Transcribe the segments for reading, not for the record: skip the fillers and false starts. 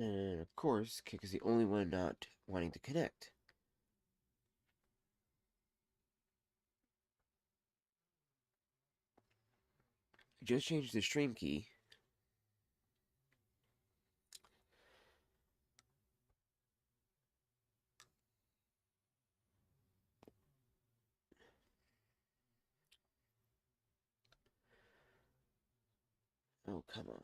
And of course, Kick is the only one not wanting to connect. I just changed the stream key. Oh, come on.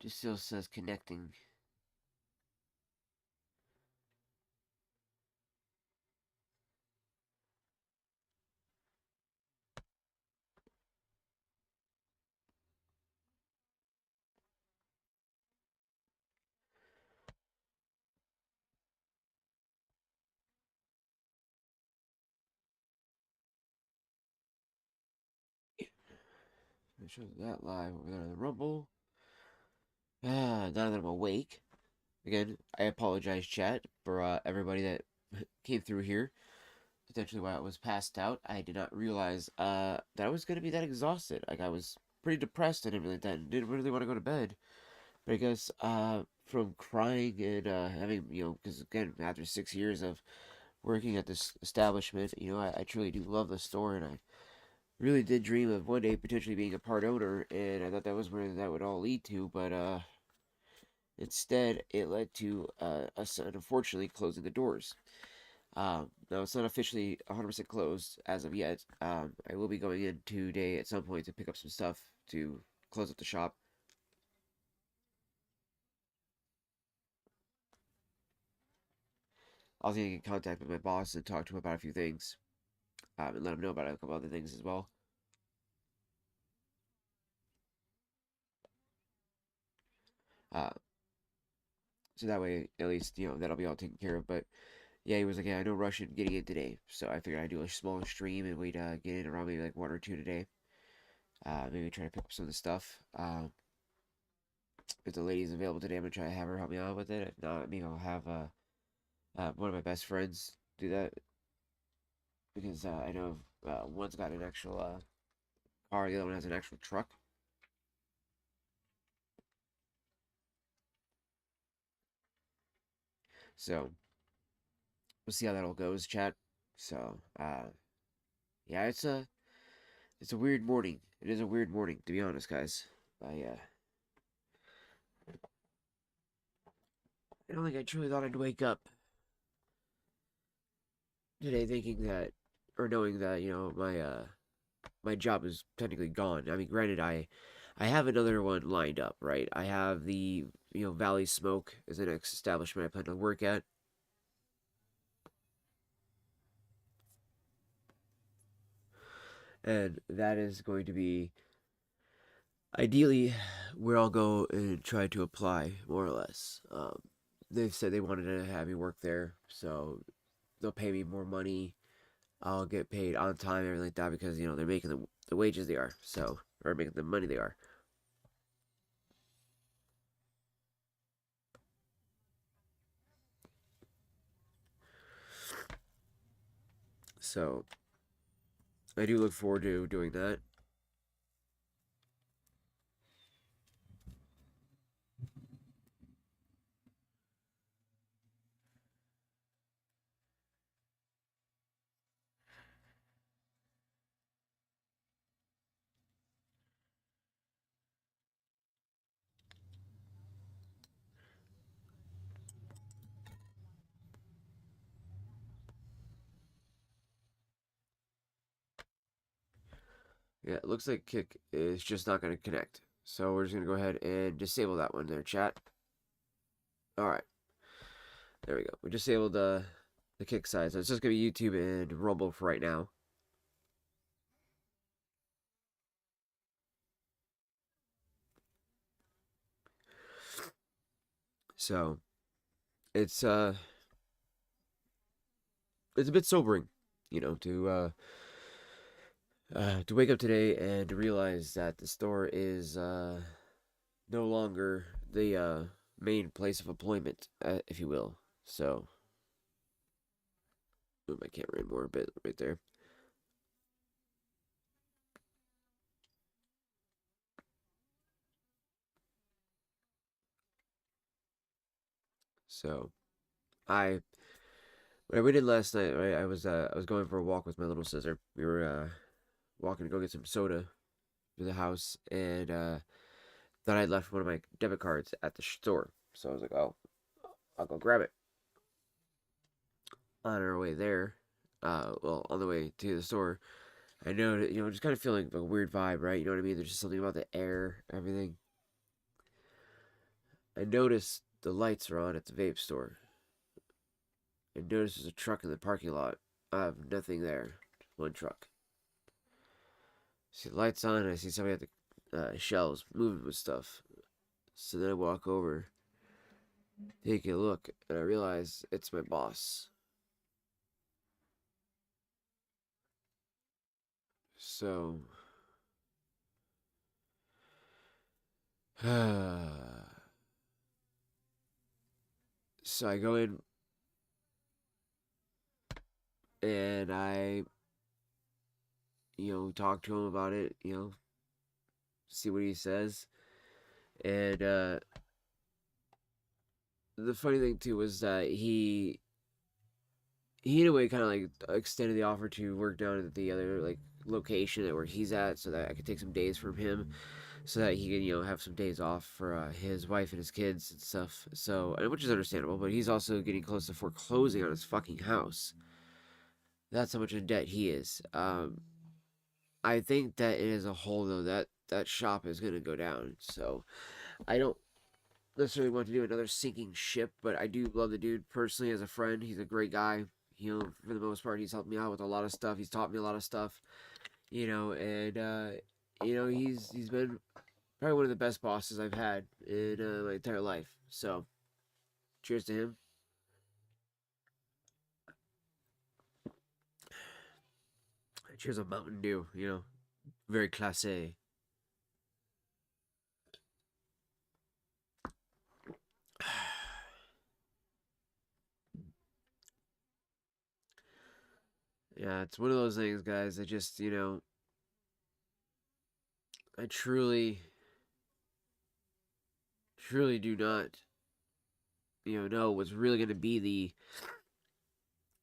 Just still says connecting. It shows that live over there on the Rumble. Now that I'm awake. Again, I apologize, chat, for everybody that came through here. Potentially while I was passed out. I did not realize that I was going to be that exhausted. Like, I was pretty depressed and everything like that, and didn't really want to go to bed. But I guess from crying and having, because again, after 6 years of working at this establishment, I truly do love the store, and I really did dream of one day potentially being a part owner, and I thought that was where that would all lead to, but instead it led to us unfortunately closing the doors. No, it's not officially 100% closed as of yet. I will be going in today at some point to pick up some stuff to close up the shop. I was going to get in contact with my boss and talk to him about a few things, and let him know about a couple other things as well. Uh, so that way, at least, that'll be all taken care of. But yeah, he was like, yeah, no rush in getting in today. So I figured I'd do a smaller stream and wait get in around maybe like one or two today. Maybe try to pick up some of the stuff. If the lady's available today, I'm gonna try to have her help me out with it. If not, maybe I'll have one of my best friends do that because I know one's got an actual car, the other one has an actual truck. So we'll see how that all goes, chat. So yeah, it's a weird morning. It is a weird morning, to be honest, guys. I don't think I truly thought I'd wake up today thinking that, or knowing that, my job is technically gone. I mean, granted, I have another one lined up, right? I have the Valley Smoke is the next establishment I plan to work at. And that is going to be ideally where I'll go and try to apply, more or less. They've said they wanted to have me work there, so they'll pay me more money. I'll get paid on time, everything like that, because they're making the wages they are, so or making the money they are. So I do look forward to doing that. Yeah, it looks like Kick is just not going to connect. So we're just going to go ahead and disable that one there, chat. Alright. There we go. We disabled the Kick side. So it's just going to be YouTube and Rumble for right now. So it's a bit sobering, to wake up today and to realize that the store is no longer the main place of employment, if you will. So move my camera in more a bit right there. So I what I did last night, right? I was going for a walk with my little sister. We were walking to go get some soda to the house, and thought I'd left one of my debit cards at the store. So I was like, oh, I'll go grab it. On our way there, well, on the way to the store, I know that, just kind of feeling like a weird vibe, right? You know what I mean? There's just something about the air, everything. I noticed the lights are on at the vape store. I noticed there's a truck in the parking lot. I have nothing there. One truck. See the lights on, and I see somebody at the shelves moving with stuff. So then I walk over, take a look, and I realize it's my boss. So, so I go in and I, talk to him about it, see what he says. And the funny thing too was that he in a way kind of like extended the offer to work down at the other like location at where he's at, so that I could take some days from him, so that he can have some days off for his wife and his kids and stuff. So, which is understandable, but he's also getting close to foreclosing on his fucking house. That's how much in debt he is. I think that as a whole, though, that shop is gonna go down. So I don't necessarily want to do another sinking ship, but I do love the dude personally as a friend. He's a great guy. For the most part, he's helped me out with a lot of stuff. He's taught me a lot of stuff. And he's been probably one of the best bosses I've had in my entire life. So, cheers to him. Cheers on Mountain Dew. Very classy. Yeah, it's one of those things, guys. I just, I truly do not, know what's really going to be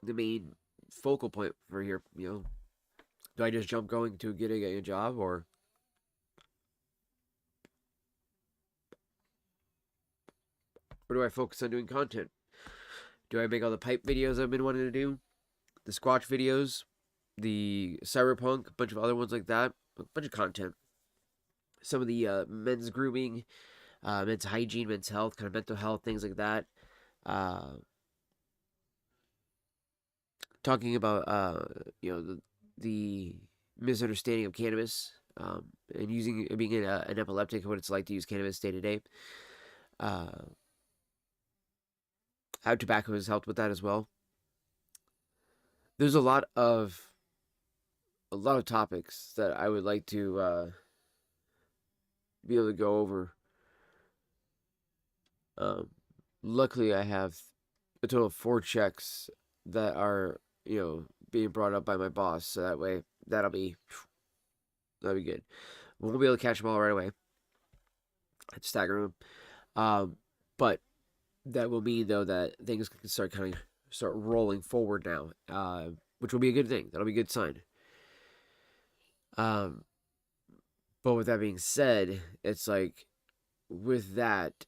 the main focal point for here. Do I just jump going to getting a job, or do I focus on doing content? Do I make all the pipe videos I've been wanting to do, the Squatch videos, the Cyberpunk, a bunch of other ones like that, a bunch of content. Some of the men's grooming, men's hygiene, men's health, kind of mental health, things like that. Uh, Talking about the misunderstanding of cannabis, and using being an epileptic, what it's like to use cannabis day to day. How tobacco has helped with that as well. There's a lot of topics that I would like to be able to go over. Um, Luckily, I have a total of 4 checks that are being brought up by my boss, so that way that'll be good. We won't be able to catch them all right away. I'd stagger them, but that will mean though that things can start rolling forward now, which will be a good thing. That'll be a good sign. Um, but with that being said, it's like with that,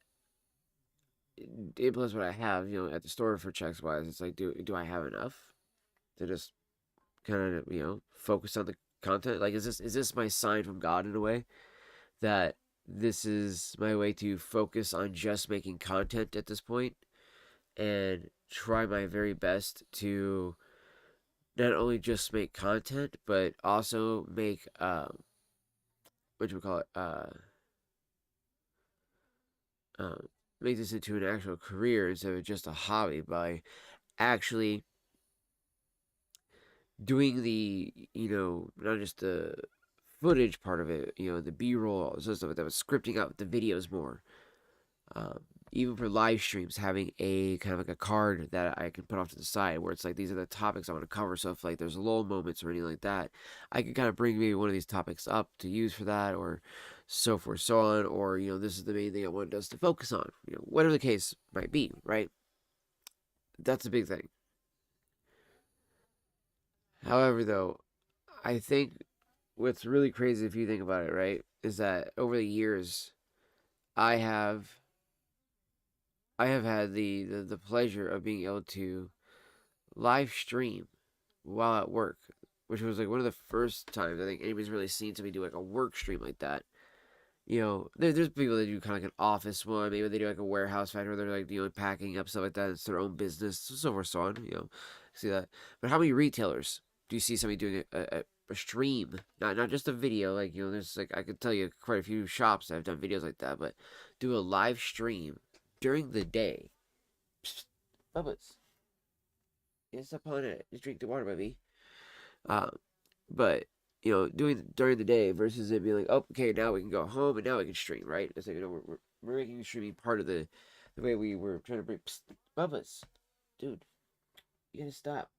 plus what I have, at the store for checks wise, it's like, do I have enough to just kind of focus on the content? Like, is this my sign from God in a way that this is my way to focus on just making content at this point and try my very best to not only just make content but also make what do we call it um make this into an actual career instead of just a hobby by actually doing the not just the footage part of it, the b-roll, all this stuff like that, but scripting out the videos more. um, Even for live streams, having a kind of like a card that I can put off to the side where it's like these are the topics I want to cover. So if like there's lull moments or anything like that, I can kind of bring maybe one of these topics up to use for that, or so forth, so on, or this is the main thing I want us to focus on. Whatever the case might be, right? That's a big thing. However, though, I think what's really crazy if you think about it, right, is that over the years, I have I have had the pleasure of being able to live stream while at work, which was like one of the first times I think anybody's really seen somebody do like a work stream like that. There's people that do kind of like an office one. Maybe they do like a warehouse factory where they're like, packing up stuff like that. It's their own business, so forth, so on. See that. But how many retailers do you see somebody doing a stream? Not just a video. Like, there's like, I could tell you quite a few shops that have done videos like that, but do a live stream during the day. Psst, Bubba's. Yes, upon it. Just drink the water, baby. Um, but doing during the day versus it being like, oh, okay, now we can go home and now we can stream, right? It's like we're making streaming part of the way we were trying to bring. Psst, Bubba's, dude, you gotta stop.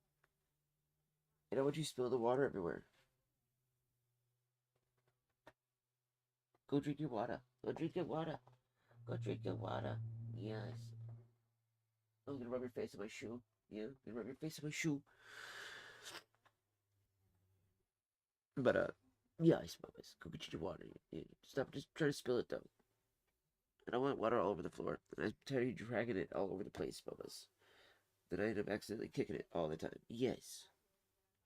I don't want you spill the water everywhere. Go drink your water. Go drink your water. Go drink your water. Yes. I'm gonna rub your face on my shoe. Yeah, I'm gonna rub your face on my shoe. But yes, Bubba's, go get your water. Stop just trying to spill it though. I don't want water all over the floor. And I'm tired of you dragging it all over the place, Bubba's. Then I end up accidentally kicking it all the time. Yes.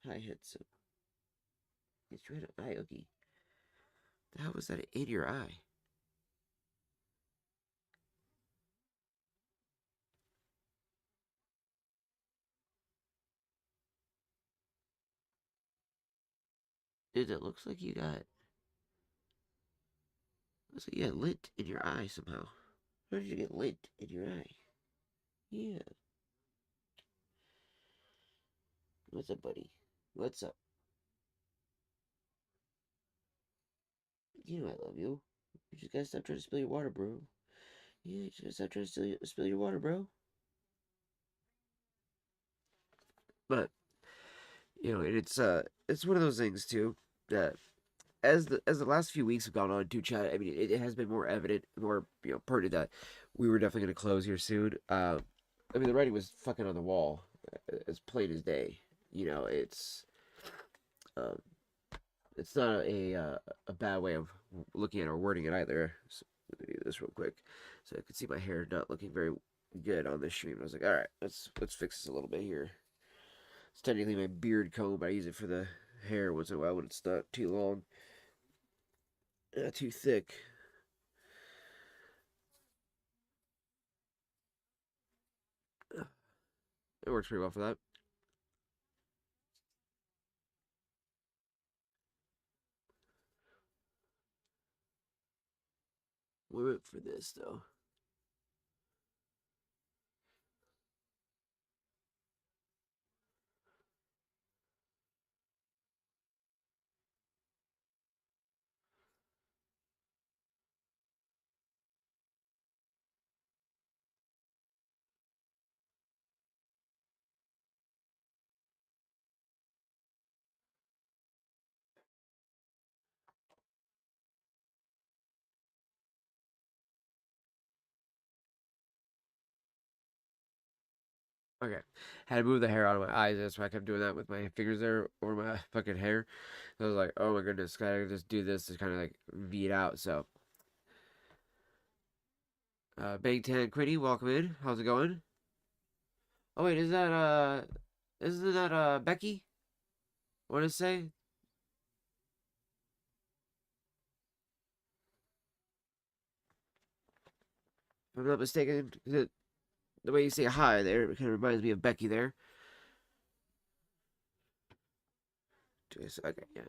Hi, handsome. Yes, you had an eye, Oogie. How was that in your eye? Dude, it looks like you got. Looks like you got lint in your eye somehow. How did you get lint in your eye? Yeah. What's up, buddy? What's up? You know I love you. You just gotta stop trying to spill your water, bro. Yeah, you just gotta stop trying to spill your water, bro. But and it's one of those things too that as the last few weeks have gone on too, chat. I mean, it has been more evident, more pertinent that we were definitely going to close here soon. I mean, the writing was fucking on the wall, as plain as day. Um, it's not a bad way of looking at or wording it either. So let me do this real quick, so I could see my hair not looking very good on this stream. I was like, all right, let's fix this a little bit here. It's technically my beard comb, but I use it for the hair once in a while when it's not too long, not too thick. It works pretty well for that. We went for this though. Okay. Had to move the hair out of my eyes. That's why I kept doing that with my fingers there over my fucking hair. So I was like, oh my goodness, gotta just do this to kind of like V it out. So, Bang Tan Quinny, welcome in. How's it going? Oh wait, isn't that Becky? What did it say? If I'm not mistaken, the way you say hi there, it kind of reminds me of Becky there. Okay, yeah.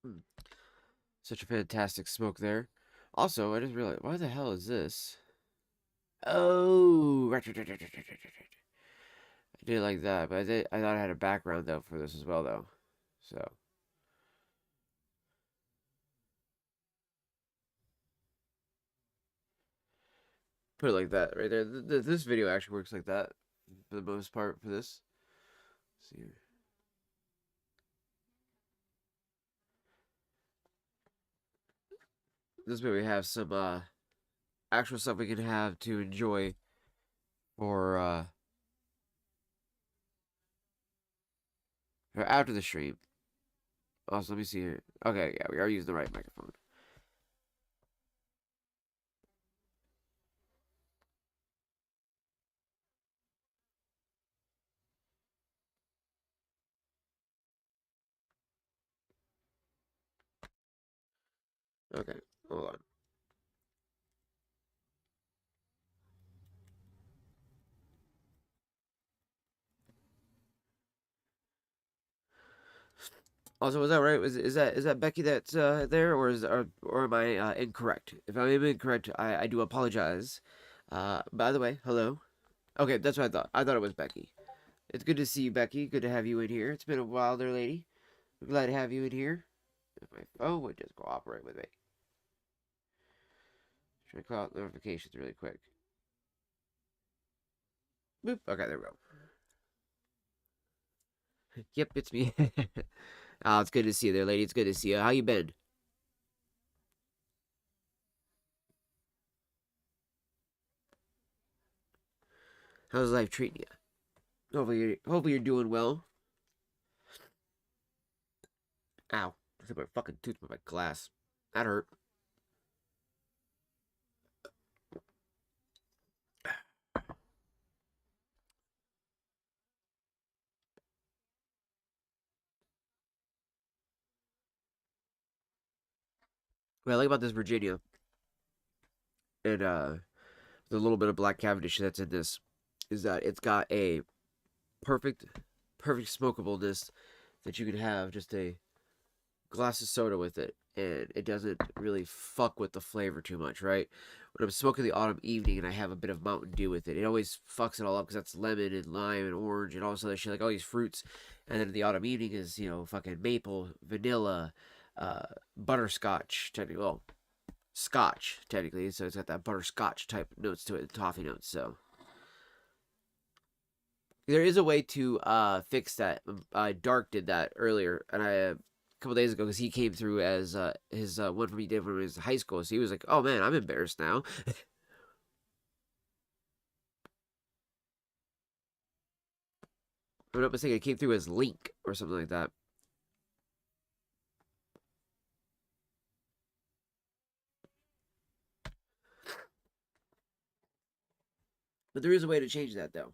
Hmm. Such a fantastic smoke there. Also, I just realized, why the hell is this? Oh, right. I did like that, but I thought I had a background though for this as well though. So put it like that right there. This video actually works like that for the most part for this. Let's see here. this way we have some actual stuff we can have to enjoy for after the stream. Also, let me see here. Okay, yeah, we are using the right microphone. Okay, hold on. Also, was that right? Is that Becky that's there, or am I incorrect? If I am incorrect, I do apologize. By the way, hello. Okay, that's what I thought. I thought it was Becky. It's good to see you, Becky. Good to have you in here. It's been a while there, lady. I'm glad to have you in here. If my phone would just cooperate with me. Try to call out notifications really quick. Boop. Okay, there we go. Yep, it's me. Oh, it's good to see you there, lady. It's good to see you. How you been? How's life treating you? Hopefully you're doing well. Ow. I hit my fucking tooth with my glass. That hurt. What I like about this Virginia and the little bit of black cavendish that's in this is that it's got a perfect perfect smokableness that you can have just a glass of soda with it, and it doesn't really fuck with the flavor too much, right? When I'm smoking the autumn evening and I have a bit of Mountain Dew with it, it always fucks it all up because that's lemon and lime and orange and all this other shit, like all these fruits. And then the autumn evening is, fucking maple, vanilla, uh, butterscotch, technically. Well, scotch, technically. So it's got that butterscotch type notes to it, toffee notes. So there is a way to fix that. Dark did that earlier, and a couple days ago, because he came through as his one from he did when he was in high school. So he was like, "Oh man, I'm embarrassed now." I'm not mistaken, it came through as Link or something like that. But there is a way to change that though.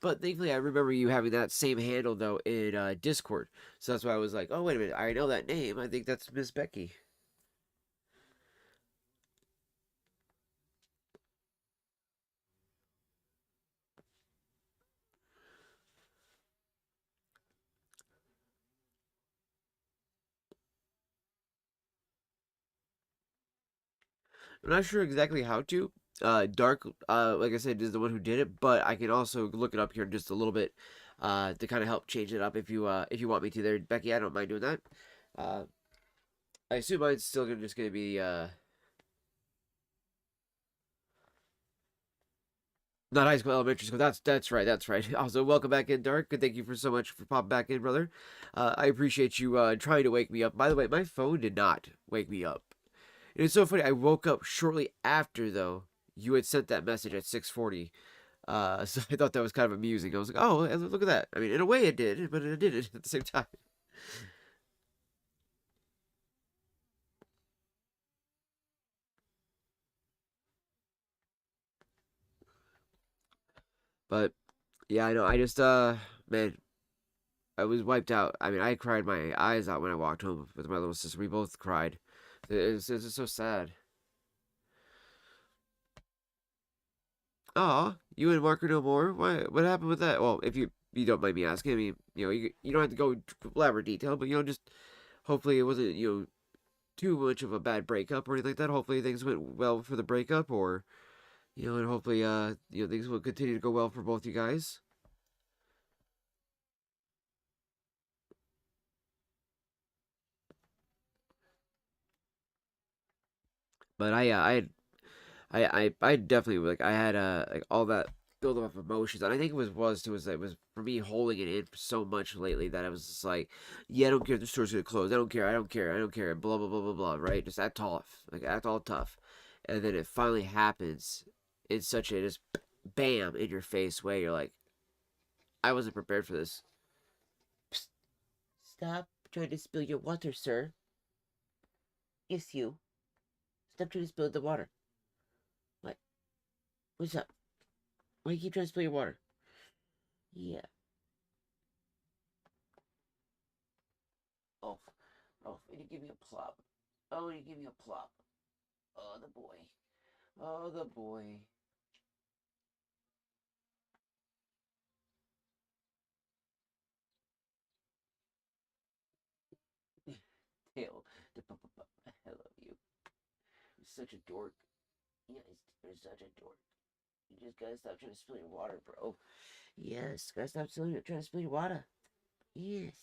But thankfully, I remember you having that same handle though in Discord. So that's why I was like, "Oh wait a minute, I know that name. I think that's Miss Becky." I'm not sure exactly how to. Dark, like I said, is the one who did it, but I can also look it up here in just a little bit, to kind of help change it up if you want me to. There, Becky, I don't mind doing that. Uh, I assume mine's still just gonna be not high school, elementary school. That's right, that's right. Also, welcome back in, Dark. Good, thank you for so much for popping back in, brother. I appreciate you trying to wake me up. By the way, my phone did not wake me up. It's so funny. I woke up shortly after though. You had sent that message at 6:40. So I thought that was kind of amusing. I was like, "Oh, look at that." I mean, in a way, it did, but it didn't at the same time. But yeah, I know. I just man, I was wiped out. I mean, I cried my eyes out when I walked home with my little sister. We both cried. It's just so sad. Aw, you and Mark are no more. What happened with that? Well, if you don't mind me asking, I mean, you don't have to go elaborate detail, but just hopefully it wasn't too much of a bad breakup or anything like that. Hopefully things went well for the breakup, or and hopefully things will continue to go well for both you guys. But I had I definitely like I had like all that buildup of emotions. And I think it was for me holding it in so much lately that I was just like, yeah, I don't care if the store's gonna close. I don't care. I don't care. I don't care. Blah blah blah blah blah. Right? Just act tough. Like act all tough. And then it finally happens in such a just bam in your face way. You're like, I wasn't prepared for this. Psst, stop trying to spill your water, sir. Yes, you. Stop trying to spill the water. What? What's up? Why you keep trying to spill your water? Yeah. Oh, oh, and you give me a plop. Oh, you give me a plop. Oh, the boy. Oh, the boy. Tail. I love you. You're such a dork. Yeah, you're such a dork. You just gotta stop trying to spill your water, bro. Yes, gotta stop trying to spill your water. Yes.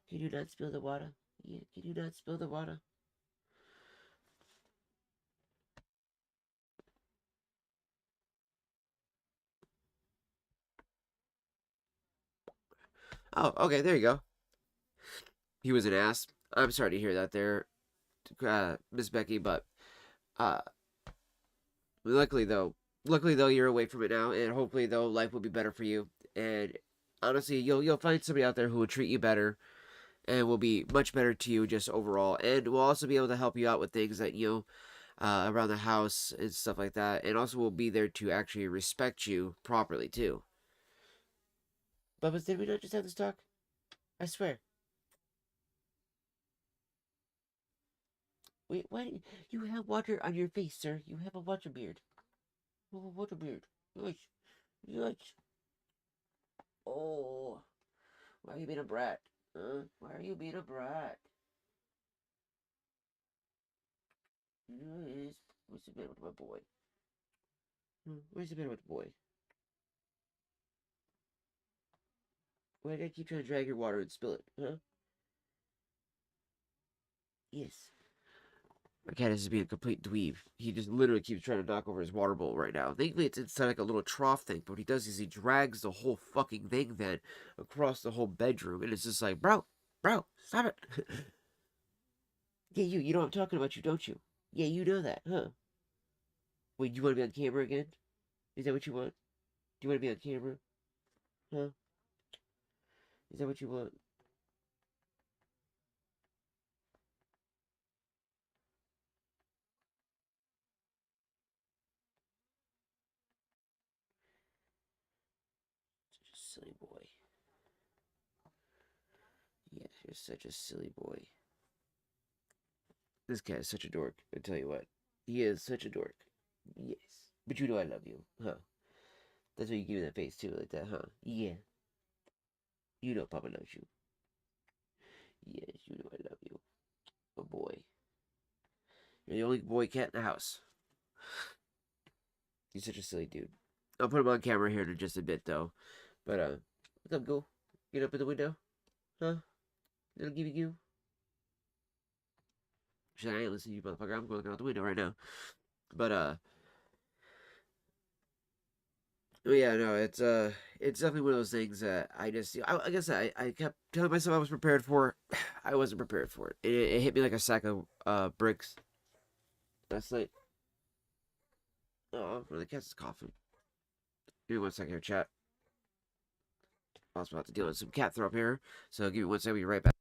Can you not spill the water? Yeah, can you not spill the water? Oh, okay, there you go. He was an ass. I'm sorry to hear that there, Miss Becky, but uh, luckily though, you're away from it now, and hopefully though life will be better for you. And honestly, you'll find somebody out there who will treat you better and will be much better to you just overall, and will also be able to help you out with things that around the house and stuff like that, and also will be there to actually respect you properly too. Bubba, did we not just have this talk? I swear. Wait, why you have water on your face, sir? You have a water beard. You have a water beard. Yikes. Yikes. Oh, why are you being a brat? Huh? Why are you being a brat? Yes. What's the matter with my boy? What's the matter with the boy? Why do I keep trying to drag your water and spill it? Huh? Yes. My cat is just being a complete dweeb. He just literally keeps trying to knock over his water bowl right now. Thankfully, it's inside like a little trough thing. But what he does is he drags the whole fucking thing then across the whole bedroom. And it's just like, bro, stop it. Yeah, you know what I'm talking about, you don't you? Yeah, you know that, huh? Wait, you want to be on camera again? Is that what you want? Do you want to be on camera? Huh? Is that what you want? Such a silly boy. Yeah, you're such a silly boy. This cat is such a dork, I tell you what. He is such a dork. Yes. But you know I love you, huh? That's why you give me that face too, like that, huh? Yeah. You know Papa loves you. Yes, you know I love you. Oh boy. You're the only boy cat in the house. You're such a silly dude. I'll put him on camera here in just a bit though. But what's up, go? Get up in the window? Huh? Little give you. Shit, I ain't listening to you, motherfucker. I'm going out the window right now. But oh yeah, no, it's definitely one of those things that I just, I guess I kept telling myself I was prepared for. I wasn't prepared for it. It hit me like a sack of bricks last night. Oh, one of the cats is coughing. Give me 1 second here, chat. I was about to deal with some cat throw up here, so give me 1 second. We'll be right back.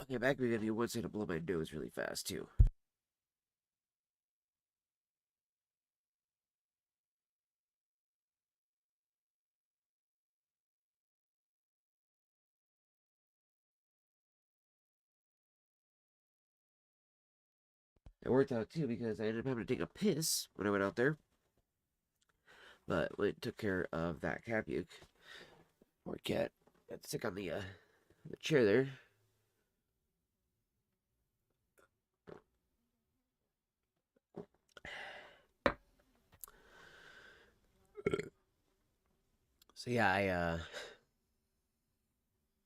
Okay, back me, give you one second to blow my nose really fast too. It worked out too because I ended up having to take a piss when I went out there. But went and took care of that cat puke. Poor cat. Got sick on the chair there. So yeah, I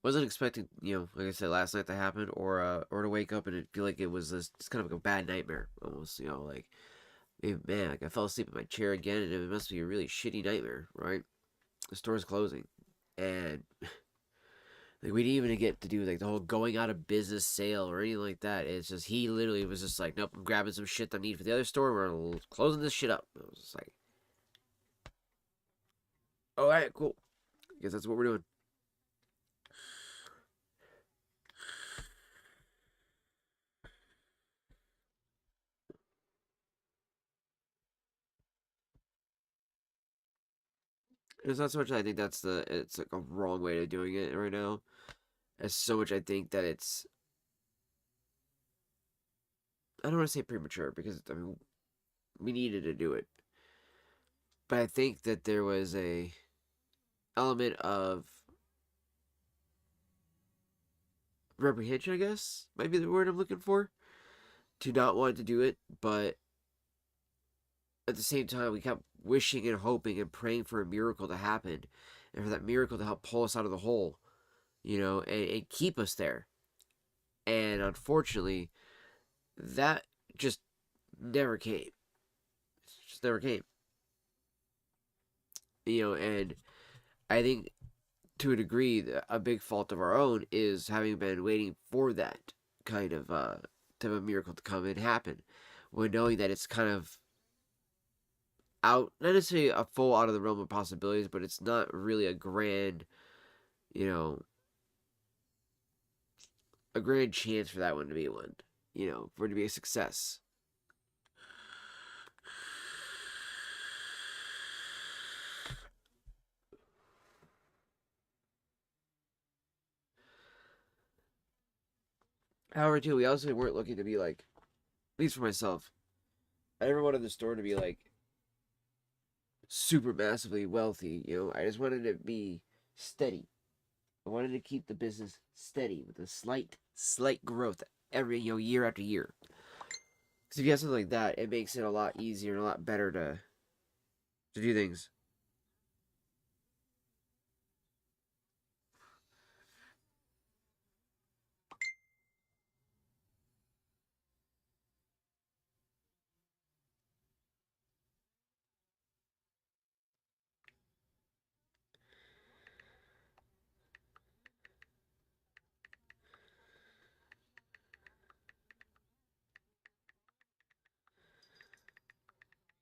wasn't expecting, like I said last night to happen, or to wake up and it feel like it was this it's kind of like a bad nightmare almost. Like man, like I fell asleep in my chair again, and it must be a really shitty nightmare, right? The store's closing, and like we didn't even get to do like the whole going out of business sale or anything like that. It's just he literally was just like, nope, I'm grabbing some shit I need for the other store. We're closing this shit up. I was just like, all right, cool. I guess that's what we're doing. It's not so much I think it's like a wrong way of doing it right now. As so much I think that it's I don't want to say premature because I mean we needed to do it, but I think that there was a element of reprehension. I guess might be the word I'm looking for to not want to do it, but at the same time we kept wishing and hoping and praying for a miracle to happen, and for that miracle to help pull us out of the hole, and keep us there. And unfortunately, that just never came. Just never came. And I think to a degree, a big fault of our own is having been waiting for that kind of type of miracle to come and happen, when knowing that it's kind of out, not necessarily a full out of the realm of possibilities, but it's not really you know, a grand chance for that one to be one, for it to be a success. However, too, we also weren't looking to be like, at least for myself, I never wanted the store to be like super massively wealthy. I just wanted it to be steady. I wanted to keep the business steady with a slight growth every year after year. Because if you have something like that, it makes it a lot easier and a lot better to do things.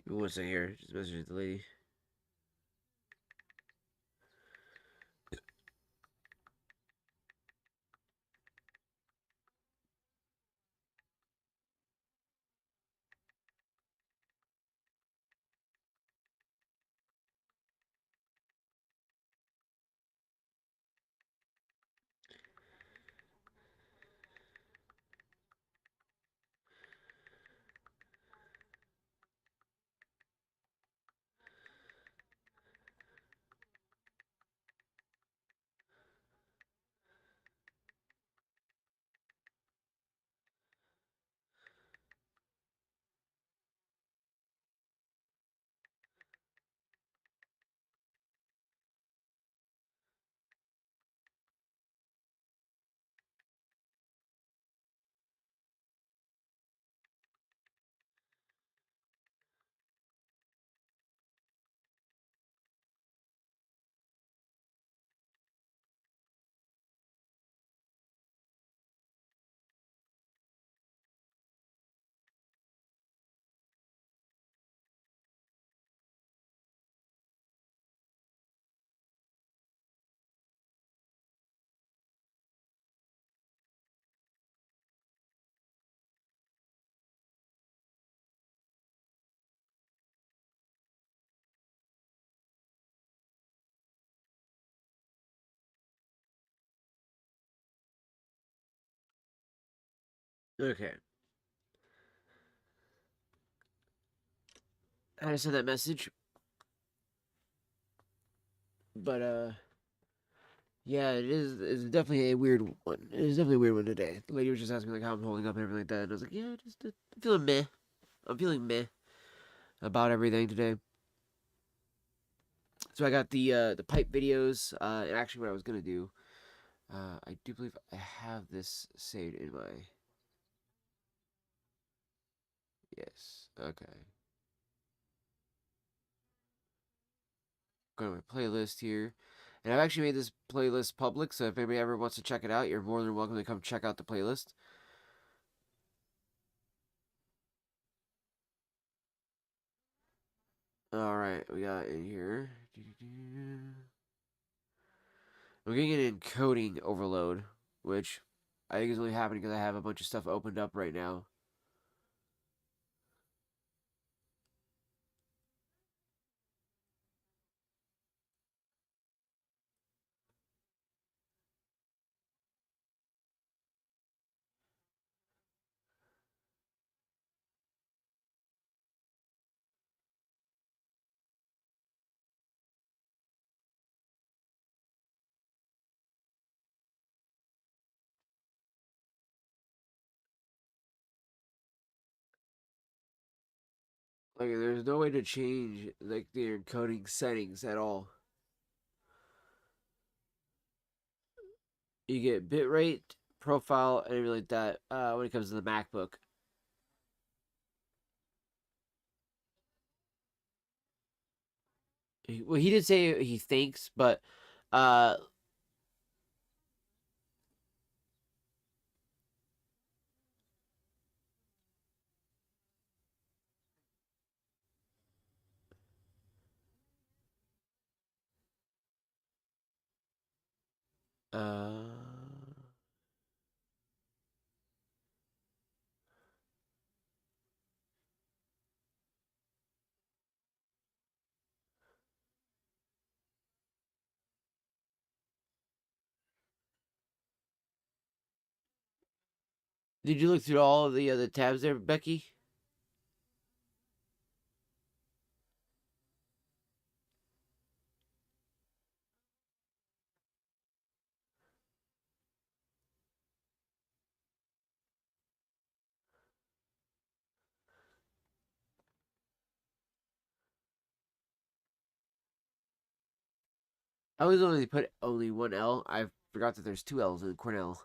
Give me one second here. Just messaging the lady. Okay. I had to send that message. But, yeah, it's definitely a weird one. It is definitely a weird one today. The lady was just asking, like, how I'm holding up and everything like that. And I was like, yeah, just I'm feeling meh. I'm feeling meh about everything today. So I got the pipe videos. And actually, what I was going to do, I do believe I have this saved in my... Yes. Okay. Go to my playlist here. And I've actually made this playlist public, so if anybody ever wants to check it out, you're more than welcome to come check out the playlist. Alright, we got in here. I'm getting an encoding overload, which I think is only happening because I have a bunch of stuff opened up right now. Like, there's no way to change, like, the encoding settings at all. You get bitrate, profile, and everything like that when it comes to the MacBook. Well, he did say he thinks, but uh, uh, did you look through all of the tabs there, Becky? I was only put only one L. I forgot that there's two L's in Cornell.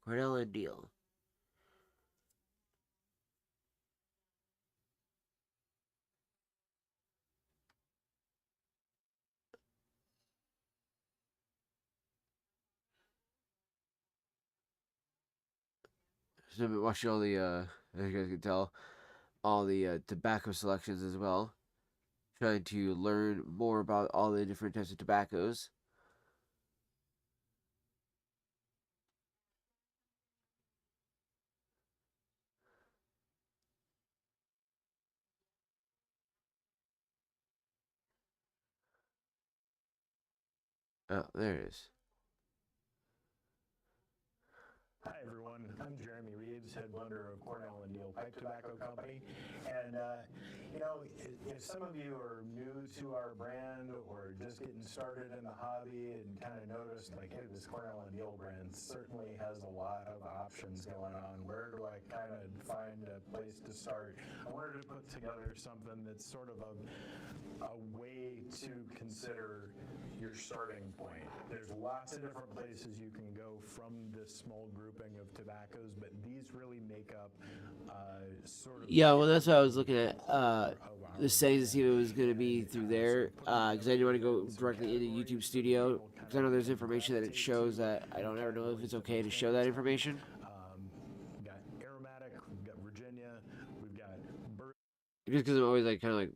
Cornell and Deal. So I've been watching all the, as you guys can tell, all the tobacco selections as well. Trying to learn more about all the different types of tobaccos. Oh, there it is. Hi, everyone. I'm Jeremy Reeves, head blender of Cornell and Deal Pipe Tobacco Company. And, if some of you are new to our brand or just getting started in the hobby and kind of noticed, like, hey, this Cornell and Deal brand certainly has a lot of options going on. Where do I kind of find a place to start? I wanted to put together something that's sort of a way to consider your starting point. There's lots of different places you can go from this small grouping of tobaccos, but these really make up sort of... Yeah, well, that's what I was looking at. The settings to see if it was going to be through there. Because I didn't want to go directly into YouTube Studio. Because I know there's information that it shows that I don't ever know if it's okay to show that information. We've got aromatic, we've got Virginia, we've got... Just because I'm always like, kind of like,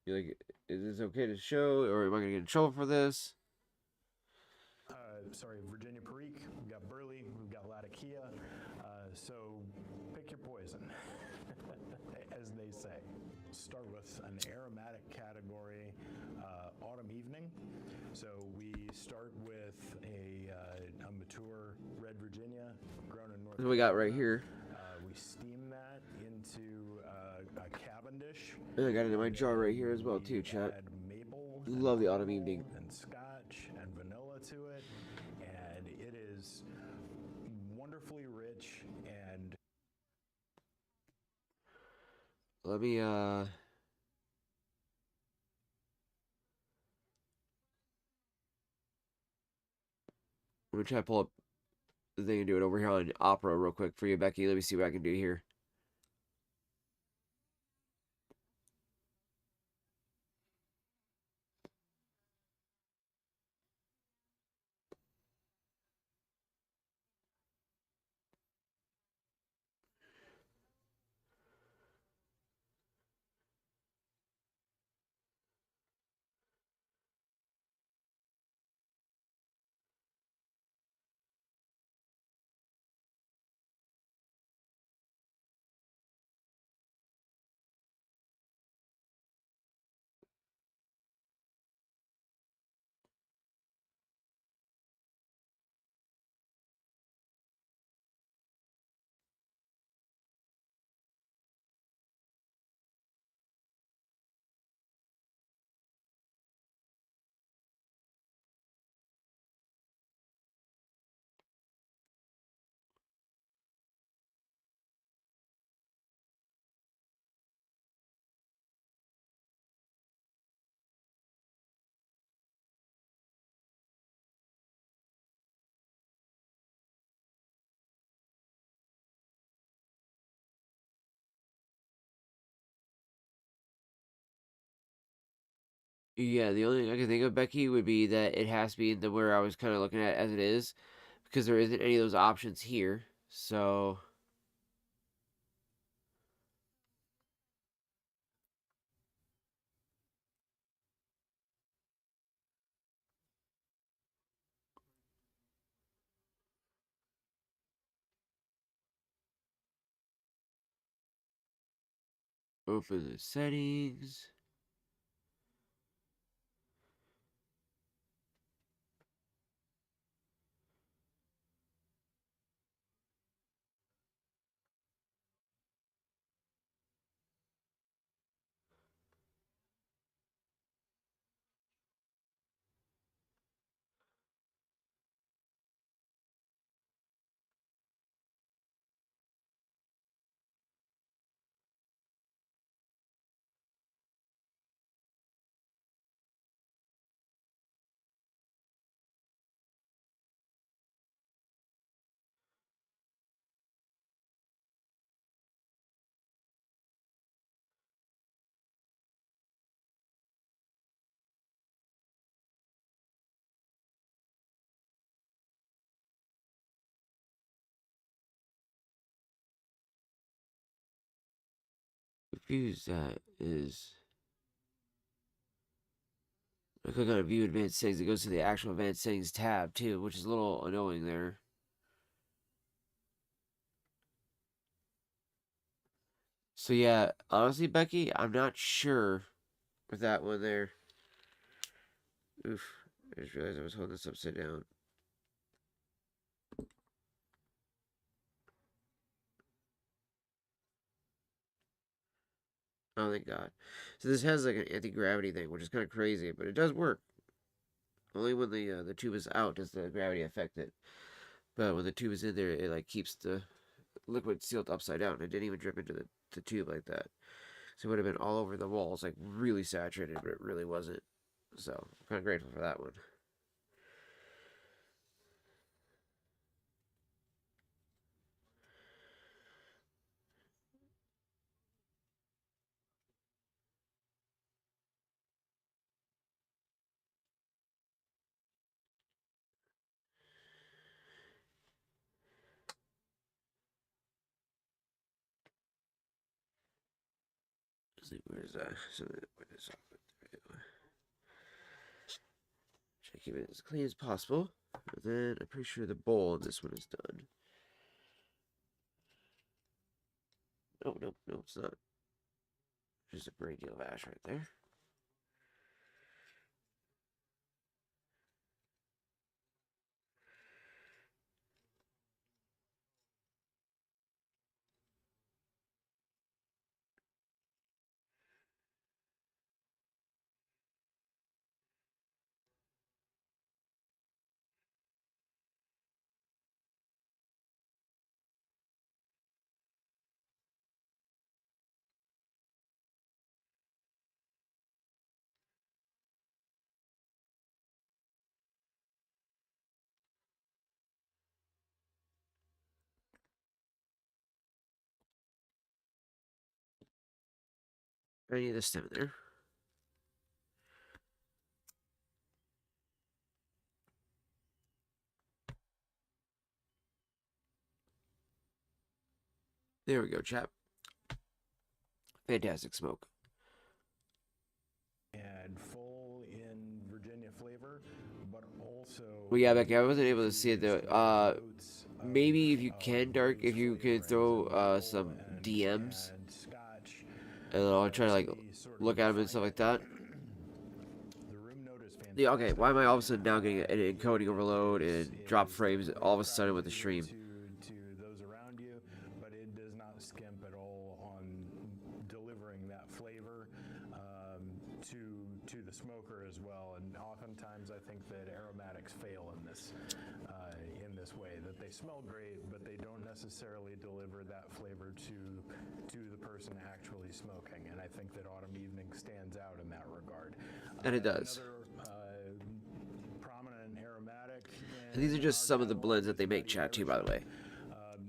you're like, is this okay to show? Or am I going to get in trouble for this? Virginia Perique, we've got Burley, we've got Latakia, so pick your poison, as they say. Start with an aromatic category, autumn evening. So we start with a mature red Virginia grown in North That's what we got right Carolina. here. We steam that into a Cavendish. And I got it in my And jar then right here as well too, we chat. add maple and Love the autumn caramel evening. and scotch and vanilla to it, and it is wonderfully rich and Let me I'm gonna try to pull up the thing and do it over here on Opera real quick for you, Becky. Let me see what I can do here. Yeah, the only thing I can think of, Becky, would be that it has to be in the where I was kind of looking at as it is, because there isn't any of those options here. So open the settings. Confused that is. I click on View Advanced Settings. It goes to the actual Advanced Settings tab too, which is a little annoying there. So yeah, honestly, Becky, I'm not sure with that one there. Oof. I just realized I was holding this upside down. Oh, thank God. So this has like an anti-gravity thing, which is kind of crazy, but it does work. Only when the tube is out does the gravity affect it. But when the tube is in there, it like keeps the liquid sealed upside down. It didn't even drip into the tube like that. So it would have been all over the walls, like really saturated, but it really wasn't. So I'm kind of grateful for that one. Let's see, where's that? So where is that? Try to keep it as clean as possible. And then I'm pretty sure the bowl on this one is done. Oh, no, no, it's not. There's a great deal of ash right there. I need this stem in there. There we go, chap. Fantastic smoke. And full in Virginia flavor, but also Well, yeah, Becky, I wasn't able to see it though. infused with notes Maybe if you can, of Dark, those if you could flavorings throw of maple some DMs, and Scotch and I'll try to to like be sort of look at them and stuff refine like it. that. The room note is Yeah, okay. fantastic. Why am I all of a sudden now getting an It, encoding overload is and drop frames quite all of a sudden with the attractive stream? to those around you, but it does not skimp at all on delivering that flavor to the smoker as well. And oftentimes, I think that aromatics fail in this way. That they smell great, but they don't necessarily deliver that flavor to the person actually smoking. And I think that Autumn Evening stands out in that regard. And it does. Another prominent aromatic And these are in just our some of the catalog blends that is they make, Nutty chat, too, by the Irishman. way.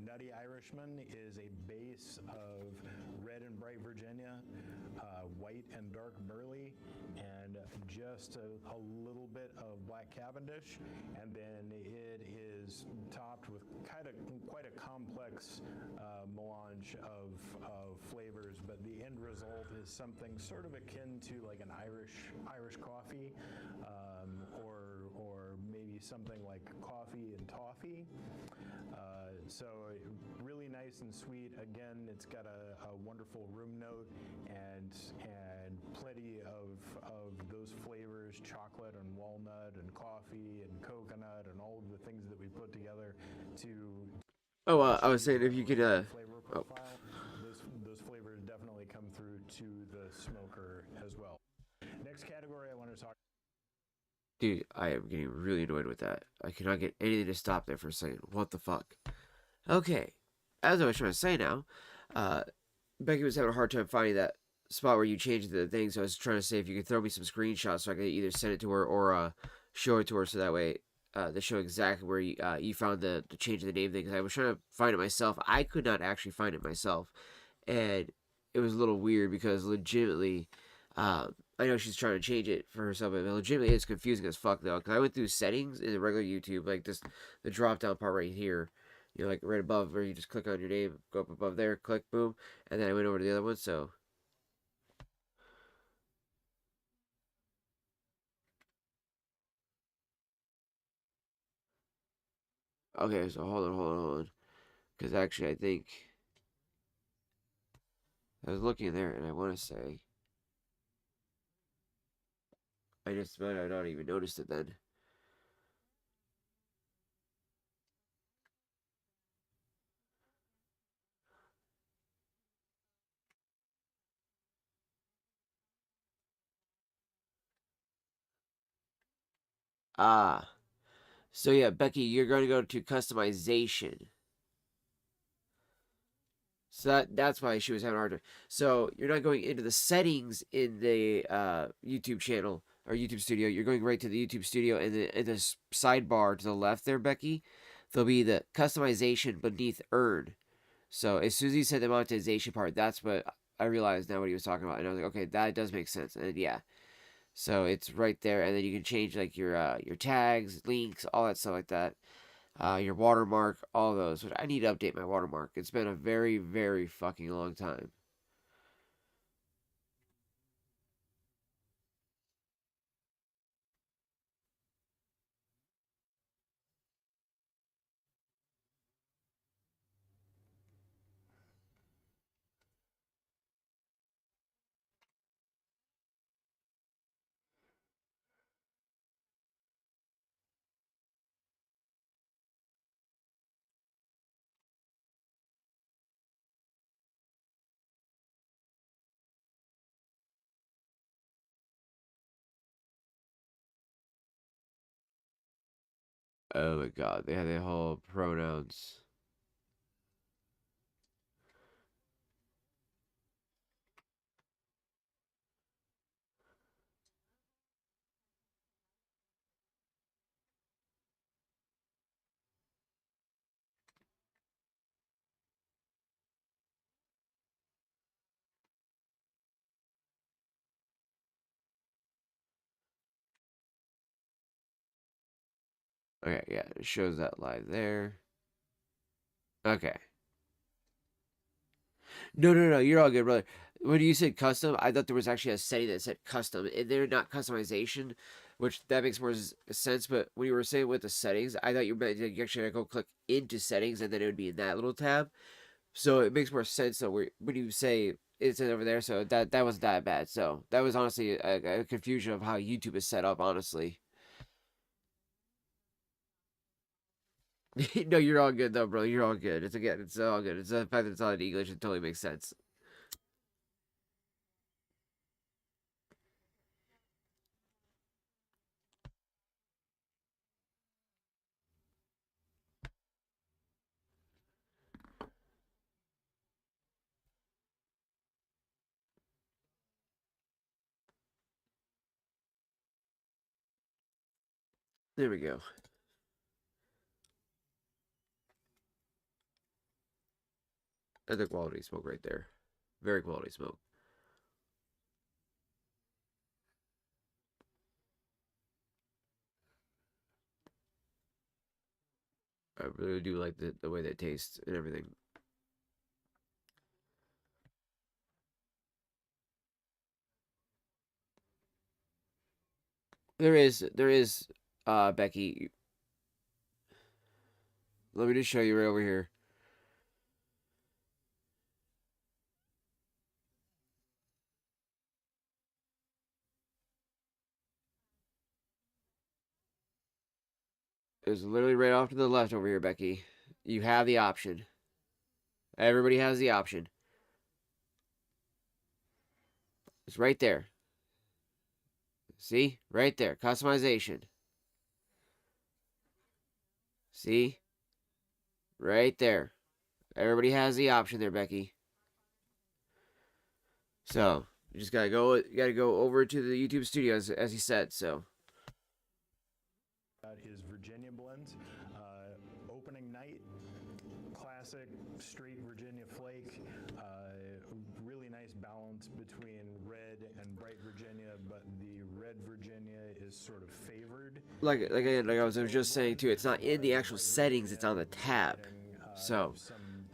Nutty Irishman is a base of red and bright Virginia, white and dark burley, and just a little bit of black Cavendish, and then it is topped with quite a complex melange of flavors. But the end result is something sort of akin to like an Irish coffee, or maybe something like coffee and toffee. So really nice and sweet. Again, it's got a wonderful room note and plenty of those flavors: chocolate and walnut and coffee and coconut and all of the things that we put together to. Oh, I was saying if you could, Flavor oh, profile. Those flavors definitely come through to the smoker as well. Next category I want to talk. dude, I am getting really annoyed with that. I cannot get anything to stop there for a second. What the fuck? Okay, as I was trying to say now, uh, Becky was having a hard time finding that spot where you changed the thing, so I was trying to say if you could throw me some screenshots so I could either send it to her or show it to her so that way to show exactly where you found the change of the name thing. Because I was trying to find it myself. I could not actually find it myself, and it was a little weird because legitimately, I know she's trying to change it for herself, but legitimately it's confusing as fuck though. Because I went through settings in the regular YouTube, like just the drop down part right here. You know, like right above where you just click on your name, go up above there, click, boom, and then I went over to the other one. So okay, so hold on, because actually I think I was looking there, and I want to say I just might have not even noticed it then. Ah, so yeah, Becky, you're going to go to customization. So that's why she was having a hard time. So you're not going into the settings in the YouTube channel or YouTube studio. You're going right to the YouTube studio, and in the sidebar to the left there, Becky, there'll be the customization beneath Earn. So as soon as he said the monetization part, that's what I realized now what he was talking about, and I was like, okay, that does make sense. And yeah, so it's right there, and then you can change like your tags, links, all that stuff like that. Your watermark, all those. Which I need to update my watermark. It's been a very, very fucking long time. Oh my god, they had the whole pronouns. Okay, yeah, it shows that live there. Okay. No, no, no, you're all good, brother. When you said custom, I thought there was actually a setting that said custom, and they're not customization, which that makes more sense. But when you were saying with the settings, I thought you meant you actually had to go click into settings, and then it would be in that little tab. So it makes more sense though when you say it's over there. So that wasn't that bad. So that was honestly a confusion of how YouTube is set up. Honestly, no, you're all good though, bro. You're all good. It's again, it's all good. It's the fact that it's all in English. It totally makes sense. There we go. That's a quality smoke right there. Very quality smoke. I really do like the way that tastes and everything. There is, Becky. Let me just show you right over here. It's literally right off to the left over here, Becky. You have the option. Everybody has the option. It's right there. See? Right there. Customization. See? Right there. Everybody has the option there, Becky. So, you just gotta go over to the YouTube studios as he said, so. His Virginia blends. Opening night, classic straight Virginia flake. Really nice balance between red and bright Virginia, but the red Virginia is sort of favored. Like I was just saying too, it's not in the actual settings, it's on the tab. So,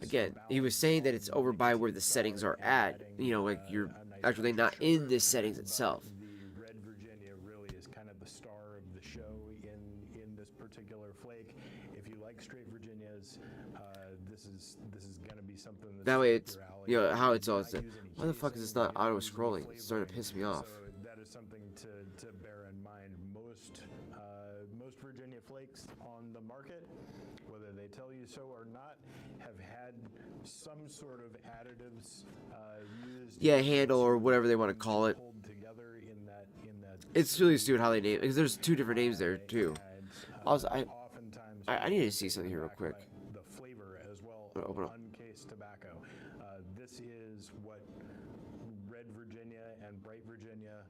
again, he was saying that it's over by where the settings are at. Like you're actually not in the settings itself. The red Virginia really is kind of the star of the show in this particular flake. If you like straight Virginias, this is going to be something that's That way, up it's your alley. how it's all. Not use any Why the fuck is casing, this not you don't auto use any scrolling? It's starting to flavoring. piss me off. So that is something to bear in mind. Most Virginia flakes on the market, whether they tell you so or not, have had some sort of additives used. Yeah, handle or whatever they want to call it. Pulled together in that It's really stupid how they name it because there's two different names there too. Also, oftentimes I need to see something here real quick. the flavor as well I'm gonna open of up. uncased tobacco. This is what red Virginia and bright Virginia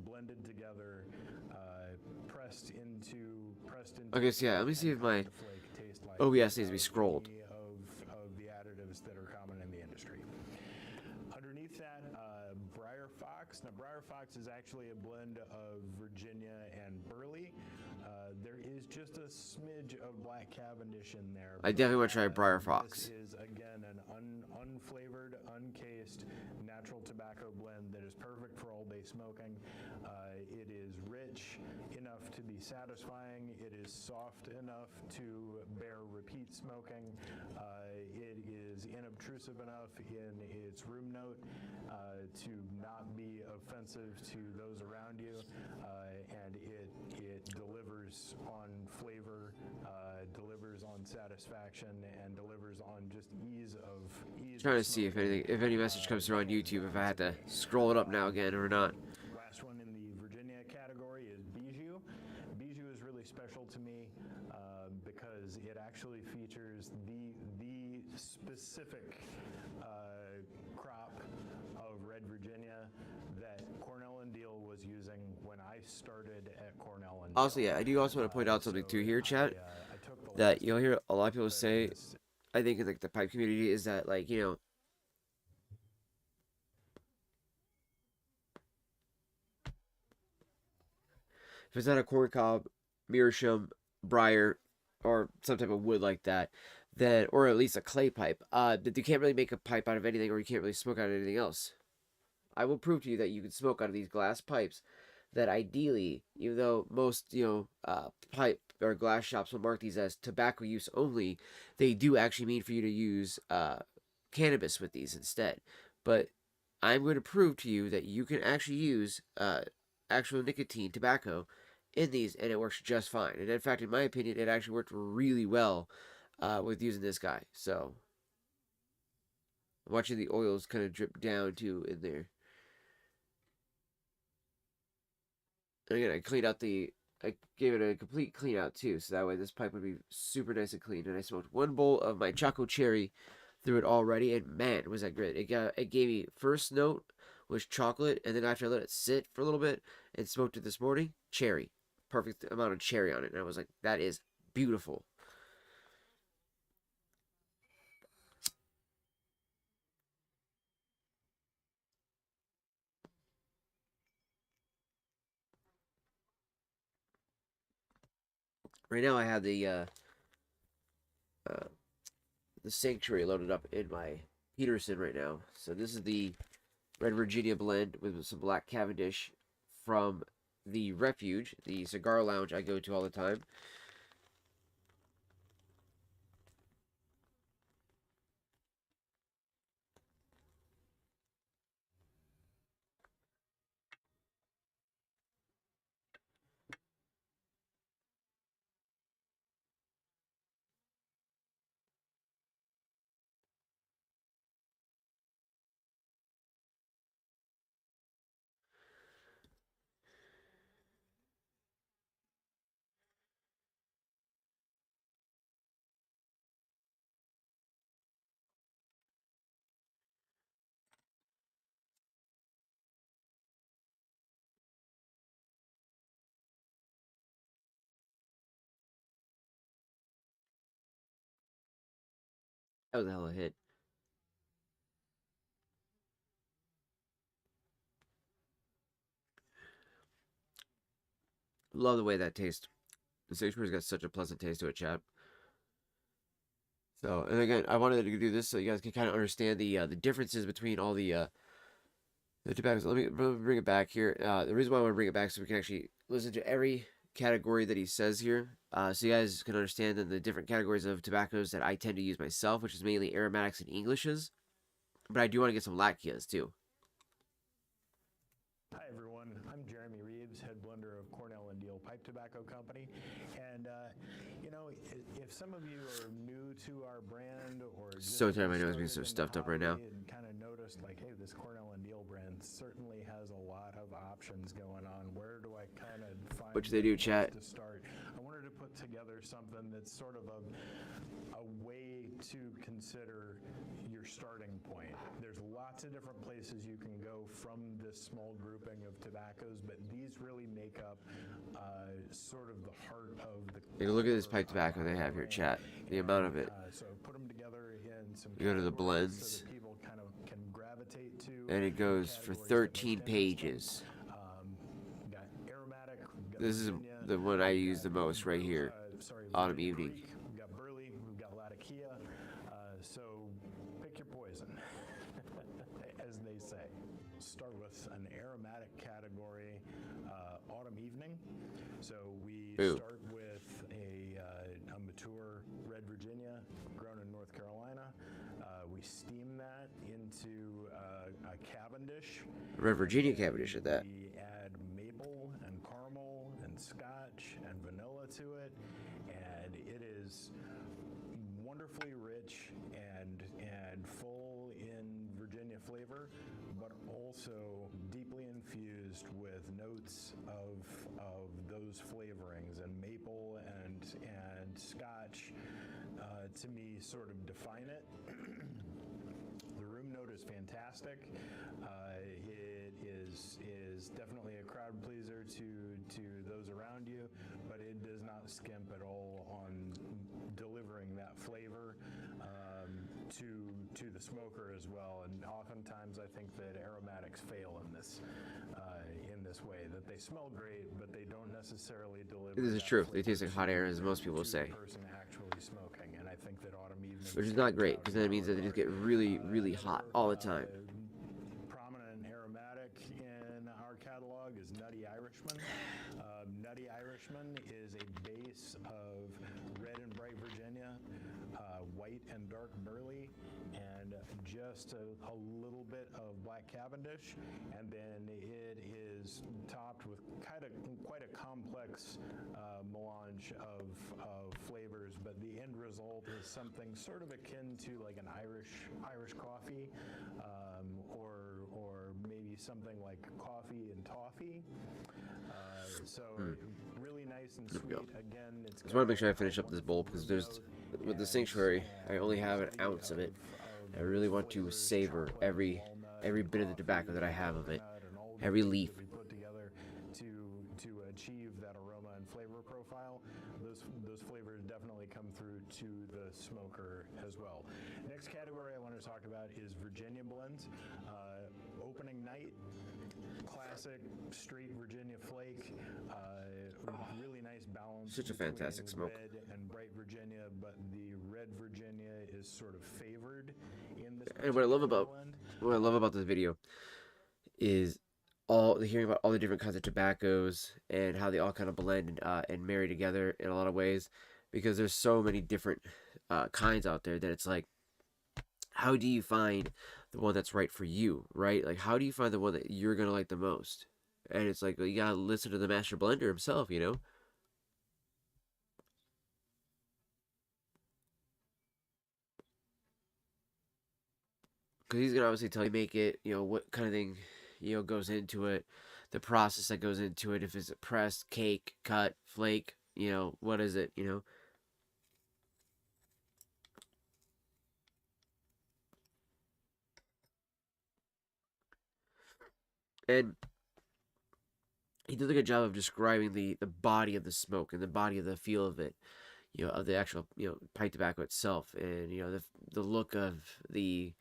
blended together, pressed into. Okay, so yeah, let me see if my the flake taste like OBS needs to be scrolled. any of the additives that are common in the industry. Underneath that, Briar Fox. Now, Briar Fox is actually a blend of Virginia and Burley. There is just a smidge of Black Cavendish in there. I definitely want to try Briar Fox. This is, again, an unflavored, uncased, natural tobacco blend that is perfect for all-day smoking. It is rich enough to be satisfying. It is soft enough to bear repeat smoking. It is inobtrusive enough in its room note to not be offensive to those around you, and it delivers on flavor, delivers on satisfaction, and delivers on just ease of Trying to see if any message comes through on YouTube, if I had to scroll it up now again or not. Last one in the Virginia category is Bijou. Bijou is really special to me because it actually features the specific crop of red Virginia that Cornell and Deal was using when I started at Cornell and Deal. Also, yeah, I do also want to point out something too here, chat, that you'll hear a lot of people say, I think in like the pipe community, is that like, if it's not a corn cob, meerschaum, briar, or some type of wood like that, then or at least a clay pipe, that you can't really make a pipe out of anything, or you can't really smoke out of anything else. I will prove to you that you can smoke out of these glass pipes. That ideally, even though most pipe or glass shops will mark these as tobacco use only, they do actually mean for you to use cannabis with these instead. But I'm going to prove to you that you can actually use actual nicotine tobacco in these, and it works just fine. And in fact, in my opinion, it actually worked really well with using this guy. So I'm watching the oils kind of drip down too in there. And again, I gave it a complete clean out too, so that way this pipe would be super nice and clean. And I smoked one bowl of my Choco Cherry through it already, and man, was that great! It gave me first note was chocolate, and then after I let it sit for a little bit and smoked it this morning, cherry, perfect amount of cherry on it, and I was like, that is beautiful. Right now, I have uh, the Sanctuary loaded up in my Peterson right now. So this is the Red Virginia blend with some black Cavendish from the Refuge, the cigar lounge I go to all the time. That was a hell of a hit. Love the way that tastes. The Sanctuary's got such a pleasant taste to it, chap. So, and again, I wanted to do this so you guys can kind of understand the differences between all the tobaccos. Let me bring it back here. The reason why I want to bring it back so we can actually listen to every category that he says here, so you guys can understand the different categories of tobaccos that I tend to use myself, which is mainly aromatics and Englishes. But I do want to get some Lackias too. Hi everyone, I'm Jeremy Reeves, head blender of Cornell and Deal Pipe Tobacco Company. And you know, if some of you are new to our brand or just So tired, my nose being so in the stuffed up right now. hobby and kind of noticed like, hey, this Cornell and Deal brand certainly has a lot of options going on. Where do I kind of find What should they do, chat? to start? I wanted to put together something that's sort of a way to consider your starting point. There's lots of different places you can go from this small grouping of tobaccos, but these really make up sort of the heart of the. Take a look at this pipe tobacco they have here, chat. The amount of it. So put them together in some. You go to the categories blends, so that people kind of can gravitate to. and it goes for categories that make 13 sense. pages. Got aromatic. Got This is Virginia, the one I use the most right here. sorry, Autumn Virginia Evening. Creek, we've got Burley, we've got Latakia. So pick your poison, as they say. Start with an aromatic category, Autumn Evening. So we Ooh. start with a mature Red Virginia grown in North Carolina. We steam that into a Cavendish. Red Virginia Cavendish at that. We add maple and caramel and scotch and vanilla to it, and it is wonderfully rich and full in Virginia flavor, but also deeply infused with notes of those flavorings, and maple and scotch to me sort of define it. The room note is fantastic. It is definitely a crowd pleaser to those around you, but it does not skimp at all on delivering that flavor to the smoker as well. And oftentimes, I think that aromatics fail in this this way, that they smell great, but they don't necessarily deliver This is that true. They flavor taste like hot air, as most people to the say, person actually smoking. And I think that autumn evening which is not stands great out because in then it that means that they just regard. get really, really hot all the time. Prominent aromatic in our catalog is Nutty Irishman. Nutty Irishman is a base of red and bright Virginia, white and dark burley, and just a little bit of black Cavendish, and then it is topped with quite a complex melange of flavors. But the end result is something sort of akin to like an Irish coffee, or maybe something like coffee and toffee. So really nice and There we sweet. go. Again, it's I just got want to make sure I finish a up this bowl wonderful because root there's, note with the sanctuary, I only have an ounce of it. I really want to flavors, savor chocolate and every walnut, bit of the tobacco that I coffee, have of it, coconut, and all the every things leaf. that we put together to achieve that aroma and flavor profile. Those flavors definitely come through to the smoker as well. Next category I want to talk about is Virginia blends. Opening night, classic straight Virginia flake. Really nice balance Such a between fantastic smoke. red and bright Virginia, but the red Virginia is sort of favored in this And what I love particular about blend. this video is hearing about all the different kinds of tobaccos and how they all kind of blend and marry together in a lot of ways, because there's so many different kinds out there that it's like, how do you find the one that's right for you, right? Like, how do you find the one that you're gonna like the most? And it's like, well, you gotta listen to the master blender himself, you know? Because he's gonna obviously tell you make it, you know, what kind of thing, you know, goes into it, the process that goes into it, if it's pressed, cake, cut, flake, you know, what is it, you know? And he did a good job of describing the body of the smoke and the body of the feel of it, you know, of the actual, you know, pipe tobacco itself, and you know the look of the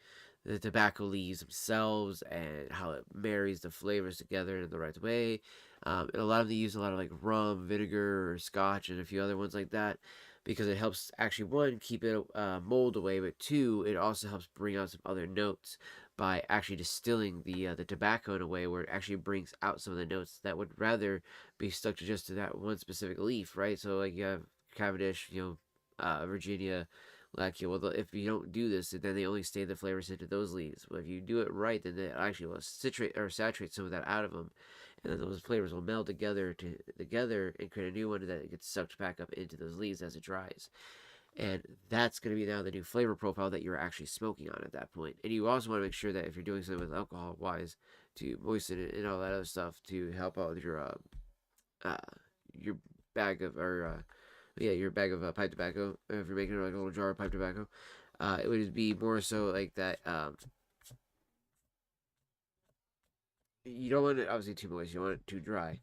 tobacco leaves themselves and how it marries the flavors together in the right way. And a lot of them use a lot of like rum, vinegar, or scotch, and a few other ones like that, because it helps actually, one, keep it mold away, but two, it also helps bring out some other notes by actually distilling the tobacco in a way where it actually brings out some of the notes that would rather be stuck to just to that one specific leaf, right? So like you have Cavendish, you know, Virginia, like, you know, well, if you don't do this, then they only stay the flavors into those leaves. But if you do it right, then they actually will citrate or saturate some of that out of them, and then those flavors will meld together and create a new one that gets sucked back up into those leaves as it dries. And that's going to be now the new flavor profile that you're actually smoking on at that point. And you also want to make sure that if you're doing something with alcohol wise, to moisten it and all that other stuff to help out with uh your bag of or yeah, your bag of pipe tobacco. If you're making like a little jar of pipe tobacco, it would be more so like that. You don't want it obviously too moist. You don't want it too dry.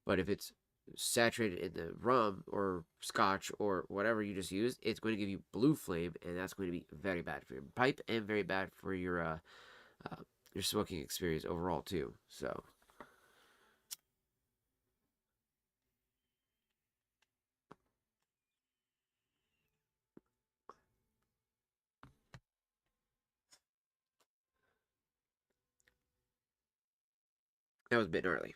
But if it's saturated in the rum or scotch or whatever you just used, it's going to give you blue flame, and that's going to be very bad for your pipe and very bad for your smoking experience overall too. So that was a bit gnarly.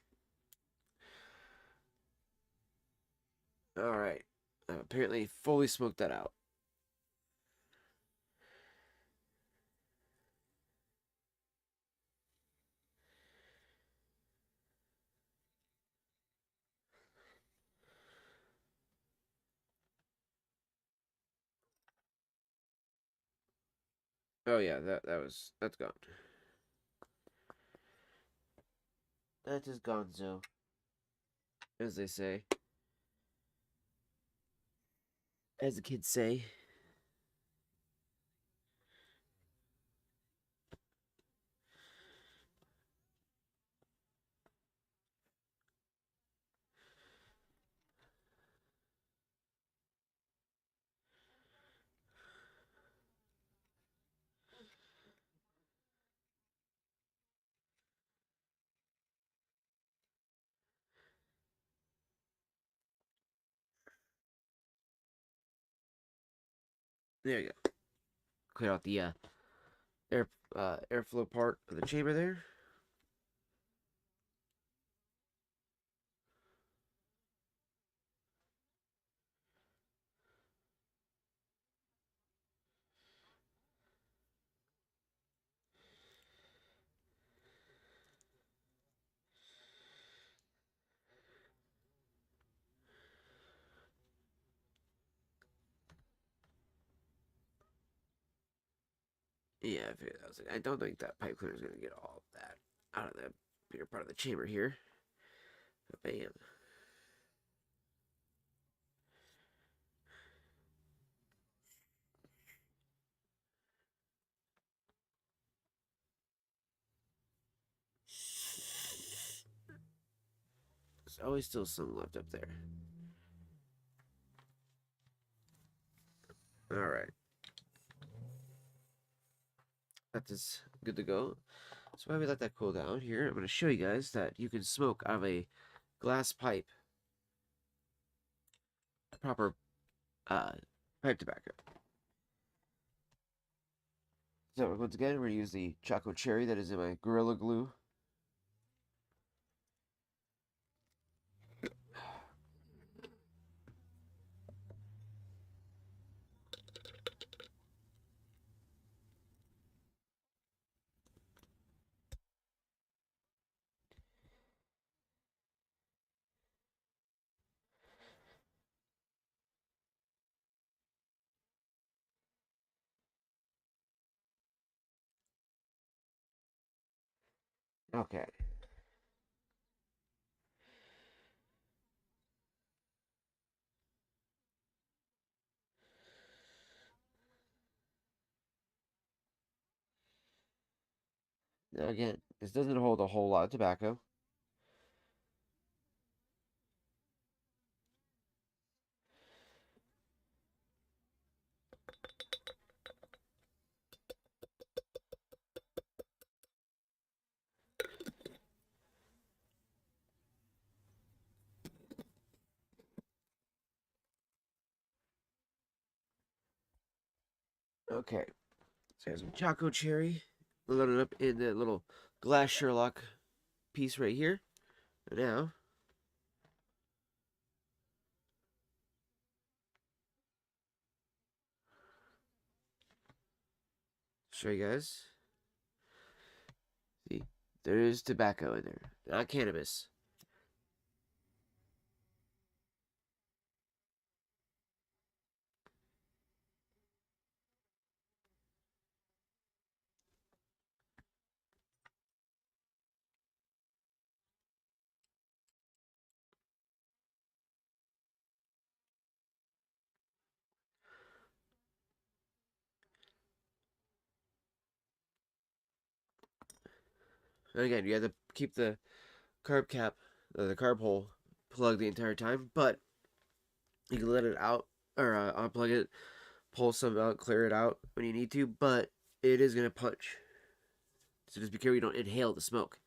All right, apparently fully smoked that out. Oh yeah, that's gone. That is gonzo, as they say, as the kids say. There you go. Clear out the air airflow part of the chamber there. Yeah, I don't think that pipe cleaner is gonna get all of that out of the bigger part of the chamber here. But bam. There's always still some left up there. All right, that is good to go. So while we let that cool down here, I'm going to show you guys that you can smoke out of a glass pipe, proper uh, pipe tobacco. So once again, we're going to use the chocolate cherry that is in my Gorilla Glue. Okay. Now again, this doesn't hold a whole lot of tobacco. Okay. So here's some chocolate cherry. Loaded up in the little glass Sherlock piece right here. And now, show you guys. See, there is tobacco in there, not cannabis. And again, you have to keep the carb cap, the carb hole, plugged the entire time, but you can let it out or unplug it, pull some out, clear it out when you need to, but it is gonna punch. So just be careful you don't inhale the smoke.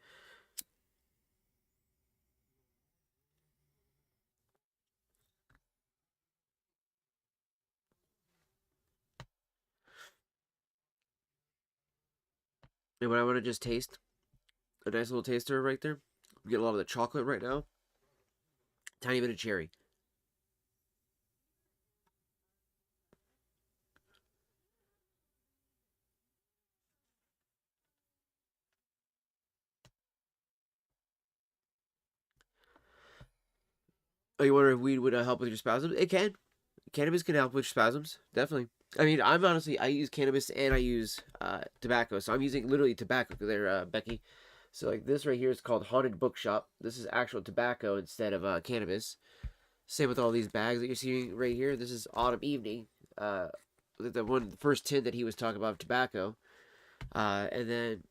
And when I want to just taste a nice little taster right there, get a lot of the chocolate right now, tiny bit of cherry. Oh, you wonder if weed would help with your spasms? It can. Cannabis can help with spasms, definitely. I mean, I'm honestly, I use cannabis and I use tobacco, so I'm using literally tobacco there, Becky. So like this right here is called Haunted Bookshop. This is actual tobacco instead of cannabis. Same with all these bags that you're seeing right here. This is Autumn Evening, the first tin that he was talking about of tobacco. And then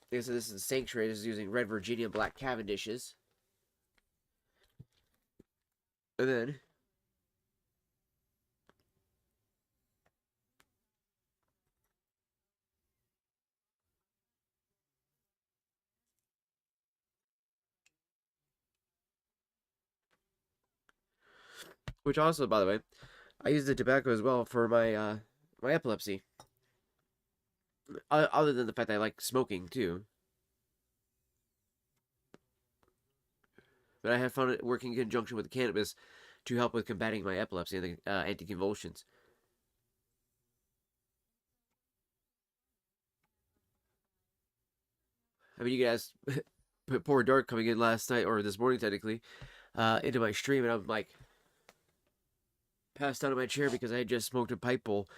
this is Sanctuary. This is using Red Virginia Black Cavendishes. And then which also, by the way, I use the tobacco as well for my my epilepsy. Other than the fact that I like smoking too. But I have found it working in conjunction with cannabis to help with combating my epilepsy and the anticonvulsions. I mean, you guys put poor Dark coming in last night, or this morning technically, into my stream, and I'm like passed out of my chair because I had just smoked a pipe bowl,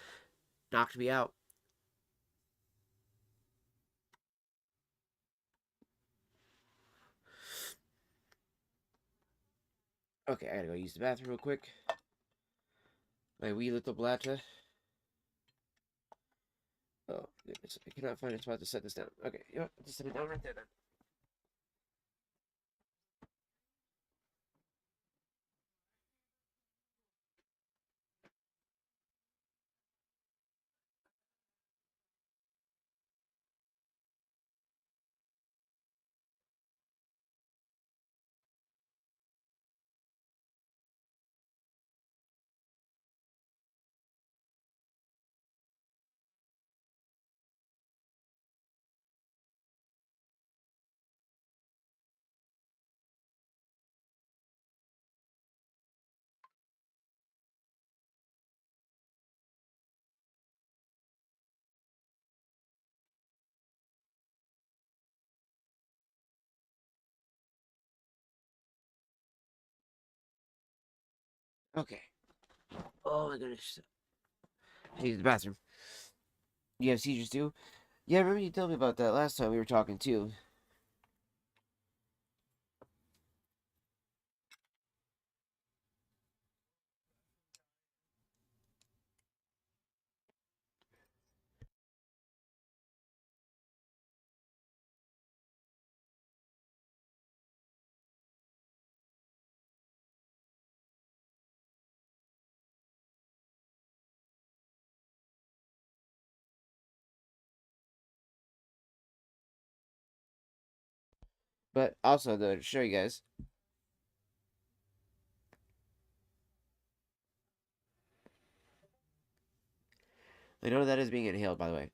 knocked me out. Okay, I gotta go use the bathroom real quick. My wee little blatter. Oh, goodness. I cannot find a spot to set this down. Okay, you know what? Just set it down right there then. Okay. Oh my goodness. I use the bathroom. You have seizures too? Yeah, remember you told me about that last time we were talking too. But also, though, to show you guys, I know that is being inhaled, by the way.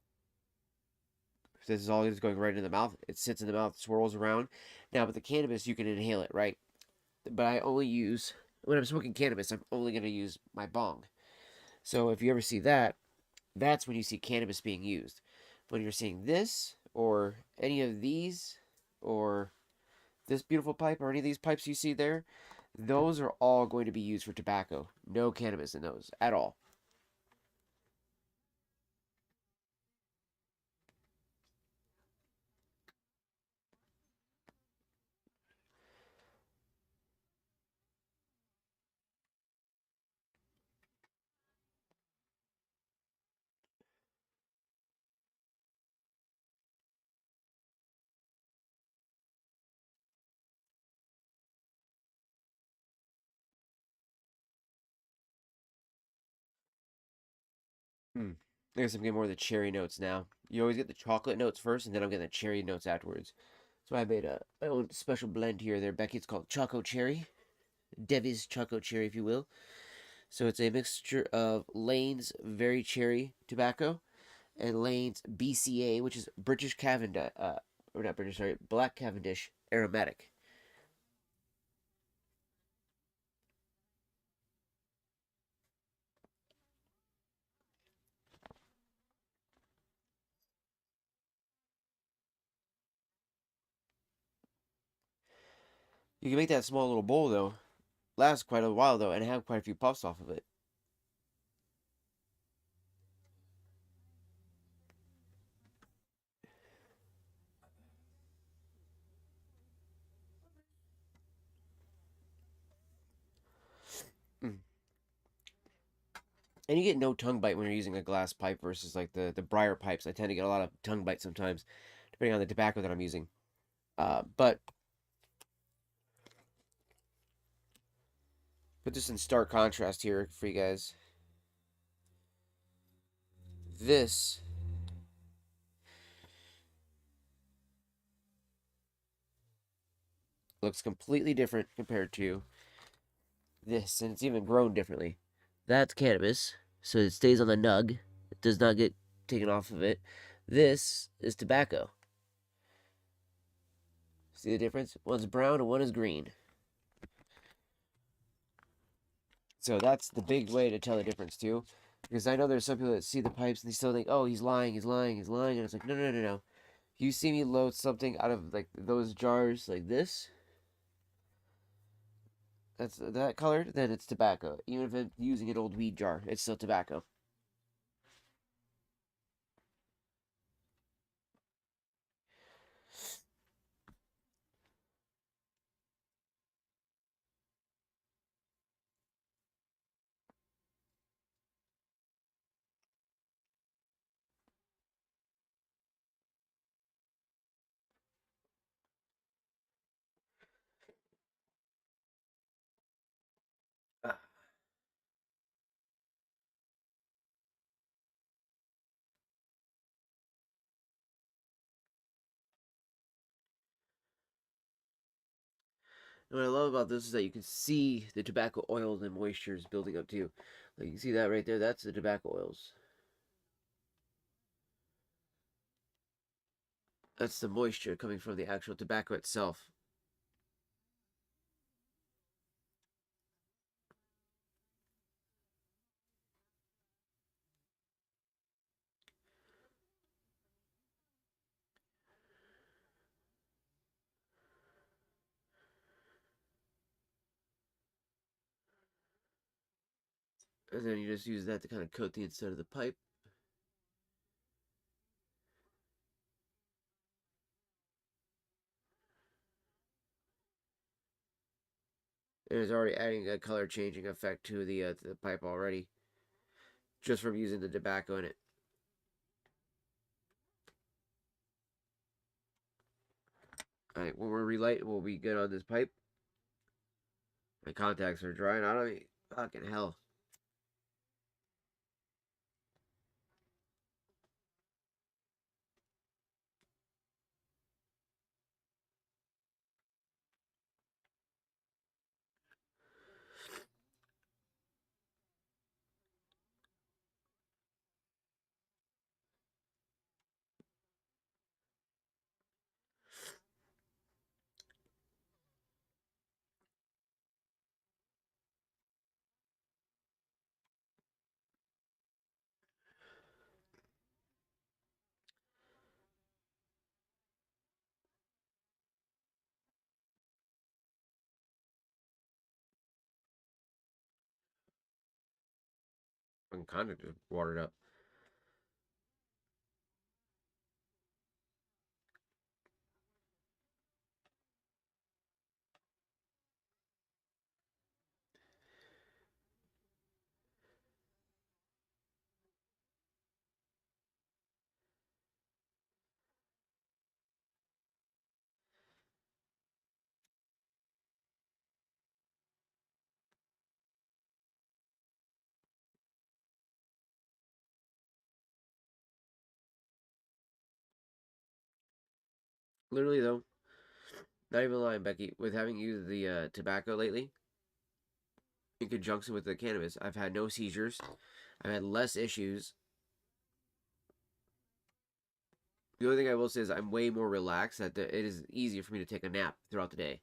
This is all just going right into the mouth. It sits in the mouth, swirls around. Now, with the cannabis, you can inhale it, right? But I only use, when I'm smoking cannabis, I'm only going to use my bong. So if you ever see that, that's when you see cannabis being used. When you're seeing this, or any of these, or this beautiful pipe, or any of these pipes you see there, those are all going to be used for tobacco. No cannabis in those at all. Hmm. I guess I'm getting more of the cherry notes now. You always get the chocolate notes first, and then I'm getting the cherry notes afterwards. So I made my own special blend here. There, Becky. It's called Choco Cherry, Devi's Choco Cherry, if you will. So it's a mixture of Lane's Very Cherry Tobacco and Lane's BCA, which is British Cavendish, or not British, sorry, Black Cavendish Aromatic. You can make that small little bowl though, last quite a while though, and have quite a few puffs off of it. Mm. And you get no tongue bite when you're using a glass pipe versus like the briar pipes. I tend to get a lot of tongue bite sometimes, depending on the tobacco that I'm using. But put this in stark contrast here for you guys. This looks completely different compared to this, and it's even grown differently. That's cannabis, so it stays on the nug. does not get taken off of it. This is tobacco. See the difference? One's brown and one is green. So that's the big way to tell the difference too. Because I know there's some people that see the pipes and they still think, oh, he's lying, he's lying, he's lying. And it's like, no, no, no, no. If you see me load something out of like those jars like this, that's that color, then it's tobacco. Even if I'm using an old weed jar, it's still tobacco. Ah. And what I love about this is that you can see the tobacco oils and moistures building up too. Like you can see that right there, that's the tobacco oils. That's the moisture coming from the actual tobacco itself. And then you just use that to kind of coat the inside of the pipe. And it's already adding a color changing effect to the pipe already, just from using the tobacco in it. Alright, when we're relight, we'll be good on this pipe. My contacts are drying out of me. Fucking hell. I'm kind of just watered up. Literally, though, not even lying, Becky, with having used the tobacco lately, in conjunction with the cannabis, I've had no seizures. I've had less issues. The only thing I will say is I'm way more relaxed, that it is easier for me to take a nap throughout the day.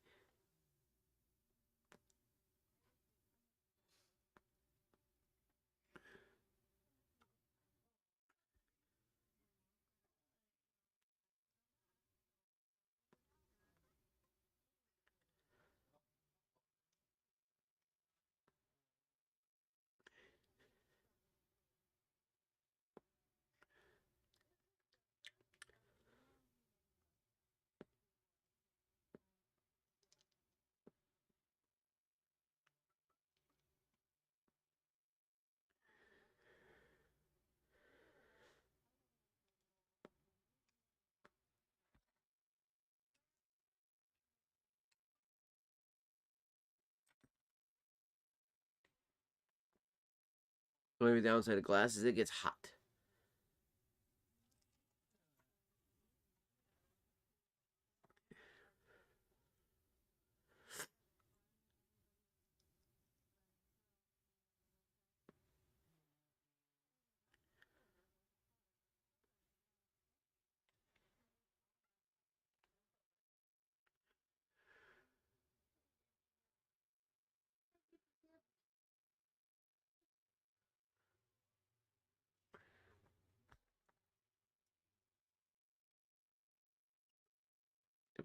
The only downside of glass is it gets hot.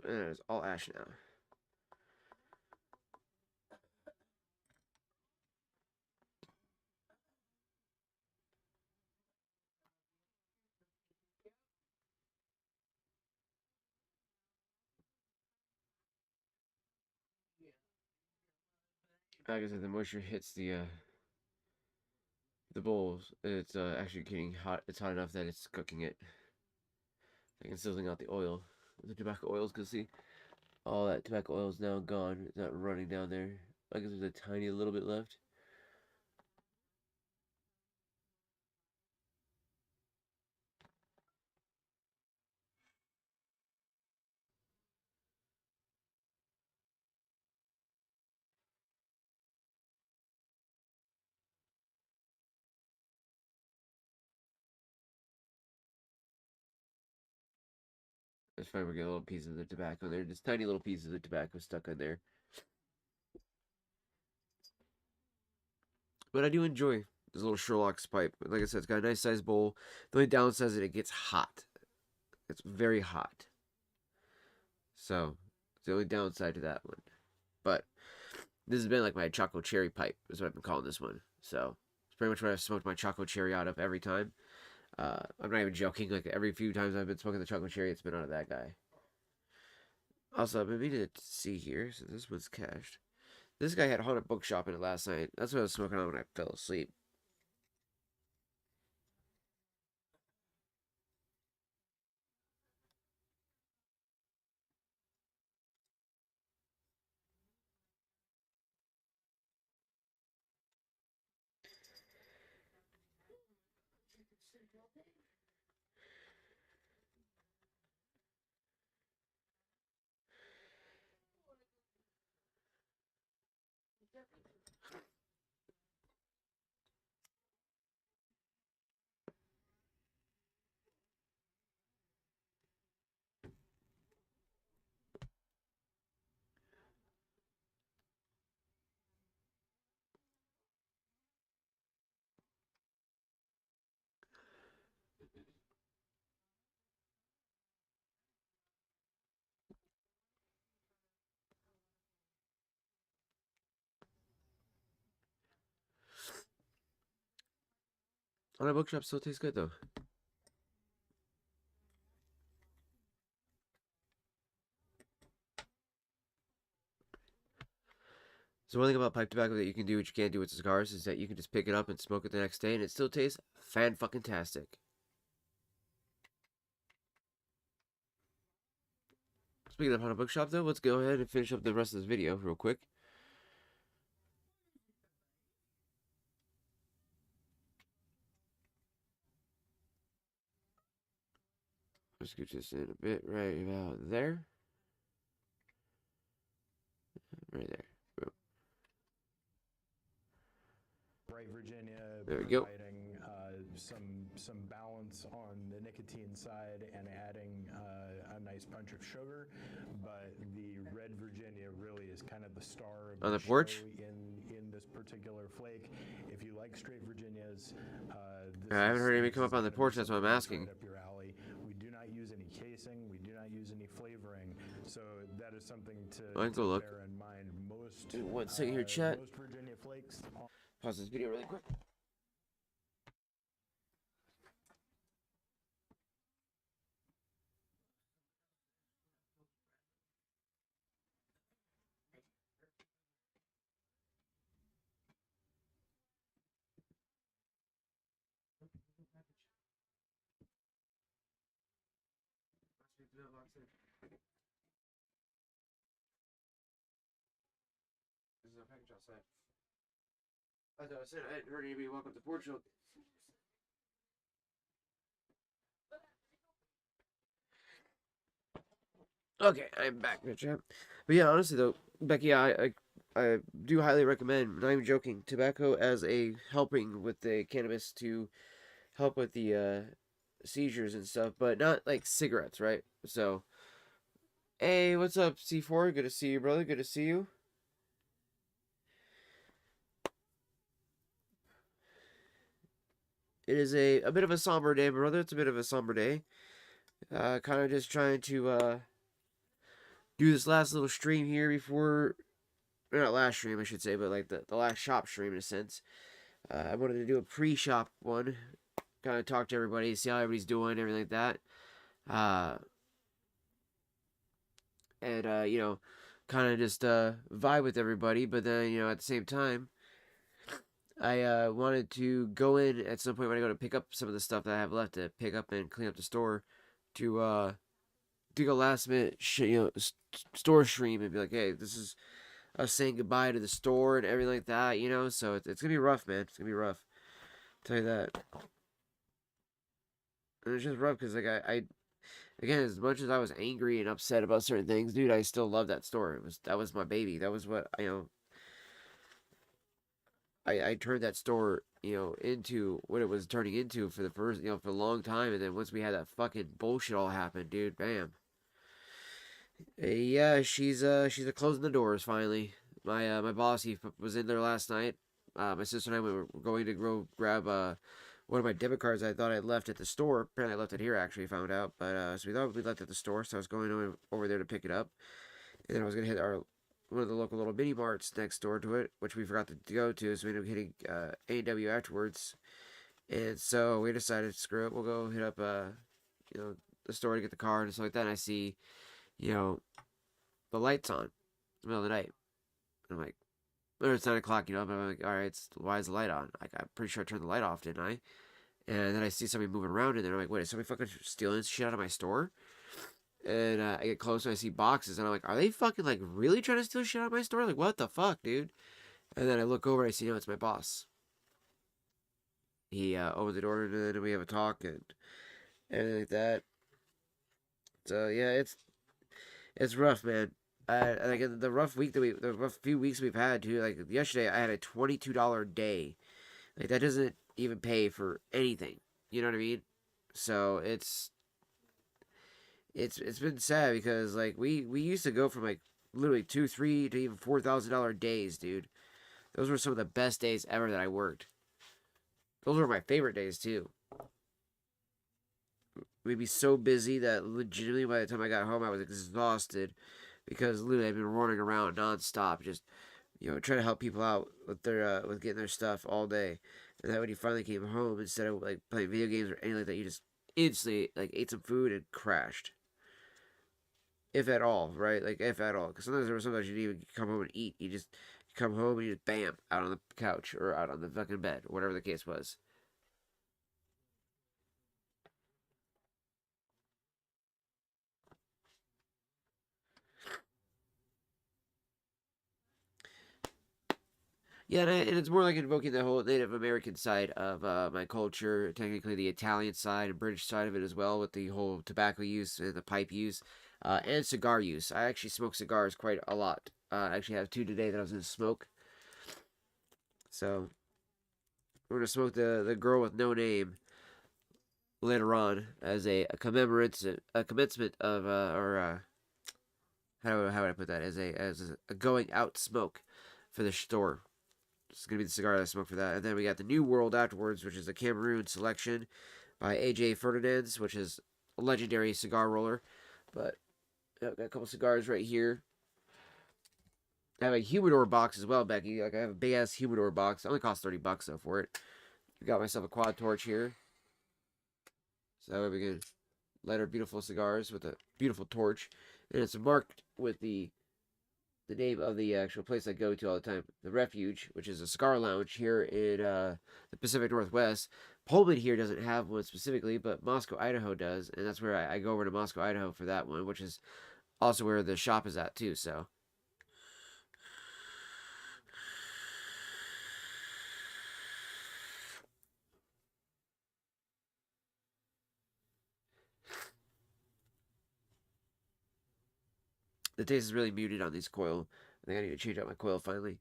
And it's all ash now. Like I said, the moisture hits the bowls. It's actually getting hot. It's hot enough that it's cooking it. I can sizzling out the oil. The tobacco oils, can see all that tobacco oil is now gone. It's not running down there. I guess there's a tiny little bit left. It's fine. We're getting little pieces of the tobacco there. Just tiny little pieces of tobacco stuck in there. But I do enjoy this little Sherlock's pipe. Like I said, it's got a nice sized bowl. The only downside is that it gets hot. It's very hot. So, it's the only downside to that one. But this has been like my choco cherry pipe, is what I've been calling this one. So, it's pretty much what I've smoked my choco cherry out of every time. I'm not even joking. Like, every few times I've been smoking the choco cherry, it's been out of that guy. Also, I've been meaning to see here, so this one's cached. This guy had Haunted Bookshop in it last night. That's what I was smoking on when I fell asleep. Haunted Bookshop still tastes good, though. So one thing about pipe tobacco that you can do, which you can't do with cigars, is that you can just pick it up and smoke it the next day, and it still tastes fan-fucking-tastic. Speaking of Haunted Bookshop, though, let's go ahead and finish up the rest of this video real quick. Let's get this in a bit right about there. Right there. Boom. Bright Virginia There we go. providing some balance on the nicotine side and adding a nice punch of sugar, but the Red Virginia really is kind of the star of On the show porch? in this particular flake. If you like straight Virginias, I haven't heard anybody this come is up on the gonna be porch, that's what I'm something that's asking. right up your alley. We do not use any casing, we do not use any flavoring, so that is something I can to go look. bear in mind. Most Dude, 1 second here, chat. most Virginia flakes. Pause this video really quick. This is a package outside. I thought I said I hadn't heard anybody walk up the porch. Okay, I'm back, chat. But yeah, honestly though, Becky, I do highly recommend, not even joking, tobacco as a helping with the cannabis to help with the seizures and stuff, but not like cigarettes, right? So, hey, what's up, C4? Good to see you, brother. Good to see you. It is a bit of a somber day, brother. It's a bit of a somber day. Kind of just trying to do this last little stream here before, or not last stream, I should say, but like the last shop stream in a sense. I wanted to do a pre-shop one, kind of talk to everybody, see how everybody's doing, everything like that. Uh, and kind of just vibe with everybody. But then at the same time, I wanted to go in at some point when I go to pick up some of the stuff that I have left to pick up and clean up the store to do a last minute store stream and be like, hey, this is us saying goodbye to the store and everything like that. So it's gonna be rough, man. It's gonna be rough. I'll tell you that. And it's just rough because like I again, as much as I was angry and upset about certain things, dude, I still love that store. That was my baby. That was what I turned that store into what it was turning into for the first for a long time, and then once we had that fucking bullshit all happen, dude, bam. Yeah, she's closing the doors finally. My boss he was in there last night. My sister and I were going to go grab one of my debit cards I thought I'd left at the store. Apparently, I left it here. Actually, found out. But so we thought we left it at the store. So I was going over there to pick it up, and then I was gonna hit our one of the local little mini marts next door to it, which we forgot to go to. So we ended up hitting A&W afterwards, and so we decided screw it. We'll go hit up the store to get the card and stuff like that. And I see you know the lights on in the middle of the night. And I'm like, or it's 9 o'clock. But I'm like, all right, why is the light on? Like, I'm pretty sure I turned the light off, didn't I? And then I see somebody moving around in there. I'm like, wait, is somebody fucking stealing shit out of my store? And I get closer and I see boxes. And I'm like, are they fucking, like, really trying to steal shit out of my store? Like, what the fuck, dude? And then I look over and I see, it's my boss. He opens the door and then we have a talk and everything like that. So, yeah, it's rough, man. Like the rough few weeks we've had too. Like yesterday, I had a $22 day. Like that doesn't even pay for anything. You know what I mean? So it's been sad because like we used to go from like literally 2, 3 to even $4,000 days, dude. Those were some of the best days ever that I worked. Those were my favorite days too. We'd be so busy that legitimately by the time I got home, I was exhausted because literally I've been running around nonstop, just trying to help people out with their with getting their stuff all day. And then when you finally came home, instead of like playing video games or anything like that, you just instantly like ate some food and crashed, if at all, right? Like if at all, because sometimes you didn't even come home and eat. You just come home and you just bam out on the couch or out on the fucking bed, or whatever the case was. Yeah, and it's more like invoking the whole Native American side of my culture, technically the Italian side and British side of it as well, with the whole tobacco use and the pipe use, and cigar use. I actually smoke cigars quite a lot. I actually have two today that I was going to smoke. So we're going to smoke the girl with no name later on as a commencement of or how would I put that as a going out smoke for the store. It's gonna be the cigar that I smoke for that. And then we got the New World afterwards, which is a Cameroon selection by AJ Ferdinand's, which is a legendary cigar roller. But yeah, got a couple cigars right here. I have a humidor box as well, Becky. Like I have a big ass humidor box. It only costs $30 though for it. I got myself a quad torch here, so that way we can light our beautiful cigars with a beautiful torch, and it's marked with the name of the actual place I go to all the time, the Refuge, which is a cigar lounge here in the Pacific Northwest. Pullman here doesn't have one specifically, but Moscow, Idaho does, and that's where I go over to Moscow, Idaho for that one, which is also where the shop is at too. So the taste is really muted on these coil. I think I need to change out my coil finally.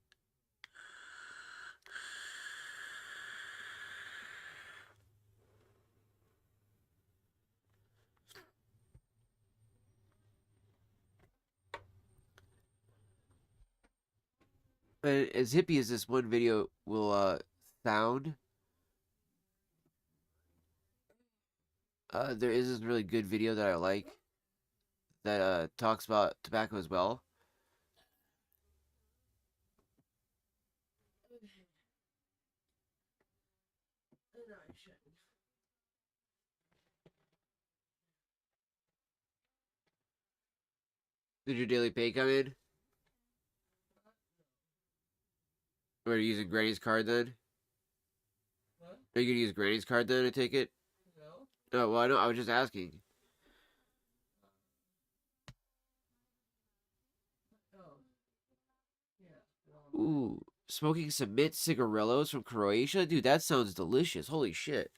And as hippie as this one video will sound, there is this really good video that I like. that talks about tobacco as well. Did your daily pay come in? Or are you using Granny's card then? What? Are you gonna use Granny's card then to take it? No. Oh, well, I know. I was just asking. Oh. Yeah. Well, Ooh, smoking some mint cigarillos from Croatia? Dude, that sounds delicious. Holy shit.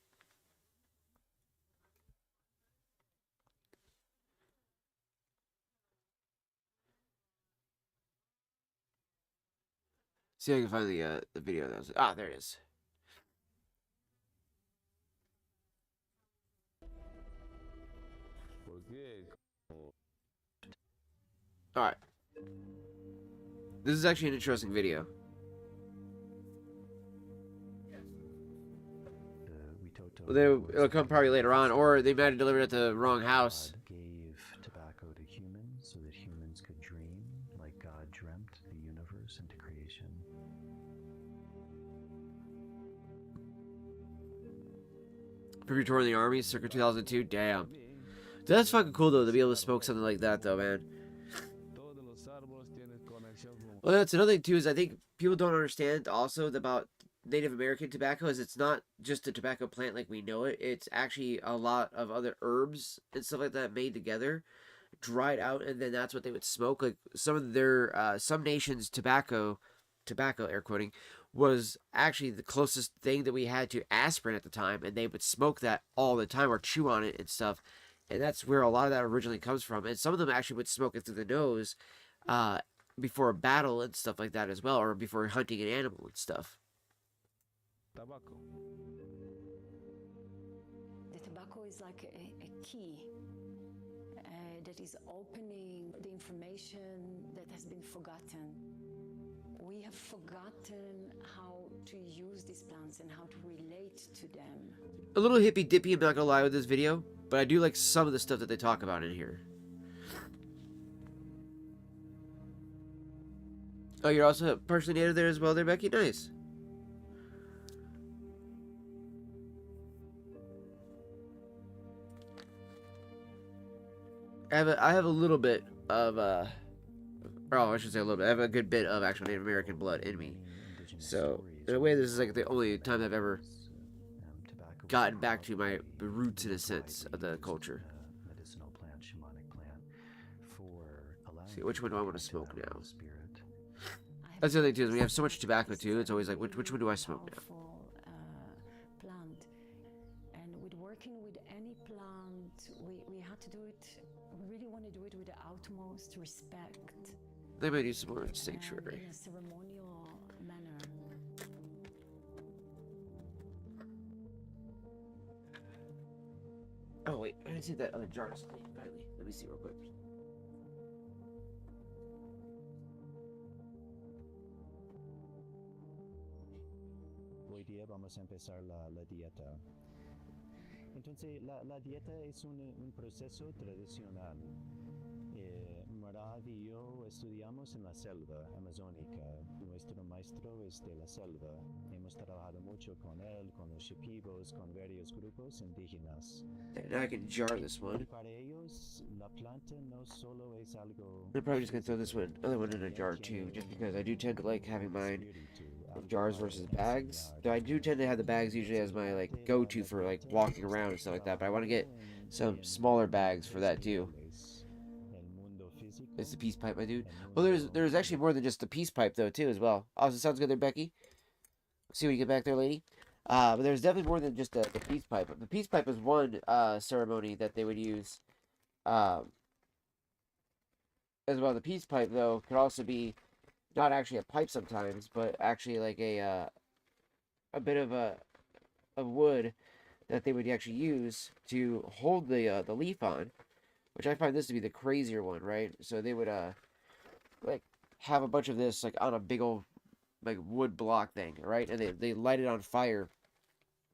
See if I can find the video that was. Ah, there it is. Alright. This is actually an interesting video. It'll come probably later on, or they might have delivered it to the wrong house. God gave tobacco to humans so that humans could dream like God dreamt the universe into creation. For your tour in the army, circa 2002. Damn. That's fucking cool though to be able to smoke something like that though, man. Well, that's another thing too is I think people don't understand also about Native American tobacco is it's not just a tobacco plant like we know it. It's actually a lot of other herbs and stuff like that made together, dried out, and then that's what they would smoke. Like some of their some nations tobacco air quoting was actually the closest thing that we had to aspirin at the time, and they would smoke that all the time or chew on it and stuff. And that's where a lot of that originally comes from. And some of them actually would smoke it through the nose before a battle and stuff like that as well, or before hunting an animal and stuff. Tobacco. The tobacco is like a key that is opening the information that has been forgotten. We have forgotten how to use these plants and how to relate to them. A little hippy dippy, I'm not gonna lie with this video, but I do like some of the stuff that they talk about in here. Oh, you're also partially native there as well there, Becky? Nice. I have a little bit of oh, I should say a little bit. I have a good bit of actual Native American blood in me. So in a way, this is like the only time I've ever gotten back to my roots in a sense of the culture. Medicinal plant, shamanic plant, for See, which one do I want to smoke now? spirit. That's the other thing too, is we have so much tobacco too, it's always like, which one do I smoke now? Powerful plant, and with working with any plant, we had to do it. We really want to do it with the utmost respect. They might do some more And sanctuary. in a ceremonial manner. Oh wait, I didn't see that other jar finally. Let me see real quick. Hoy día vamos a empezar la dieta. Entonces, la dieta es un proceso tradicional. Marav y yo estudiamos en la selva amazónica. Nuestro maestro es de la selva. Hemos trabajado mucho con él, con los shipibos, con varios grupos indígenas. Now I can jar this one. Para ellos, la planta no solo es algo. I'm probably just gonna throw this other one in a jar too, just because I do tend to like having mine in jars versus bags. Though I do tend to have the bags usually as my like go-to for like walking around and stuff like that. But I want to get some smaller bags for that too. It's the peace pipe, my dude. Well, there's actually more than just the peace pipe though too as well. Also, sounds good there, Becky. See what you get back there, lady. But there's definitely more than just the peace pipe. The peace pipe is one ceremony that they would use. As well, the peace pipe though could also be not actually a pipe sometimes, but actually like a bit of wood that they would actually use to hold the leaf on, which I find this to be the crazier one, right? So they would like have a bunch of this like on a big old like wood block thing, right? And they light it on fire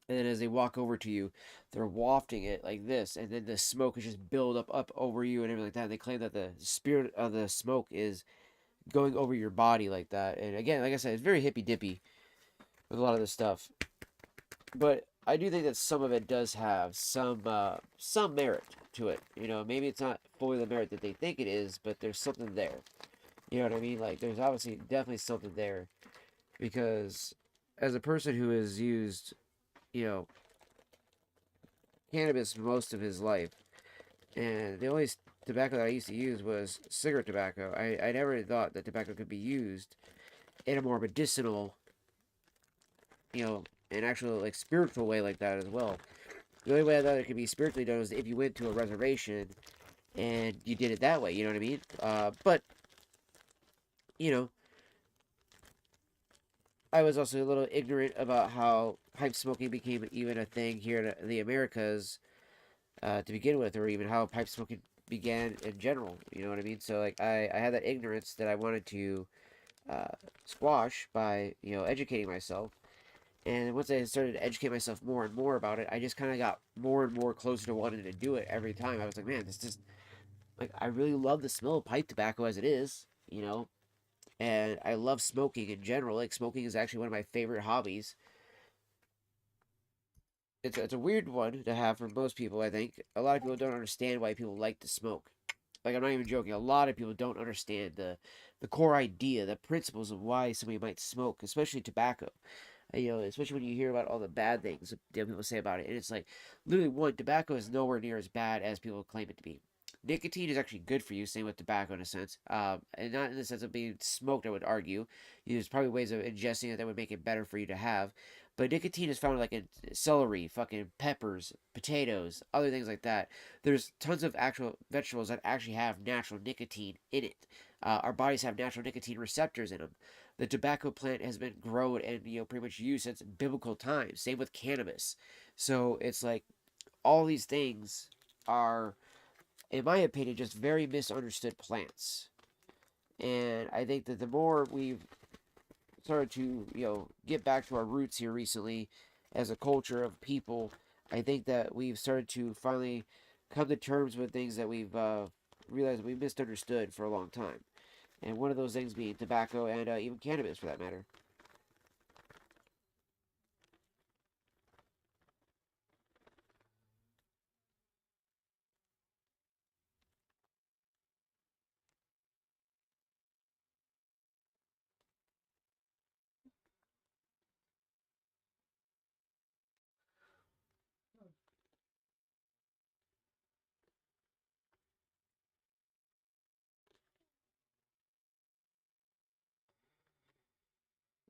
And then as they walk over to you, they're wafting it like this, and then the smoke is just build up over you and everything like that. And they claim that the spirit of the smoke is going over your body like that. And again, like I said, it's very hippy dippy with a lot of this stuff. But I do think that some of it does have some merit to it. You know, maybe it's not fully the merit that they think it is, but there's something there. You know what I mean? Like there's obviously definitely something there because as a person who has used, you know, cannabis most of his life, and the only tobacco that I used to use was cigarette tobacco. I never thought that tobacco could be used in a more medicinal, you know, an actual like spiritual way like that as well. The only way I thought it could be spiritually done was if you went to a reservation and you did it that way. You know what I mean? But you know, I was also a little ignorant about how pipe smoking became even a thing here in the Americas to begin with, or even how pipe smoking began in general. You know what I mean? So like I had that ignorance that I wanted to uh, squash by educating myself. And once I started to educate myself more and more about it, I just kind of got more and more closer to wanting to do it every time. I was like, man, this just like I really love the smell of pipe tobacco as it is, and I love smoking in general. Like smoking is actually one of my favorite hobbies. It's a weird one to have for most people. I think a lot of people don't understand why people like to smoke. Like I'm not even joking. A lot of people don't understand the core idea, the principles of why somebody might smoke, especially tobacco. Especially when you hear about all the bad things that people say about it, and it's like literally one, tobacco is nowhere near as bad as people claim it to be. Nicotine is actually good for you, same with tobacco in a sense, and not in the sense of being smoked. I would argue there's probably ways of ingesting it that would make it better for you to have, but nicotine is found like in celery, fucking peppers, potatoes, other things like that. There's tons of actual vegetables that actually have natural nicotine in it. Our bodies have natural nicotine receptors in them. The tobacco plant has been grown and pretty much used since biblical times. Same with cannabis. So it's like all these things are, in my opinion, just very misunderstood plants. And I think that the more we've started to get back to our roots here recently as a culture of people, I think that we've started to finally come to terms with things that we've realized we misunderstood for a long time. And one of those things being tobacco and even cannabis for that matter.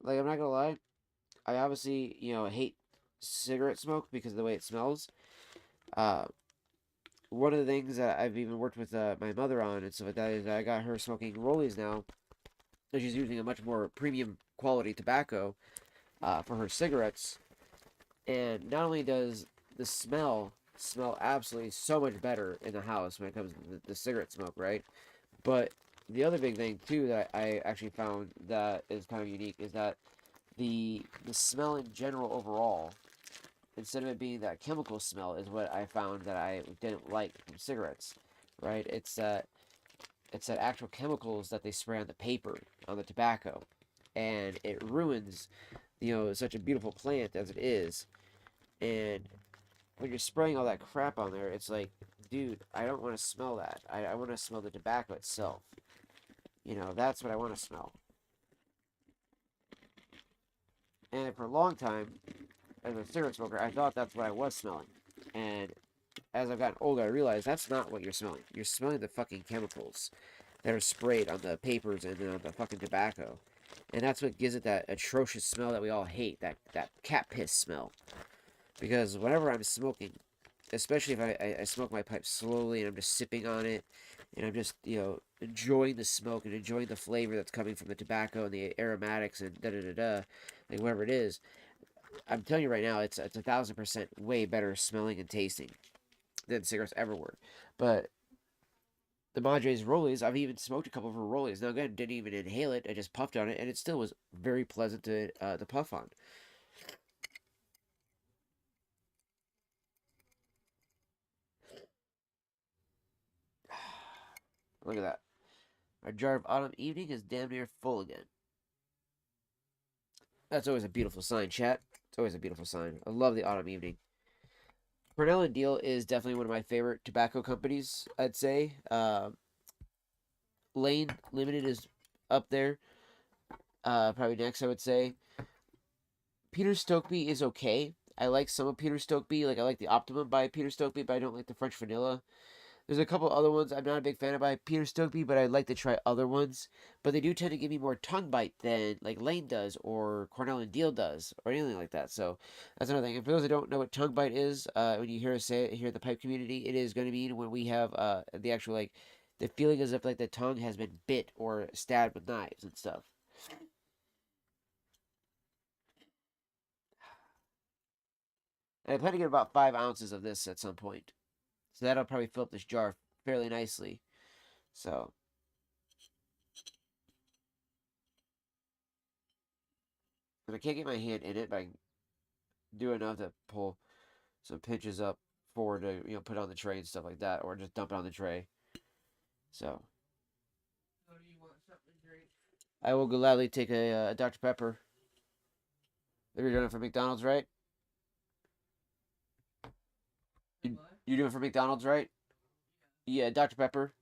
Like I'm not gonna lie, I obviously hate cigarette smoke because of the way it smells. Uh, One of the things that I've even worked with my mother on and stuff like that is I got her smoking rollies now. And she's using a much more premium quality tobacco for her cigarettes. And not only does the smell absolutely so much better in the house when it comes to the cigarette smoke, right? But the other big thing too that I actually found that is kind of unique is that the smell in general overall, instead of it being that chemical smell, is what I found that I didn't like from cigarettes, right? It's that actual chemicals that they spray on the paper, on the tobacco, and it ruins, such a beautiful plant as it is. And when you're spraying all that crap on there, it's like, dude, I don't want to smell that. I want to smell the tobacco itself. That's what I want to smell. And for a long time, as a cigarette smoker, I thought that's what I was smelling. And as I've gotten older, I realized that's not what you're smelling. You're smelling the fucking chemicals that are sprayed on the papers and on the fucking tobacco. And that's what gives it that atrocious smell that we all hate, that cat piss smell. Because whenever I'm smoking, especially if I smoke my pipe slowly and I'm just sipping on it, and I'm just, enjoying the smoke and enjoying the flavor that's coming from the tobacco and the aromatics and da-da-da-da, like whatever it is, I'm telling you right now, it's 1,000% way better smelling and tasting than cigarettes ever were. But the Madre's Rollies, I've even smoked a couple of her Rollies. Now again, didn't even inhale it. I just puffed on it, and it still was very pleasant to puff on. Look at that. Our jar of autumn evening is damn near full again. That's always a beautiful sign, chat. It's always a beautiful sign. I love the autumn evening. Cornell and Deal is definitely one of my favorite tobacco companies, I'd say. Lane Limited is up there. Probably next, I would say. Peter Stokeby is okay. I like some of Peter Stokeby. Like, I like the Optimum by Peter Stokeby, but I don't like the French Vanilla. There's a couple other ones I'm not a big fan of by Peter Stokeby, but I'd like to try other ones. But they do tend to give me more tongue bite than like Lane does or Cornell and Deal does or anything like that. So that's another thing. And for those that don't know what tongue bite is, when you hear us say it here in the pipe community, it is going to mean when we have the actual like the feeling as if like the tongue has been bit or stabbed with knives and stuff. And I plan to get about 5 ounces of this at some point. So that'll probably fill up this jar fairly nicely. So and I can't get my hand in it, but I can do enough to pull some pinches up forward to put on the tray and stuff like that, or just dump it on the tray. So So do you want something to drink? I will gladly take a Dr Pepper. You're doing it for McDonald's, right? You, What? you're doing it for McDonald's, right? Yeah, Dr Pepper.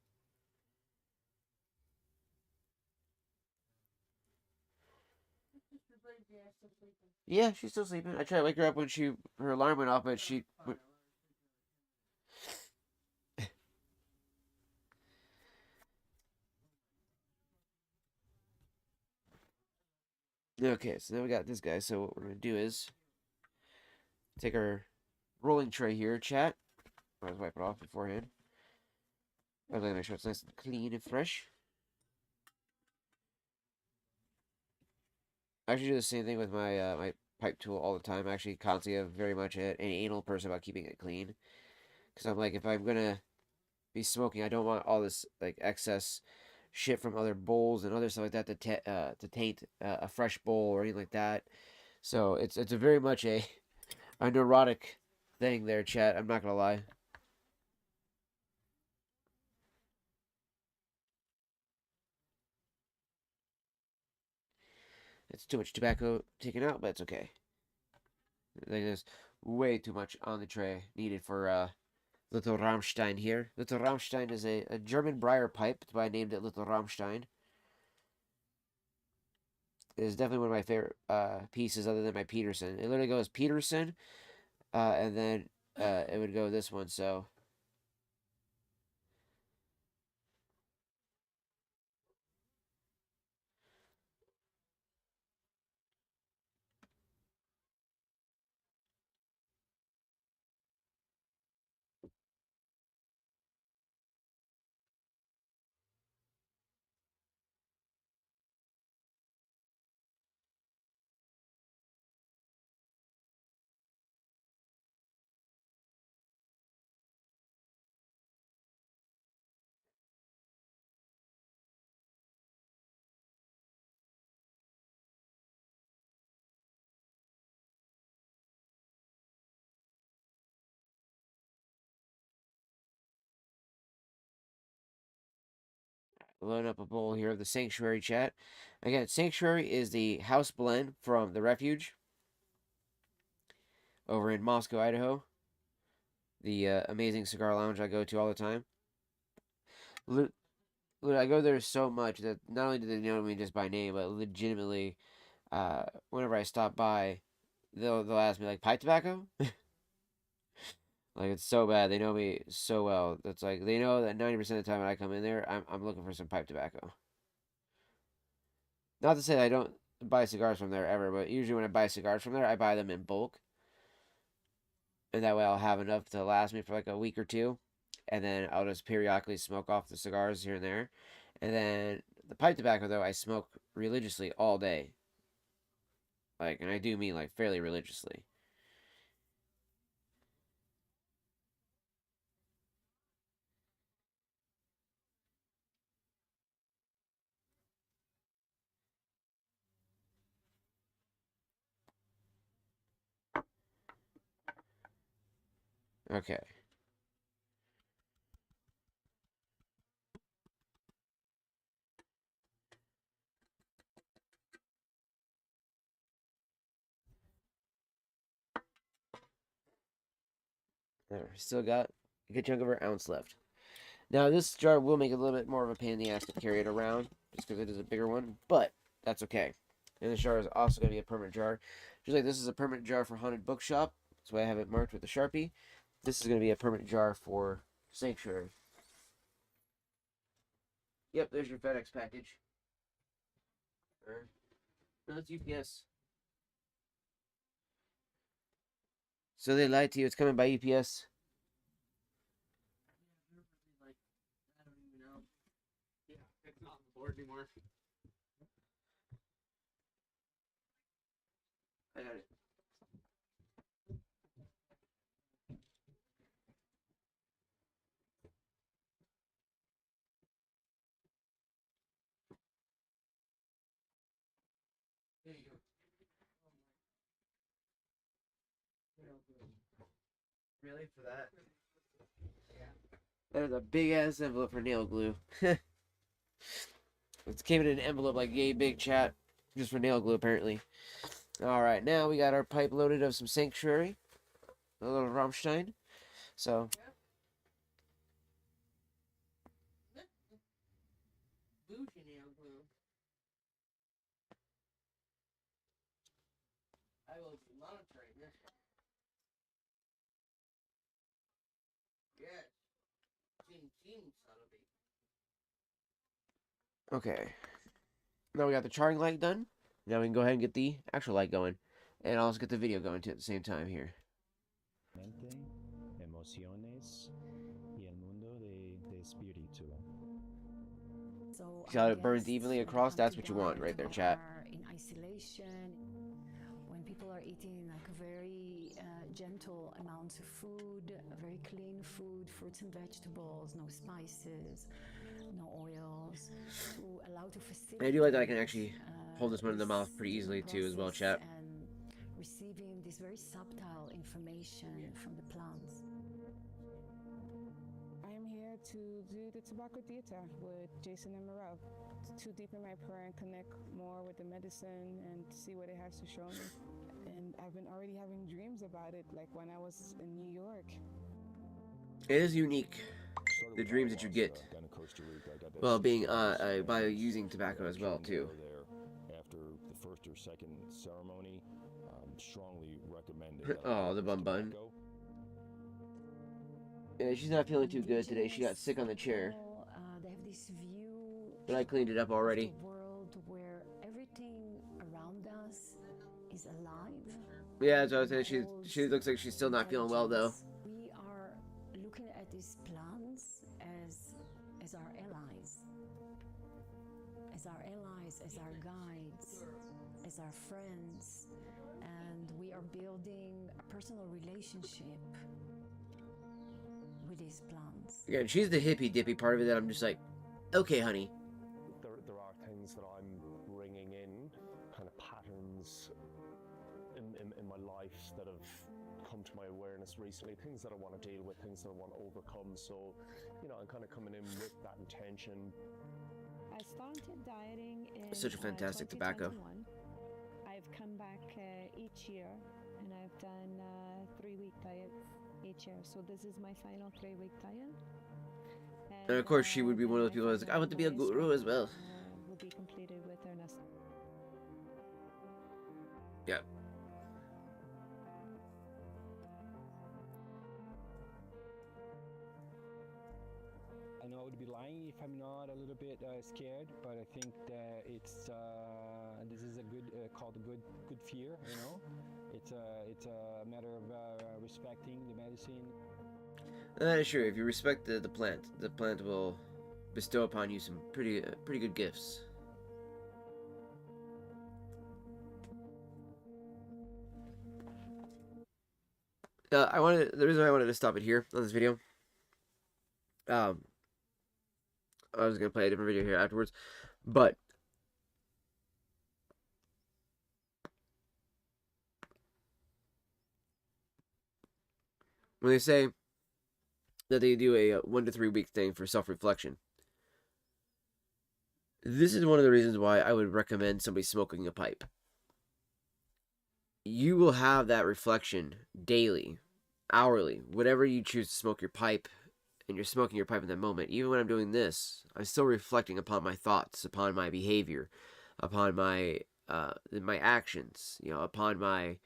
Sister Blake, yeah, still sleeping. Yeah, she's still sleeping. I tried to wake her up when her alarm went off, but she. Fine, Okay, so now we got this guy. So what we're gonna do is take our rolling tray here, chat. Let's wipe it off beforehand. I'm gonna make sure it's nice and clean and fresh. I actually do the same thing with my my pipe tool all the time. I actually constantly have very much an anal person about keeping it clean. Because I'm like, if I'm gonna be smoking, I don't want all this like excess shit from other bowls and other stuff like that to taint a fresh bowl or anything like that. So it's a very much a neurotic thing there, chat. I'm not gonna lie. It's too much tobacco taken out, but it's okay. There's way too much on the tray needed for Little Rammstein here. Little Rammstein is a German briar pipe. That's why I named it Little Rammstein. It is definitely one of my favorite pieces other than my Peterson. It literally goes Peterson, and then it would go this one, so. Load up a bowl here of the Sanctuary chat. Again, Sanctuary is the house blend from the Refuge over in Moscow, Idaho. The amazing cigar lounge I go to all the time. I go there so much that not only do they know me just by name, but legitimately, whenever I stop by, they'll ask me like pipe tobacco. Like it's so bad. They know me so well. That's like they know that 90% of the time when I come in there, I'm looking for some pipe tobacco. Not to say that I don't buy cigars from there ever, but usually when I buy cigars from there, I buy them in bulk, and that way I'll have enough to last me for like a week or two, and then I'll just periodically smoke off the cigars here and there, and then the pipe tobacco though I smoke religiously all day. Like, and I do mean like fairly religiously. Okay. There, still got a good chunk of our ounce left. Now, this jar will make it a little bit more of a pain in the ass to carry it around, just because it is a bigger one, but that's okay. And this jar is also going to be a permanent jar. Just like this is a permanent jar for Haunted Bookshop, that's why I have it marked with a Sharpie. This is going to be a permanent jar for Sanctuary. Yep, there's your FedEx package. No, it's UPS. So they lied to you. It's coming by UPS. I don't even know. Yeah, it's not on the board anymore. I got it. There you go. Really? For that? That is a big ass envelope for nail glue. It came in an envelope like yay big, chat. Just for nail glue, apparently. Alright, now we got our pipe loaded of some Sanctuary. A little Rammstein. So, Bougie nail glue. I will be monitoring this one. Yes. Ching, son of a. okay. Now we got the charring light done. Now we can go ahead and get the actual light going. And also get the video going too at the same time here. Emociones y el mundo de espíritu. So See how our it burns guests, evenly when they across? come That's to what you want right there, they chat. are in isolation, when people are eating like a very gentle amounts of food, a very clean food, fruits and vegetables, no spices, no oils, to allow to facilitate. I do like that I can actually hold this one in the mouth pretty easily too as well, chat. And receiving this very subtle information from the plants. I'm here to do the tobacco theater with Jason and Morel, to deepen my prayer and connect more with the medicine and see what it has to show me. And I've been already having dreams about it, like when I was in New York. It is unique, the dreams that you get. Well, being by using tobacco as well too. After the first or second ceremony, strongly recommended. Oh, the bun. Yeah, she's not feeling too good today. She got sick on the chair. They have this view, but I cleaned it up already. Of the world where everything around us is alive. Yeah, that's what I was saying. She looks like she's still not feeling well though. We are looking at these plants as our allies. As our allies, as our guides, as our friends, and we are building a personal relationship with these plants. Again, she's the hippy dippy part of it that I'm just like, okay, honey. There are things that I'm bringing in, kind of patterns in my life that have come to my awareness recently, things that I want to deal with, things that I want to overcome. So, I'm kind of coming in with that intention. I started dieting in Such a fantastic tobacco. 2021. I've come back each year, and I've done 3-week diets each year. So this is my final 3-week diet. And of course, she would be one of those people that's like, I want to be a guru as well. Will be completed with Ernest. Yeah. I know I would be lying if I'm not a little bit scared, but I think that it's this is a good called a good fear. It's a matter of respecting the medicine. That is true. If you respect the plant will bestow upon you some pretty good gifts. The reason I wanted to stop it here on this video. I was gonna play a different video here afterwards, but when they say that they do a 1 to 3 week thing for self-reflection, this is one of the reasons why I would recommend somebody smoking a pipe. You will have that reflection daily hourly, whatever you choose to smoke your pipe, and you're smoking your pipe in that moment, even when I'm doing this, I'm still reflecting upon my thoughts, upon my behavior, upon my actions, upon my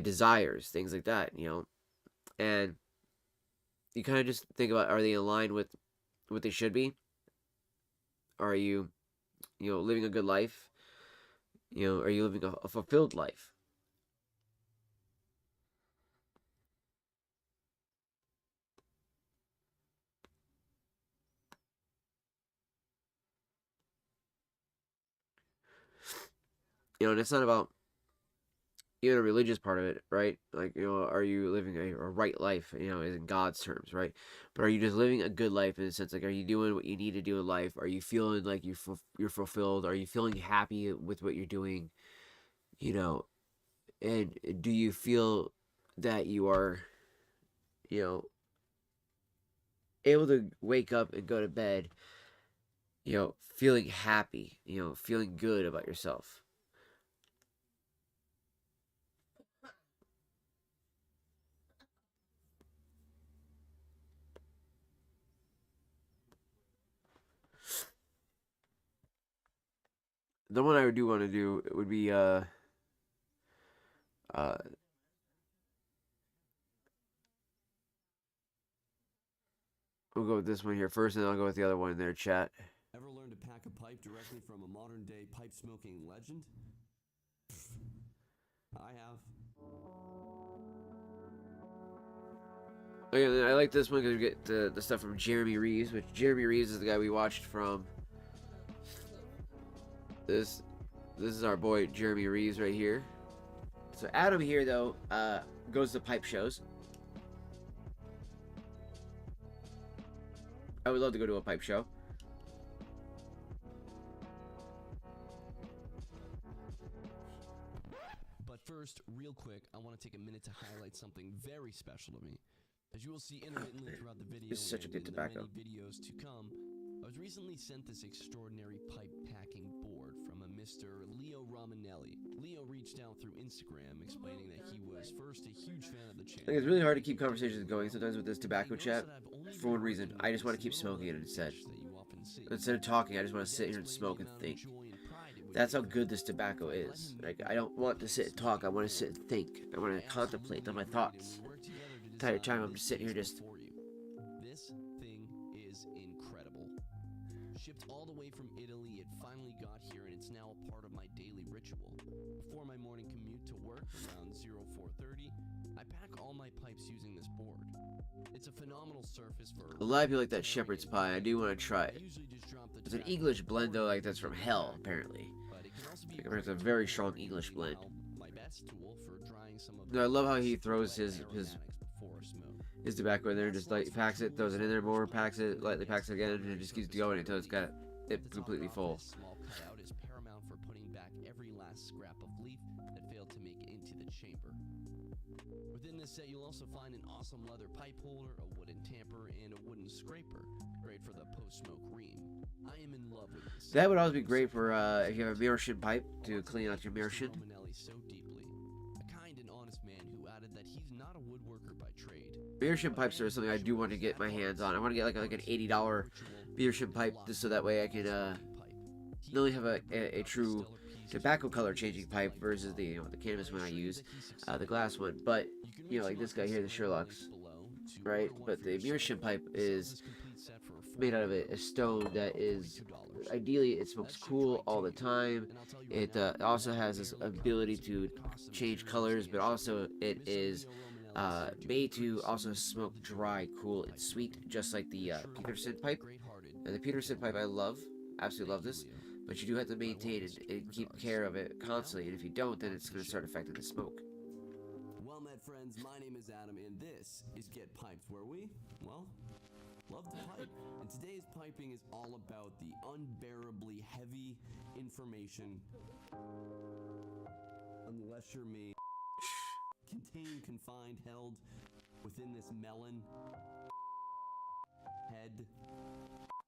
desires, things like that, and you kind of just think about, are they aligned with what they should be? Are you, living a good life? Are you living a fulfilled life? And it's not about even a religious part of it, right? Like, are you living a right life, in God's terms, right? But are you just living a good life in a sense, like, are you doing what you need to do in life? Are you feeling like you're fulfilled? Are you feeling happy with what you're doing? And do you feel that you are, you know, able to wake up and go to bed, feeling happy, feeling good about yourself? The one I do want to do would be uh we'll go with this one here first, and then I'll go with the other one in there, chat. Ever learned to pack a pipe directly from a modern day pipe smoking legend? I have. Okay, I like this one because we get the stuff from Jeremy Reeves, which Jeremy Reeves is the guy we watched from this. This is our boy Jeremy Reeves right here. So Adam here though goes to pipe shows. I would love to go to a pipe show. But first, real quick, I want to take a minute to highlight something very special to me. As you will see intermittently throughout the video This is such a and good in the tobacco. many videos to come, I was recently sent this extraordinary pipe packing board from a Mr. Leo Romanelli. Leo reached out through Instagram explaining that he was first a huge fan of the channel. I think it's really hard to keep conversations going sometimes with this tobacco chat. For one reason, I just want to keep smoking it instead. Instead of talking, I just want to sit here and smoke and think. That's how good this tobacco is. Like, I don't want to sit and talk, I want to sit and think. I want to contemplate on my thoughts. The entire time I'm just sitting here just... This thing is incredible. Shipped all the way from Italy, it finally got here and it's now a part of my daily ritual. Before my morning commute to work around 04:30, I pack all my pipes using this board. It's a phenomenal surface for A lot of people like that shepherd's pie. I do want to try it. It's an English blend though, like that's from hell apparently. Like, it's a very strong English blend. No, I love how he throws his tobacco in there, just like packs it, throws it in there more, packs it, lightly packs it again, and it just keeps going until it's got it completely full. Small cutout is paramount for putting back every last scrap of leaf that failed to make it into the chamber. Within this set, you'll also find an awesome leather pipe holder, a wooden tamper, and a wooden scraper, great for the post-smoke ream. I am in love with this. That would also be great for if you have a Meerschaum pipe to clean out your Meerschaum. So deeply, a kind and honest man who added that he's not a woodworker by trade. Meerschaum pipes are something I do want to get my hands on. I want to get like an $80 Meerschaum pipe just so that way I can not only have a true tobacco color changing pipe versus the the cannabis one I use, the glass one, but like this guy here, the Sherlock's, right? But the Meerschaum pipe is made out of a stone that is ideally it smokes cool all the time. It also has this ability to change colors, but also it is made to also smoke dry, cool, and sweet, just like the Peterson pipe. And the Peterson pipe I love, absolutely love this, but you do have to maintain and keep care of it constantly, and if you don't, then it's going to start affecting the smoke. Well met, friends, my name is Adam, and this is Get Piped, where we, well, love to pipe. And today's piping is all about the unbearably heavy information, unless you're me, contained, confined, held within this melon head.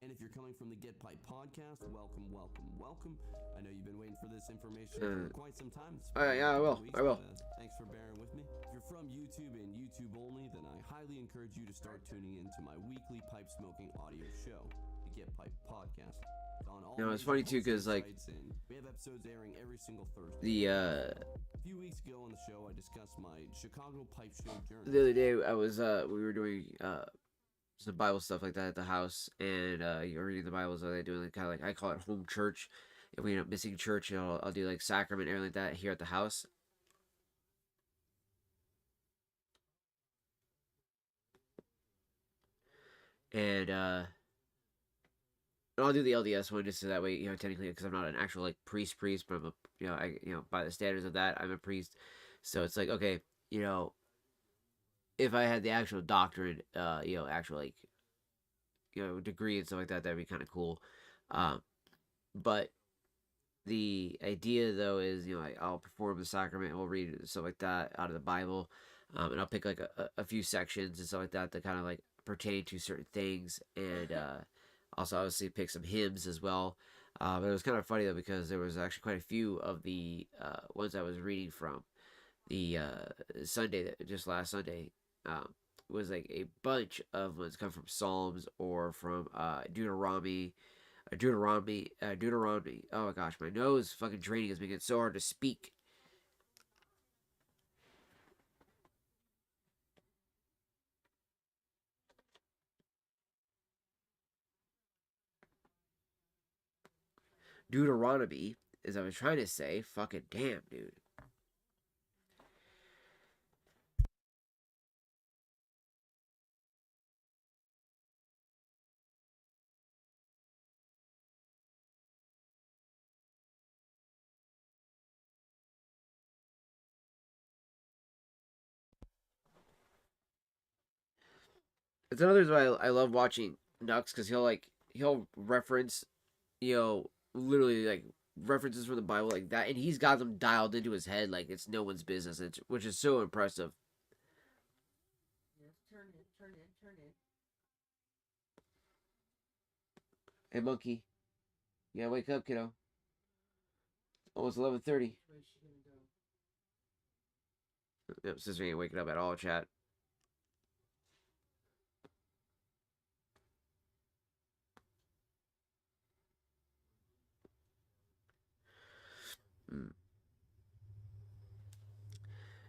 And if you're coming from the Get Pipe podcast, welcome, welcome, welcome. I know you've been waiting for this information for quite some time. Yeah, I will. I will. Thanks for bearing with me. If you're from YouTube and YouTube only, then I highly encourage you to start tuning into my weekly pipe smoking audio show, the Get Pipe podcast. It's on all It's funny too, because like we have episodes airing every single Thursday. A few weeks ago on the show, I discussed my Chicago pipe show journey. The other day, I was we were doing some Bible stuff like that at the house, and you're reading the Bible, so they're doing like, kind of like, I call it home church. If we end up missing church, I'll do like sacrament and everything like that here at the house. And I'll do the LDS one just so that way, technically, because I'm not an actual like priest, but I'm a, by the standards of that, I'm a priest. So it's like, okay, if I had the actual doctorate, actual like, degree and stuff like that, that'd be kind of cool. But the idea though is, I'll perform the sacrament, we'll read stuff like that out of the Bible, and I'll pick like a few sections and stuff like that kind of like pertain to certain things, and also obviously pick some hymns as well. But it was kind of funny though, because there was actually quite a few of the ones I was reading from the Sunday, that just last Sunday, was like a bunch of ones come from Psalms or from Deuteronomy. Oh my gosh, my nose fucking draining is making it so hard to speak. Deuteronomy, as I was trying to say. Fucking damn, dude. It's another reason why I love watching Nux, because he'll reference, literally like references from the Bible like that, and he's got them dialed into his head like it's no one's business, which is so impressive. Turn in. Hey, monkey, you gotta wake up, kiddo. Almost 11:30. Where's she gonna go? Yep, sister ain't waking up at all, chat.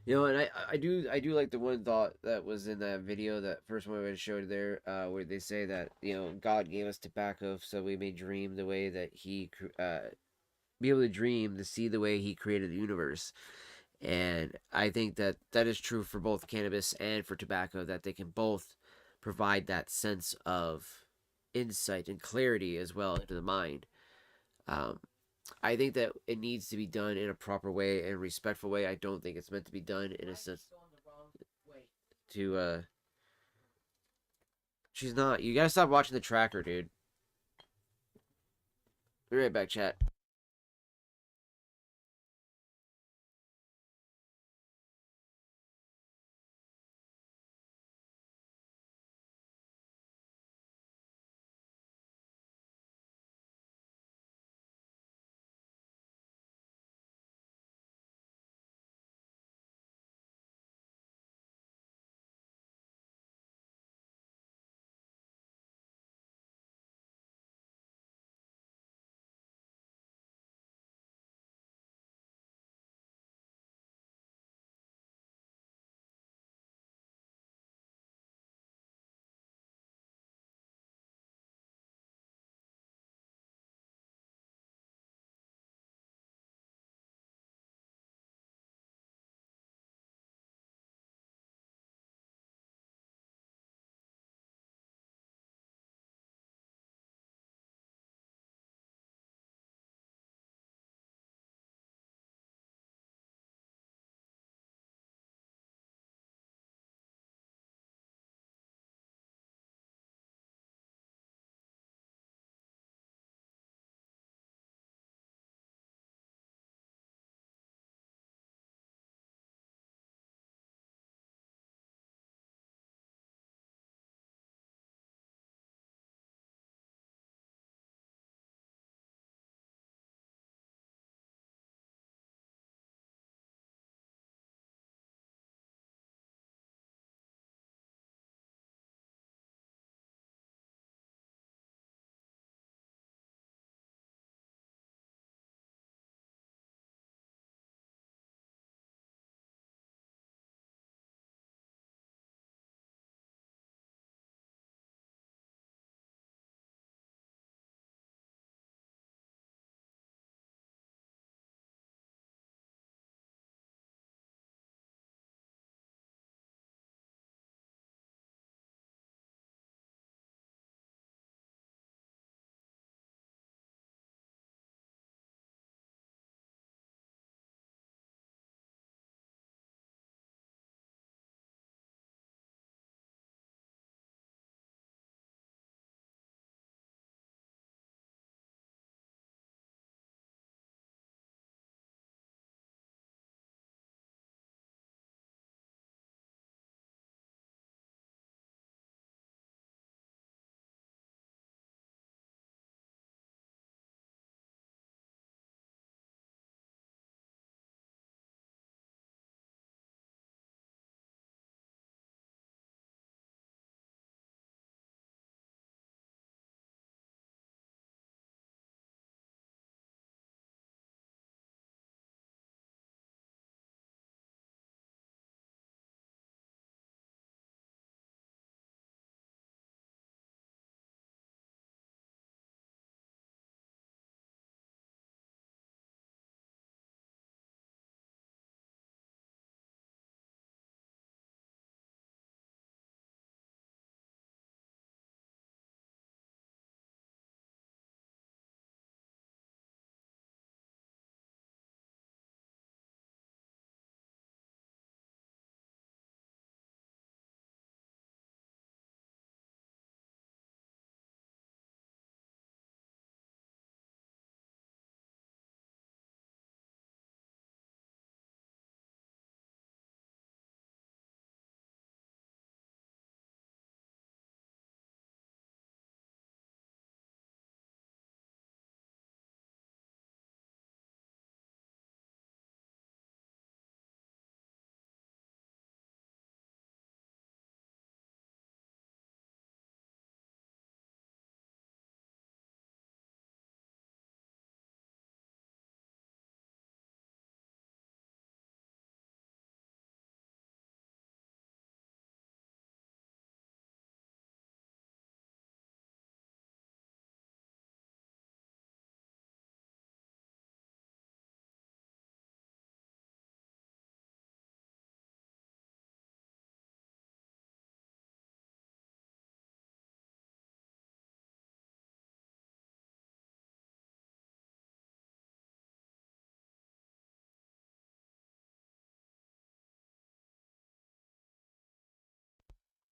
And I do like the one thought that was in that video, that first one I showed there, where they say that God gave us tobacco so we may dream the way that He be able to dream, to see the way He created the universe. And I think that that is true for both cannabis and for tobacco, that they can both provide that sense of insight and clarity as well into the mind. I think that it needs to be done in a proper way and respectful way. I don't think it's meant to be done in a sense to she's not. You gotta stop watching the tracker, dude. Be right back, chat.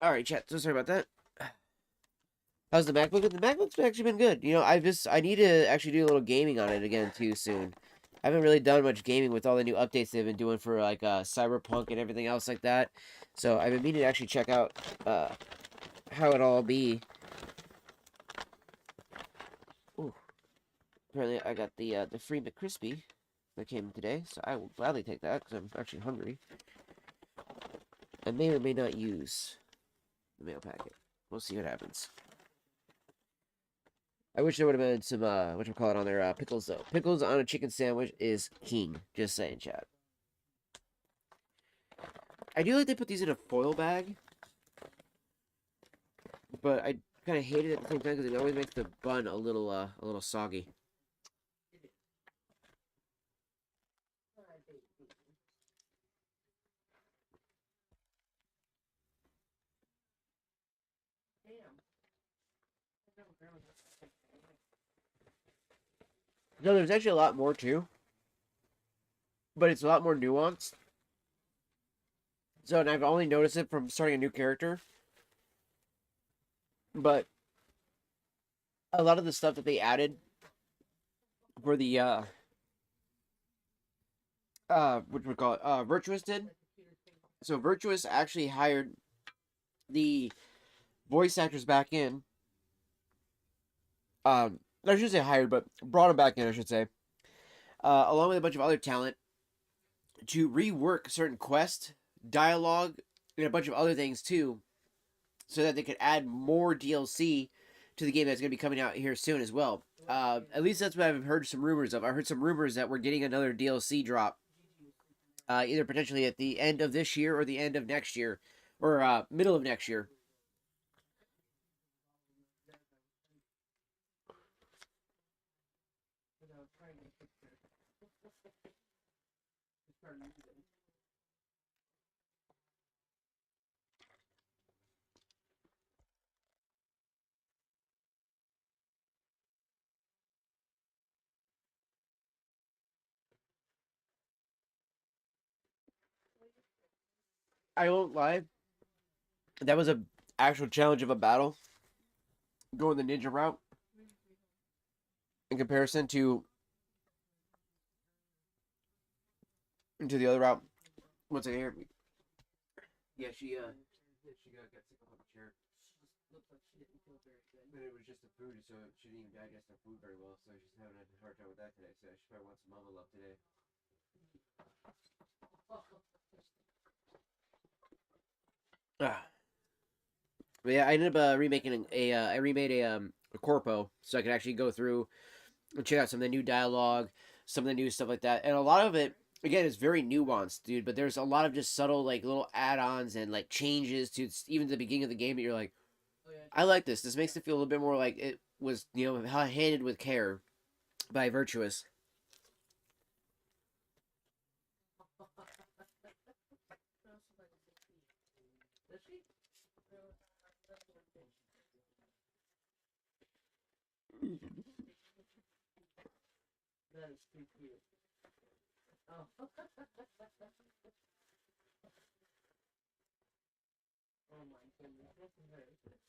All right, chat. So sorry about that. How's the MacBook? The MacBook's actually been good. You know, I need to actually do a little gaming on it again too soon. I haven't really done much gaming with all the new updates they've been doing for like Cyberpunk and everything else like that. So I've been meaning to actually check out how it all be. Ooh. Apparently, I got the free McCrispy that came today, so I will gladly take that because I'm actually hungry. I may or may not use the mail packet. We'll see what happens. I wish there would have been some, whatchamacallit on there, pickles, though. Pickles on a chicken sandwich is king. Just saying, chat. I do like they put these in a foil bag. But I kind of hate it at the same time because it always makes the bun a little soggy. No, there's actually a lot more, too. But it's a lot more nuanced. So, and I've only noticed it from starting a new character. But a lot of the stuff that they added for the, what we call it, Virtuous did. So, Virtuous actually hired the voice actors back in. I shouldn't say hired, but brought them back in, I should say. Along with a bunch of other talent to rework certain quests, dialogue, and a bunch of other things too, so that they could add more DLC to the game that's going to be coming out here soon as well. At least that's what I've heard some rumors of. I heard some rumors that we're getting another DLC drop, either potentially at the end of this year or the end of next year, or middle of next year. I won't lie. That was a actual challenge of a battle, going the ninja route, in comparison to the other route. What's it here? Yeah, she got sick of the chair. Looks like she didn't feel very good. But it was just the food, so she didn't even digest her food very well. So she's having a hard time with that today. So she probably wants some mama love today. But yeah, I ended up remaking I remade a corpo so I could actually go through and check out some of the new dialogue, some of the new stuff like that, and a lot of it again is very nuanced, dude. But there's a lot of just subtle like little add-ons and like changes to even the beginning of the game that you're like, I like this. This makes it feel a little bit more like it was, handled with care by Virtuous. That is too cute. Oh. Oh my goodness, this is very good.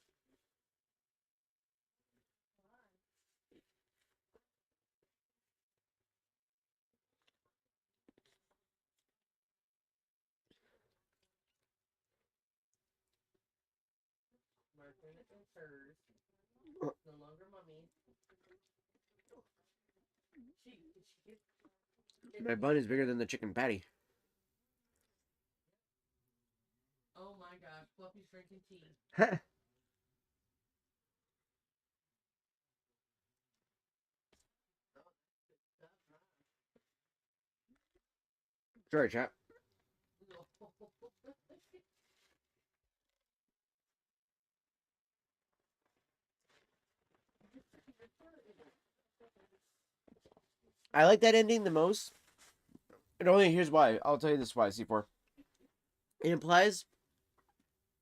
Martin and hers. No longer mommy. My bun is bigger than the chicken patty. Oh my gosh, Fluffy's drinking tea. Sorry, chat. I like that ending the most. And only here's why. I'll tell you this why, C4. It implies,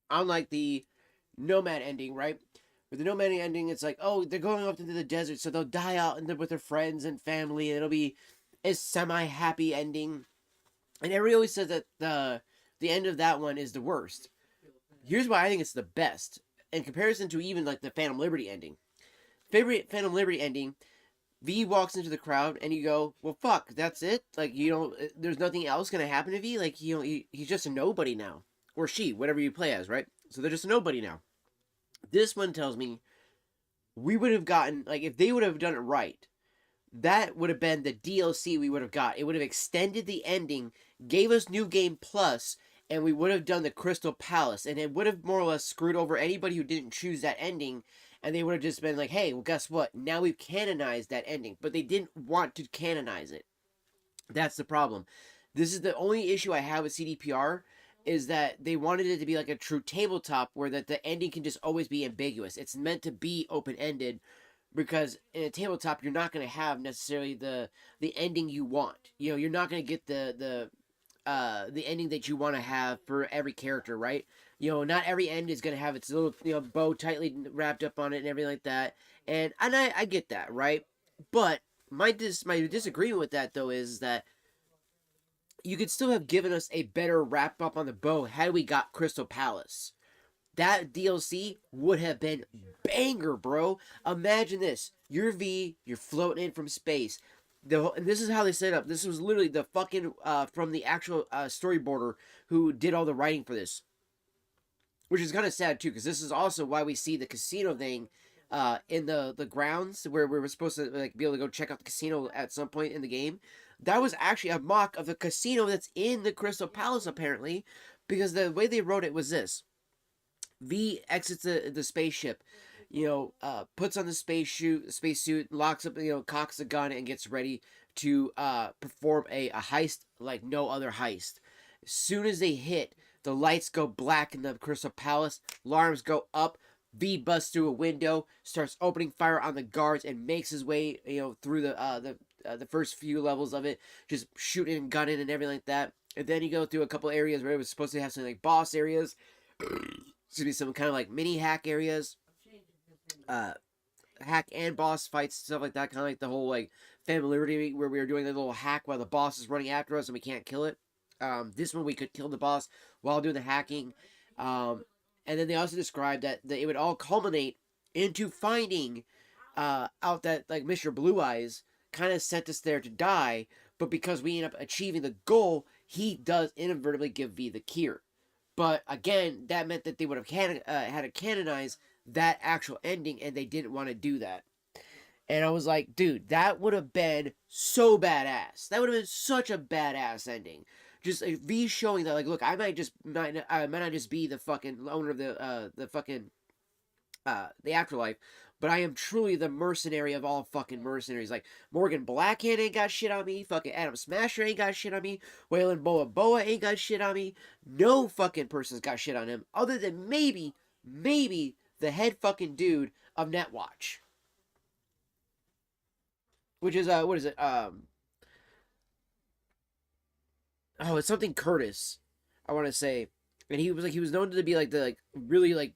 unlike the Nomad ending, right? With the Nomad ending, it's like, oh, they're going off into the desert, so they'll die out with their friends and family, and it'll be a semi-happy ending. And everybody always says that the end of that one is the worst. Here's why I think it's the best in comparison to even like the Phantom Liberty ending. Favorite Phantom Liberty ending. V walks into the crowd and you go, well, fuck, that's it. Like you don't. There's nothing else gonna happen to V. Like he's just a nobody now, or she, whatever you play as, right? So they're just a nobody now. This one tells me we would have gotten like if they would have done it right, that would have been the DLC we would have got. It would have extended the ending, gave us New Game Plus, and we would have done the Crystal Palace, and it would have more or less screwed over anybody who didn't choose that ending, and they would have just been like, hey, well, guess what? Now we've canonized that ending, but they didn't want to canonize it. That's the problem. This is the only issue I have with CDPR is that they wanted it to be like a true tabletop where that the ending can just always be ambiguous. It's meant to be open-ended because in a tabletop you're not going to have necessarily the ending you want. You know, you're not going to get the ending that you want to have for every character, right? You know, not every end is going to have its little bow tightly wrapped up on it and everything like that. And I get that, right? But my disagreement with that though is that you could still have given us a better wrap up on the bow had we got Crystal Palace. That DLC would have been banger, bro. Imagine this. You're V, you're floating in from space. And this is how they set up. This was literally the fucking from the actual storyboarder who did all the writing for this. Which is kind of sad too, because this is also why we see the casino thing in the grounds where we were supposed to like be able to go check out the casino at some point in the game. That was actually a mock of the casino that's in the Crystal Palace, apparently, because the way they wrote it was this: V exits the spaceship, puts on the spacesuit, locks up, cocks a gun, and gets ready to perform a heist like no other heist. As soon as they hit, the lights go black in the Crystal Palace, alarms go up. V busts through a window, starts opening fire on the guards, and makes his way, through the first few levels of it, just shooting and gunning and everything like that. And then you go through a couple areas where it was supposed to have some like boss areas, excuse me, some kind of like mini hack areas, hack and boss fights, stuff like that. Kind of like the whole like Family Liberty where we were doing the little hack while the boss is running after us and we can't kill it. This one we could kill the boss while doing the hacking. And then they also described that it would all culminate into finding out that like Mr. Blue Eyes kind of sent us there to die, but because we end up achieving the goal, he does inadvertently give V the cure. But again, that meant that they would have had to canonize that actual ending, and they didn't want to do that. And I was like, dude, that would have been so badass. That would have been such a badass ending. Just like, V showing that, like, look, I might not just be the fucking owner of the afterlife, but I am truly the mercenary of all fucking mercenaries. Like, Morgan Blackhand ain't got shit on me. Fucking Adam Smasher ain't got shit on me. Waylon Boa Boa ain't got shit on me. No fucking person's got shit on him, other than maybe the head fucking dude of Netwatch. Which is, what is it? Oh, it's something Curtis, I want to say. And he was known to be like the like really like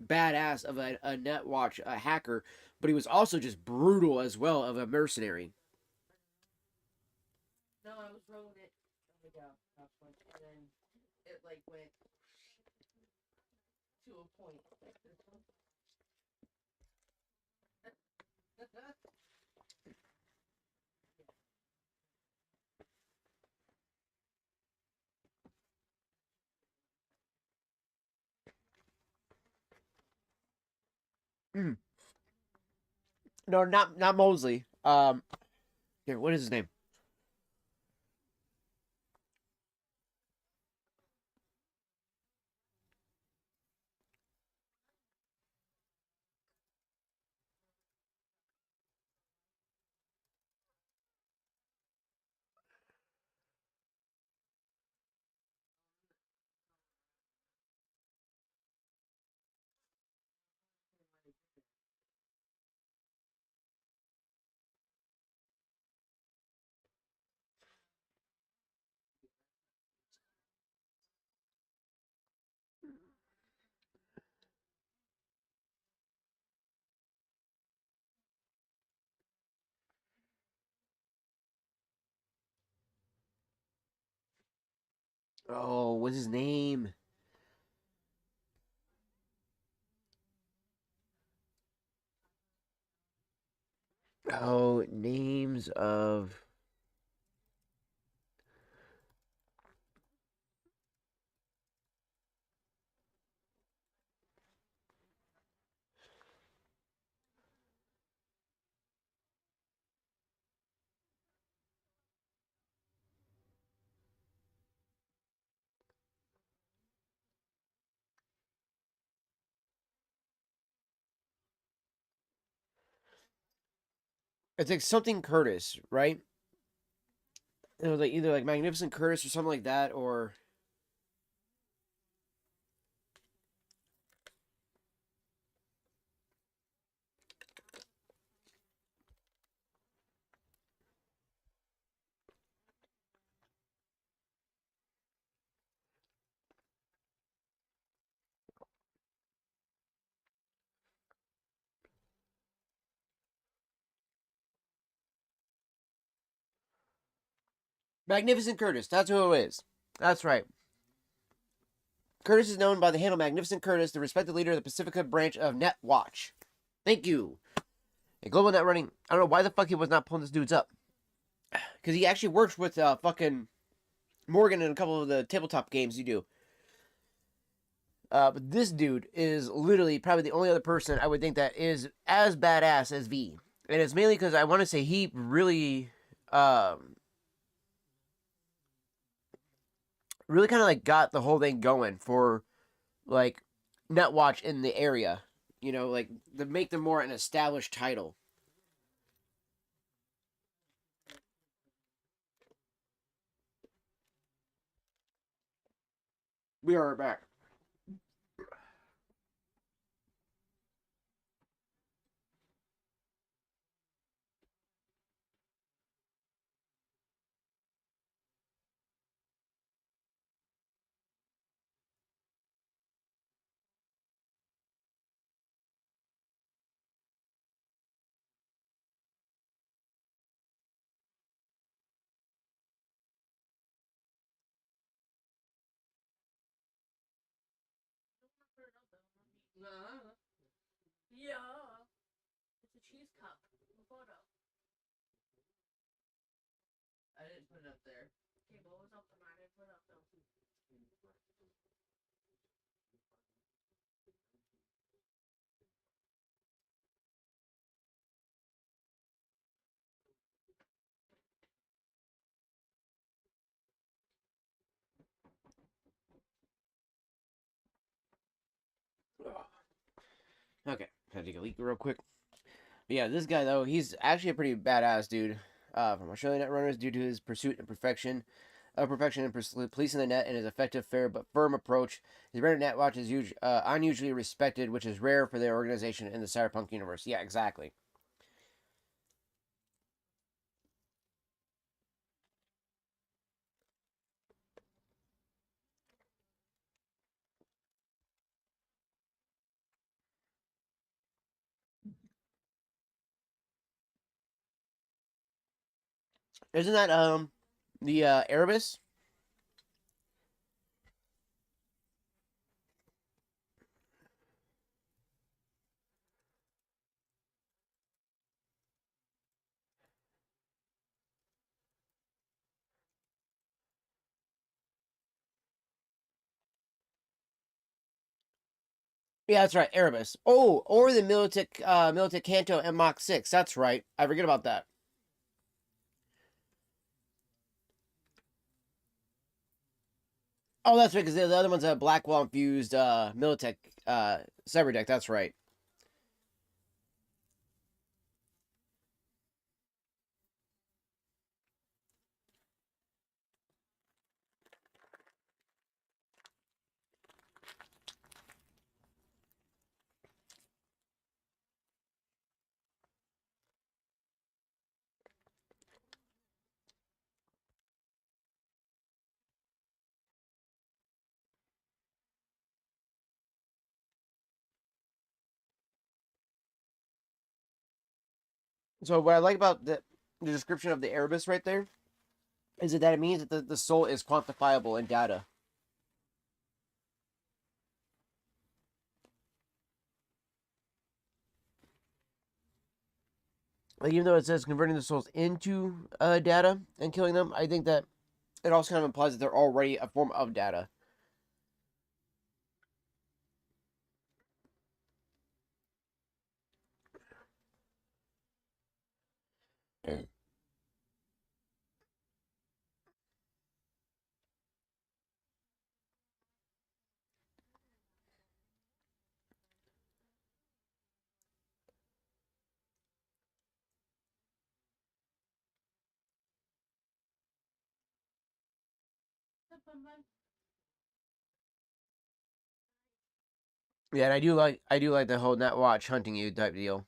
badass of a Netwatch hacker, but he was also just brutal as well of a mercenary. No, I was rolling it. Oh my god, and then it like went to a point. Like this one. Mm. No, not Mosley. Here, what is his name? Oh, what's his name? Oh, names of. It's like something Curtis, right? It was like either like Magnificent Curtis or something like that, or Magnificent Curtis. That's who it is. That's right. Curtis is known by the handle Magnificent Curtis, the respected leader of the Pacifica branch of NetWatch. Thank you. A global net running. I don't know why the fuck he was not pulling this dude's up. Because he actually works with fucking Morgan in a couple of the tabletop games you do. But this dude is literally probably the only other person I would think that is as badass as V. And it's mainly because I want to say he really, really kind of like got the whole thing going for like NetWatch in the area. You know, like to make them more an established title. We are back. Nah. Yeah. It's a cheese cup. Photo. I didn't put it up there. Okay, what was up there? I didn't put it up though. Okay, had to take a leak real quick. But yeah, this guy though, he's actually a pretty badass dude. From Australian net runners, due to his pursuit and perfection in policing the net and his effective, fair but firm approach, his brand net watch is unusually respected, which is rare for their organization in the cyberpunk universe. Yeah, exactly. Isn't that the Erebus? Yeah, that's right, Erebus. Oh, or the Militic Canto and Mach 6. That's right. I forget about that. Oh, that's right, because the other one's a Blackwall infused Militech cyber deck. That's right. So what I like about the description of the Erebus right there is that it means that the soul is quantifiable in data. like even though it says converting the souls into data and killing them, I think that it also kind of implies that they're already a form of data. Yeah, and I do like the whole not watch hunting you type deal.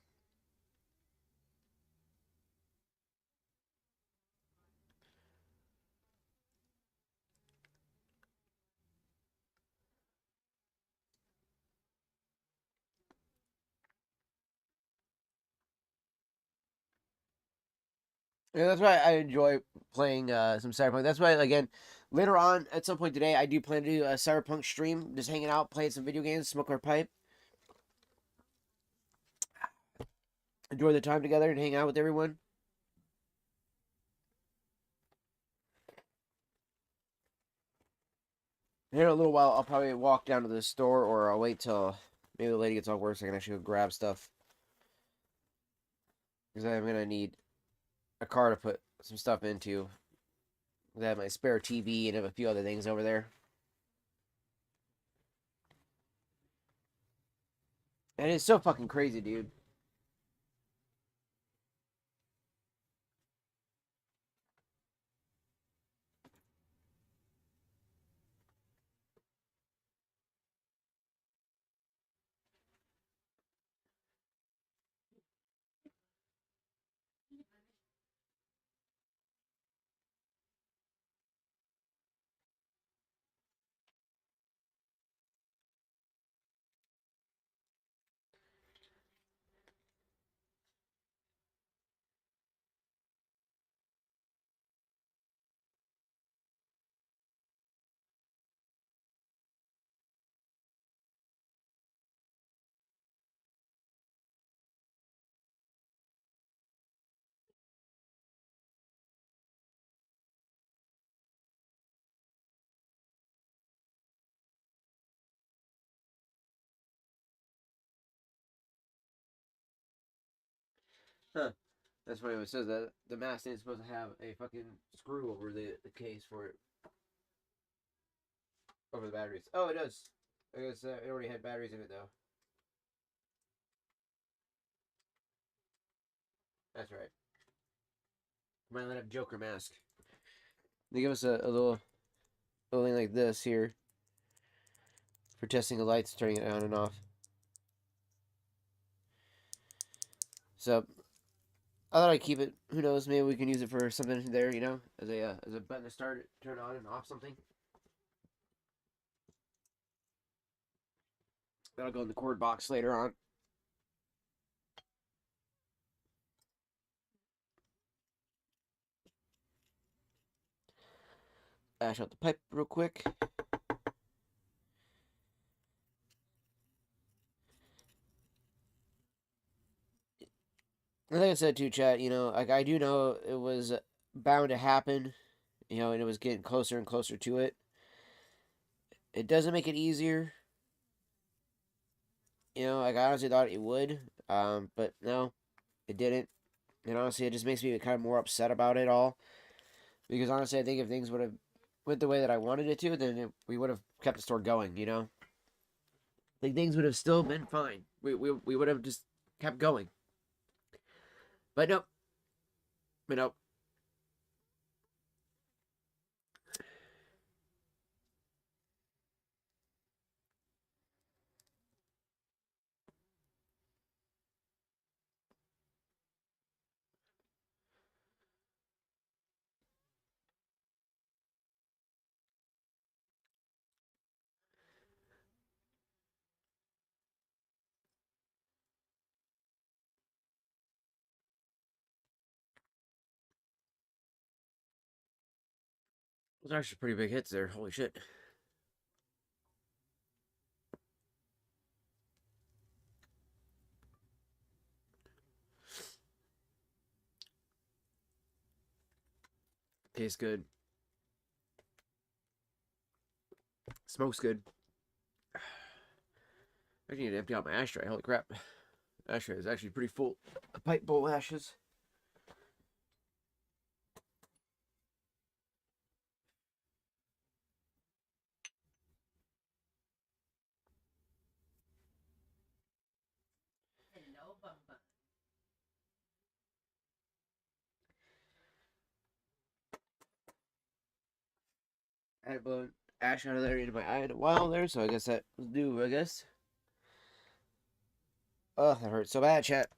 Yeah, that's why I enjoy playing some Cyberpunk. That's why, again, later on at some point today, I do plan to do a Cyberpunk stream, just hanging out, playing some video games, smoke our pipe, enjoy the time together, and hang out with everyone. Here in a little while, I'll probably walk down to the store, or I'll wait till maybe the lady gets off work so I can actually go grab stuff. Because I'm gonna need a car to put some stuff into. I have my spare TV and have a few other things over there. And it's so fucking crazy, dude. Huh. That's why it says that the mask ain't supposed to have a fucking screw over the case for it. Over the batteries. Oh, it does. I guess it already had batteries in it, though. That's right. Might let have Joker mask. They give us a little thing like this here for testing the lights, turning it on and off. So I thought I'd keep it. Who knows? Maybe we can use it for something there, you know, as a button to start it, turn on and off something. That'll go in the cord box later on. Ash out the pipe real quick. Like I said too, chat, you know, like I do know it was bound to happen, you know, and it was getting closer and closer to it. It doesn't make it easier, you know, like I honestly thought it would, but no, it didn't. And honestly, it just makes me kind of more upset about it all. Because honestly, I think if things would have went the way that I wanted it to, then we would have kept the store going, you know? Like things would have still been fine. We would have just kept going. But nope. But nope. Those are actually pretty big hits there. Holy shit. Tastes good. Smoke's good. I need to empty out my ashtray. Holy crap. Ashtray is actually pretty full. A pipe bowl of ashes. Hello, Bumba. I had blown ash out of there into my eye in a while there, so I guess that was due, I guess. Oh, that hurts so bad, chat.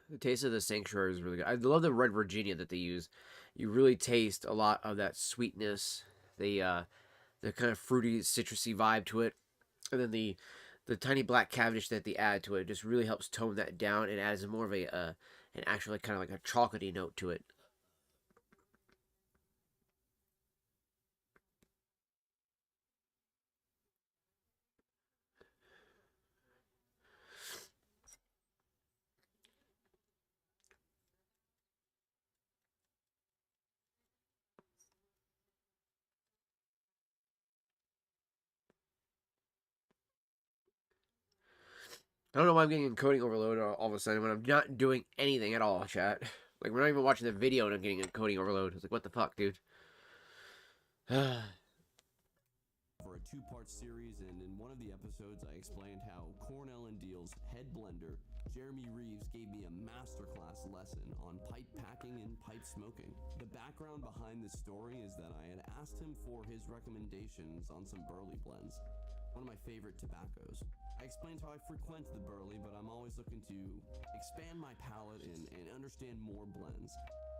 The taste of the Sanctuary is really good. I love the Red Virginia that they use. You really taste a lot of that sweetness, the kind of fruity, citrusy vibe to it, and then the tiny black Cavendish that they add to it just really helps tone that down and adds more of an actually kind of like a chocolatey note to it. I don't know why I'm getting encoding overload all of a sudden when I'm not doing anything at all, chat. Like, we're not even watching the video and I'm getting encoding overload. It's like, what the fuck, dude? For a two-part series, and in one of the episodes I explained how Cornell and Deal's head blender, Jeremy Reeves, gave me a masterclass lesson on pipe packing and pipe smoking. The background behind this story is that I had asked him for his recommendations on some burley blends, one of my favorite tobaccos. I explained how I frequent the burley, but I'm always looking to expand my palate and understand more blends.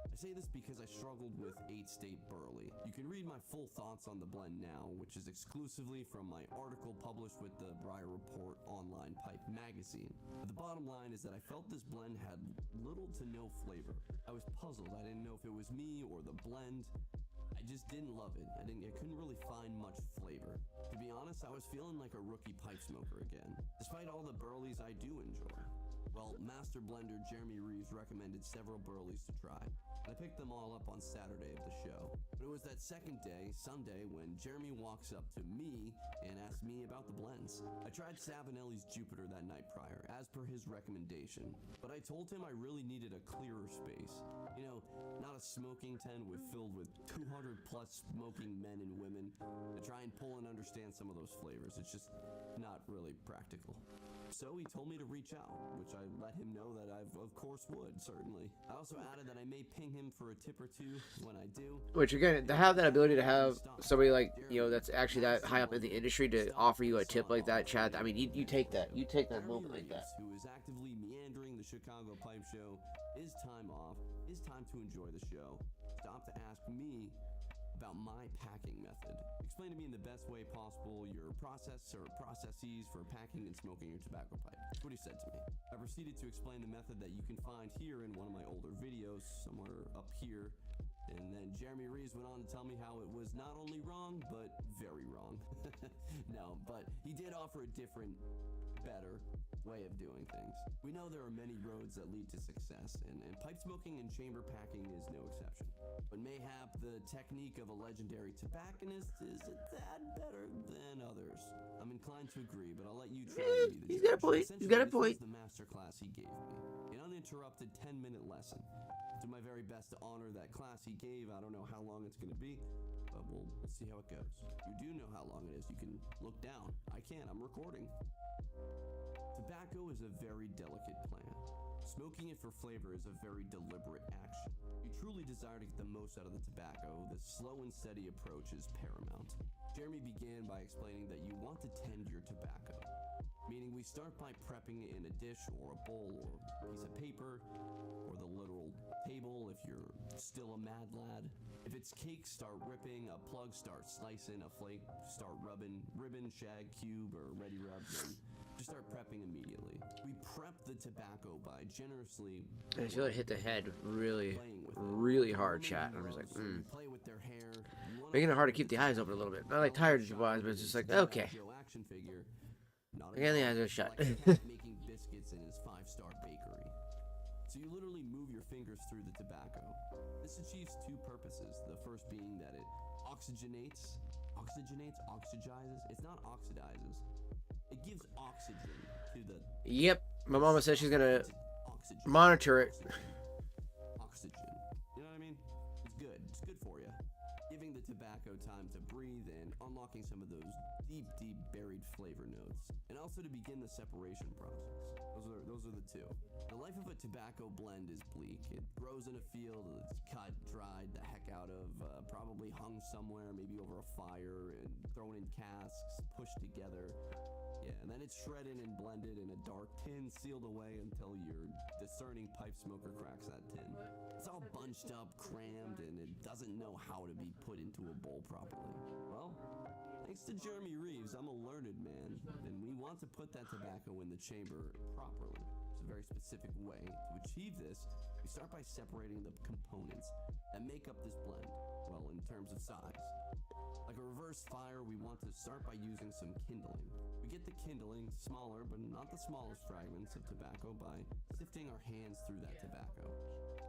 I say this because I struggled with 8-state burley. You can read my full thoughts on the blend now, which is exclusively from my article published with the Briar Report online pipe magazine. But the bottom line is that I felt this blend had little to no flavor. I was puzzled. I didn't know if it was me or the blend. I just didn't love it. I couldn't really find much flavor. To be honest, I was feeling like a rookie pipe smoker again, despite all the burleys I do enjoy. Well, master blender Jeremy Reeves recommended several burleys to try, and I picked them all up on Saturday of the show. But it was that second day, Sunday, when Jeremy walks up to me and asks me about the blends. I tried Savinelli's Jupiter that night prior, as per his recommendation, but I told him I really needed a clearer space. You know, not a smoking tent filled with 200 plus smoking men and women to try and pull and understand some of those flavors. It's just not really practical. So he told me to reach out, which I let him know that I of course would, certainly. I also added that I may ping him for a tip or two when I do. Which, again, to have that ability to have somebody like, you know, that's actually that high up in the industry to offer you a tip like that, Chad, I mean, you take that. You take that moment like that. Who is actively meandering the Chicago Pipe Show, his time off, his time to enjoy the show, stopped to ask me about my packing method. Explain to me in the best way possible your processes for packing and smoking your tobacco pipe. That's what he said to me. I proceeded to explain the method that you can find here in one of my older videos, somewhere up here. And then Jeremy Reeves went on to tell me how it was not only wrong, but very wrong. No, but he did offer a different, better way of doing things. We know there are many roads that lead to success, and pipe smoking and chamber packing is no exception. But mayhap the technique of a legendary tobacconist is a tad better than others. I'm inclined to agree, but I'll let you try to be the He's got a judge. point. He's got a point. This was the masterclass he gave me, an uninterrupted 10-minute lesson. Do my very best to honor that class he gave. I don't know how long it's going to be, but we'll see how it goes. You do know how long it is. You can look down. I can't. I'm recording. Tobacco is a very delicate plant. Smoking it for flavor is a very deliberate action. If you truly desire to get the most out of the tobacco, the slow and steady approach is paramount. Jeremy began by explaining that you want to tend your tobacco, meaning we start by prepping it in a dish or a bowl or a piece of paper or the literal table if you're still a mad lad. If it's cake, start ripping, a plug, start slicing, a flake, start rubbing, ribbon, shag, cube, or ready rub, then just start prepping immediately. We prep the tobacco by generously I feel it hit the head really, playing with it. really hard, chat. I'm just like, You play with their hair. You wanna making it hard to keep the eyes open a little bit. Not like tired people eyes, but it's just like, okay. action figure. Not Again, the enough. eyes are shut. Like a cat making biscuits in his 5-star bakery. So you literally move your fingers through the tobacco. This achieves two purposes. The first being that it oxygenizes. It's not oxidizes. It gives oxygen to the. Yep, my mama says she's gonna Oxygen. monitor it. Oxygen. You know what I mean? It's good. It's good for you. Giving the tobacco time to breathe and unlocking some of those deep, deep buried flavor notes. And also to begin the separation process. Those are the two. The life of a tobacco blend is bleak. It grows in a field, it's cut, dried the heck out of, probably hung somewhere, maybe over a fire, and thrown in casks, pushed together. Yeah, and then it's shredded and blended in a dark tin, sealed away until your discerning pipe smoker cracks that tin. It's all bunched up, crammed, and it doesn't know how to be put into a bowl properly. Well, thanks to Jeremy Reeves, I'm a learned man, and we want to put that tobacco in the chamber properly. It's a very specific way. To achieve this, we start by separating the components that make up this blend, well, in terms of size. Like a reverse fire, we want to start by using some kindling. We get the kindling, smaller but not the smallest fragments of tobacco, by sifting our hands through that tobacco,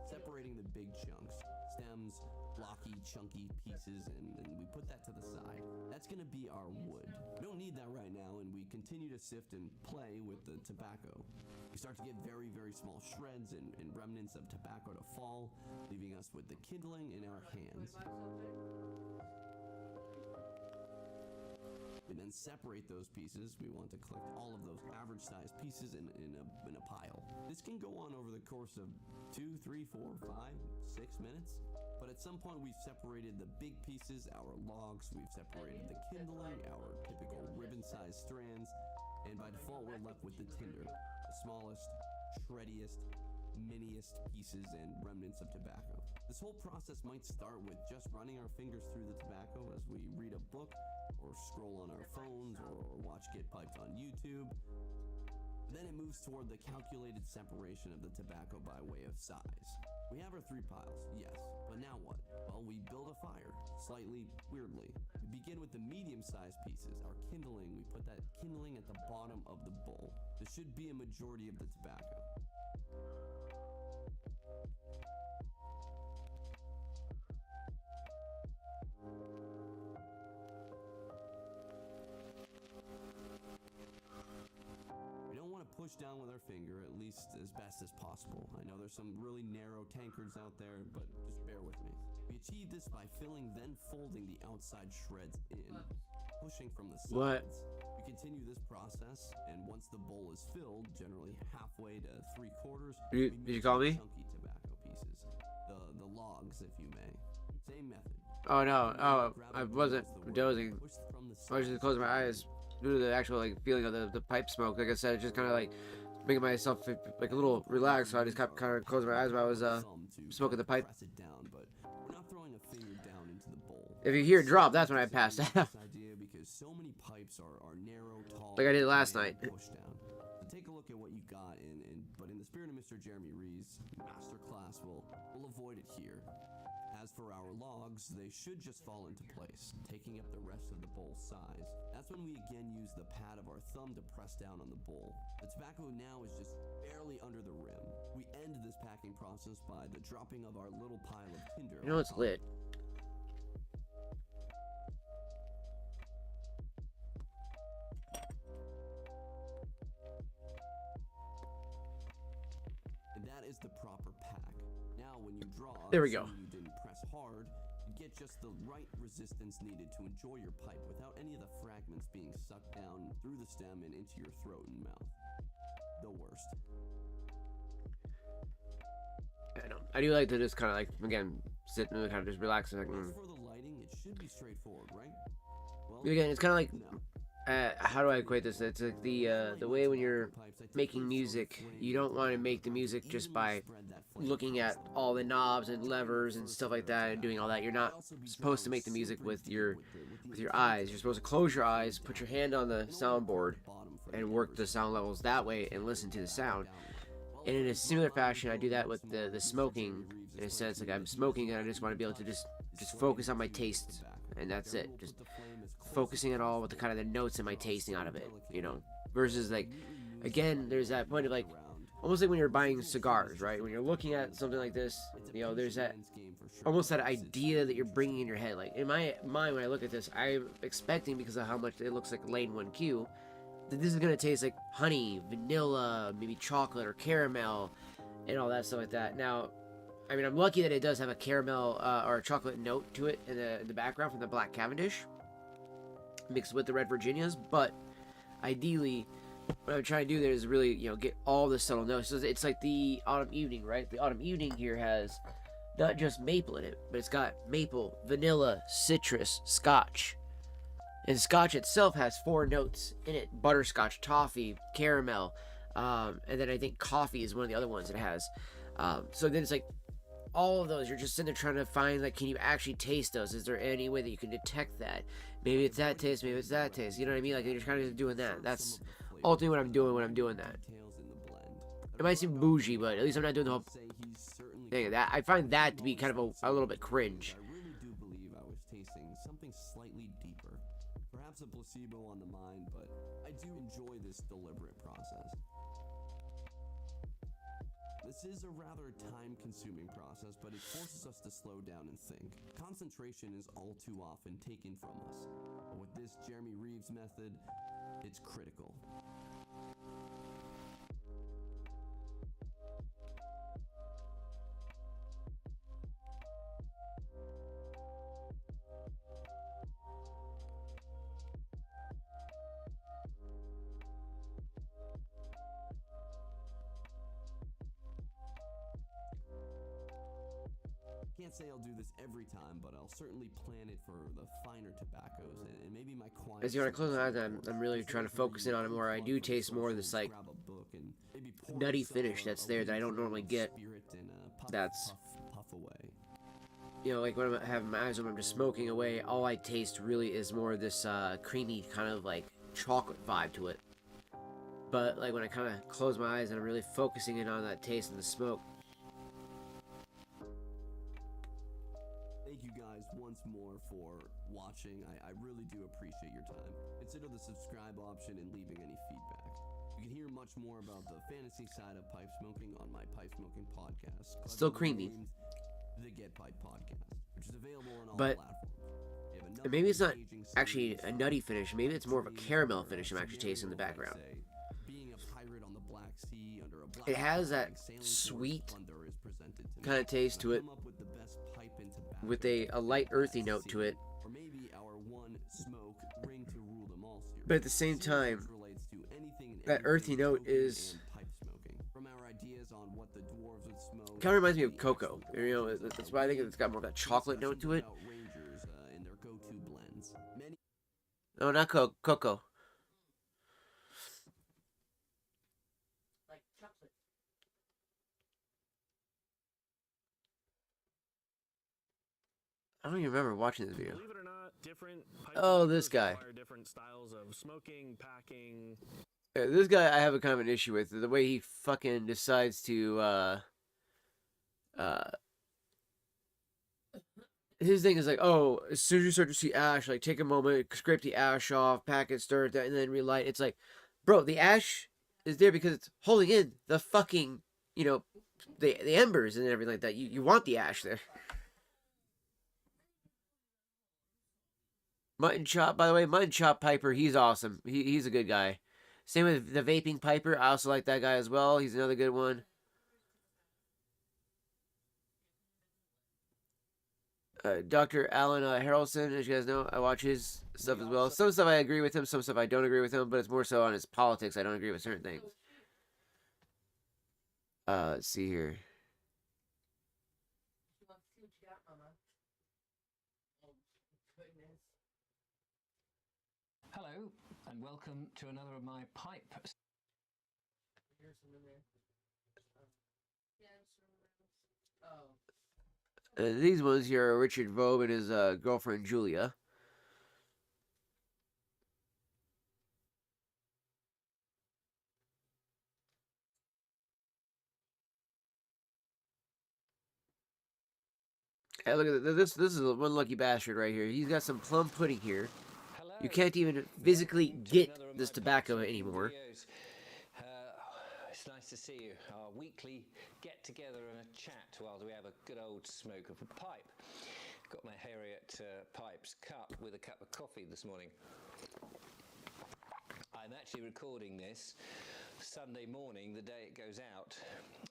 separating the big chunks, stems, blocky, chunky pieces, and we put that to the side. That's gonna be our wood. We don't need that right now, and we continue to sift and play with the tobacco. We start to get very, very small shreds and remnants of tobacco to fall, leaving us with the kindling in our hands. We then separate those pieces. We want to collect all of those average sized pieces in a pile. This can go on over the course of 2, 3, 4, 5, 6 minutes. But at some point we've separated the big pieces, our logs, we've separated the kindling, our typical ribbon-sized strands, and by default we're left with the tinder, the smallest, shreddiest, miniest pieces and remnants of tobacco. This whole process might start with just running our fingers through the tobacco as we read a book, or scroll on our phones, or watch Get Piped on YouTube. Then it moves toward the calculated separation of the tobacco by way of size. We have our 3 piles, yes, but now what? Well, we build a fire, slightly weirdly. We begin with the medium-sized pieces, our kindling. We put that kindling at the bottom of the bowl. This should be a majority of the tobacco. Push down with our finger, at least as best as possible. I know there's some really narrow tankards out there, but just bear with me. We achieve this by filling, then folding the outside shreds in, pushing from the sides. What? We continue this process, and once the bowl is filled, generally halfway to 3/4, Did you call me? chunky tobacco pieces, the logs, if you may. Same method. Oh no, I wasn't dozing. I was just closing my eyes due to the actual like feeling of the pipe smoke. Like I said, just kind of like making myself like a little relaxed. So I just kept kind of closing my eyes while I was smoking the pipe. Press it down, but we're not throwing a finger down into the bowl. If you hear it drop, that's when I passed out. This idea because so many pipes are narrow, tall, Like I did last and night. push down. So take a look at what you got, but in the spirit of Mr. Jeremy Reeves, masterclass, we'll avoid it here. As for our logs, they should just fall into place, taking up the rest of the bowl size. That's when we again use the pad of our thumb to press down on the bowl. The tobacco now is just barely under the rim. We end this packing process by the dropping of our little pile of tinder. You know it's lit. And that is the proper pack. Now when you draw, There we go. you didn't press hard, you get just the right resistance needed to enjoy your pipe without any of the fragments being sucked down through the stem and into your throat and mouth. The worst. I do like to just kind of like, again, sit and kind of just relax. And like, As for the lighting, it should be straightforward, right? Well, Again, it's kind of like, no. how do I equate this? It's like the way when you're making music, you don't want to make the music just by looking at all the knobs and levers and stuff like that and doing all that. You're not supposed to make the music with your eyes. You're supposed to close your eyes, put your hand on the soundboard, and work the sound levels that way and listen to the sound. And in a similar fashion, I do that with the smoking. In a sense, like I'm smoking and I just want to be able to just focus on my taste, and that's it. Just focusing on all with the kind of the notes and my tasting out of it, you know. Versus like, again, there's that point of like, almost like when you're buying cigars, right? When you're looking at something like this, you know, there's that almost that idea that you're bringing in your head. Like in my mind, when I look at this, I'm expecting, because of how much it looks like Lane 1Q, that this is gonna taste like honey, vanilla, maybe chocolate or caramel, and all that stuff like that. Now, I mean, I'm lucky that it does have a caramel or a chocolate note to it in the background from the Black Cavendish, mixed with the Red Virginias. But ideally, what I'm trying to do there is really, you know, get all the subtle notes. So it's like the Autumn Evening, right? The Autumn Evening here has not just maple in it, but it's got maple, vanilla, citrus, scotch. And scotch itself has 4 notes in it: butterscotch, toffee, caramel, and then I think coffee is one of the other ones it has. So then it's like all of those, you're just sitting there trying to find, like, can you actually taste those? Is there any way that you can detect that? Maybe it's that taste, maybe it's that taste. You know what I mean? Like, you're kind of doing that. That's ultimately what I'm doing when I'm doing that. It might seem bougie, but at least I'm not doing the whole thing. That I find that to be kind of a little bit cringe. I really do believe I was tasting something slightly deeper. Perhaps a placebo on the mind, but I do enjoy this deliberate process. This is a rather time-consuming process, but it forces us to slow down and think. Concentration is all too often taken from us. But with this Jeremy Reeves method, it's critical. Can't say I'll do this every time, but I'll certainly plan it for the finer tobaccos and maybe my quiet. As you want to close my eyes, I'm really trying to focus in on it more. I do taste more of this like nutty finish that's there that I don't normally get. That's, you know, like when I'm having my eyes open, I'm just smoking away. All I taste really is more of this creamy kind of like chocolate vibe to it. But like when I kind of close my eyes and I'm really focusing in on that taste and the smoke. Thank you guys once more for watching. I really do appreciate your time. Consider the subscribe option and leaving any feedback. You can hear much more about the fantasy side of pipe smoking on my pipe smoking podcast. Still creamy. The Get Pipe Podcast, which is available on all But platforms. maybe it's not actually a nutty finish. Maybe it's more of a caramel finish I'm actually tasting in the background. Being a pirate on the Black Sea under a black It has that sweet kind of taste to it, with a light earthy note to it. But at the same time, that earthy note is kind of reminds me of cocoa. You know, that's why I think it's got more of that chocolate note to it. No, not cocoa. I don't even remember watching this video. Believe it or not, different Oh, this guy. require different styles of smoking, packing. Yeah, this guy I have a kind of an issue with. The way he fucking decides to, his thing is like, oh, as soon as you start to see ash, like, take a moment, scrape the ash off, pack it, stir it, and then relight. It's like, bro, the ash is there because it's holding in the fucking, you know, the embers and everything like that. You want the ash there. Mutton Chop, by the way, Mutton Chop Piper, he's awesome. He's a good guy. Same with the Vaping Piper. I also like that guy as well. He's another good one. Dr. Alan Harrelson, as you guys know, I watch his stuff as well. Some stuff I agree with him, some stuff I don't agree with him, but it's more so on his politics. I don't agree with certain things. Let's see here. welcome to another of my pipe. These ones here are Richard Vogue and his girlfriend Julia. Hey, look at this. This is one lucky bastard right here. He's got some plum pudding here. Hello. You can't even physically get this tobacco anymore. It's nice to see you. Our weekly get together and a chat while we have a good old smoke of a pipe. Got my Harriet Pipes cup with a cup of coffee this morning. I'm actually recording this Sunday morning, the day it goes out.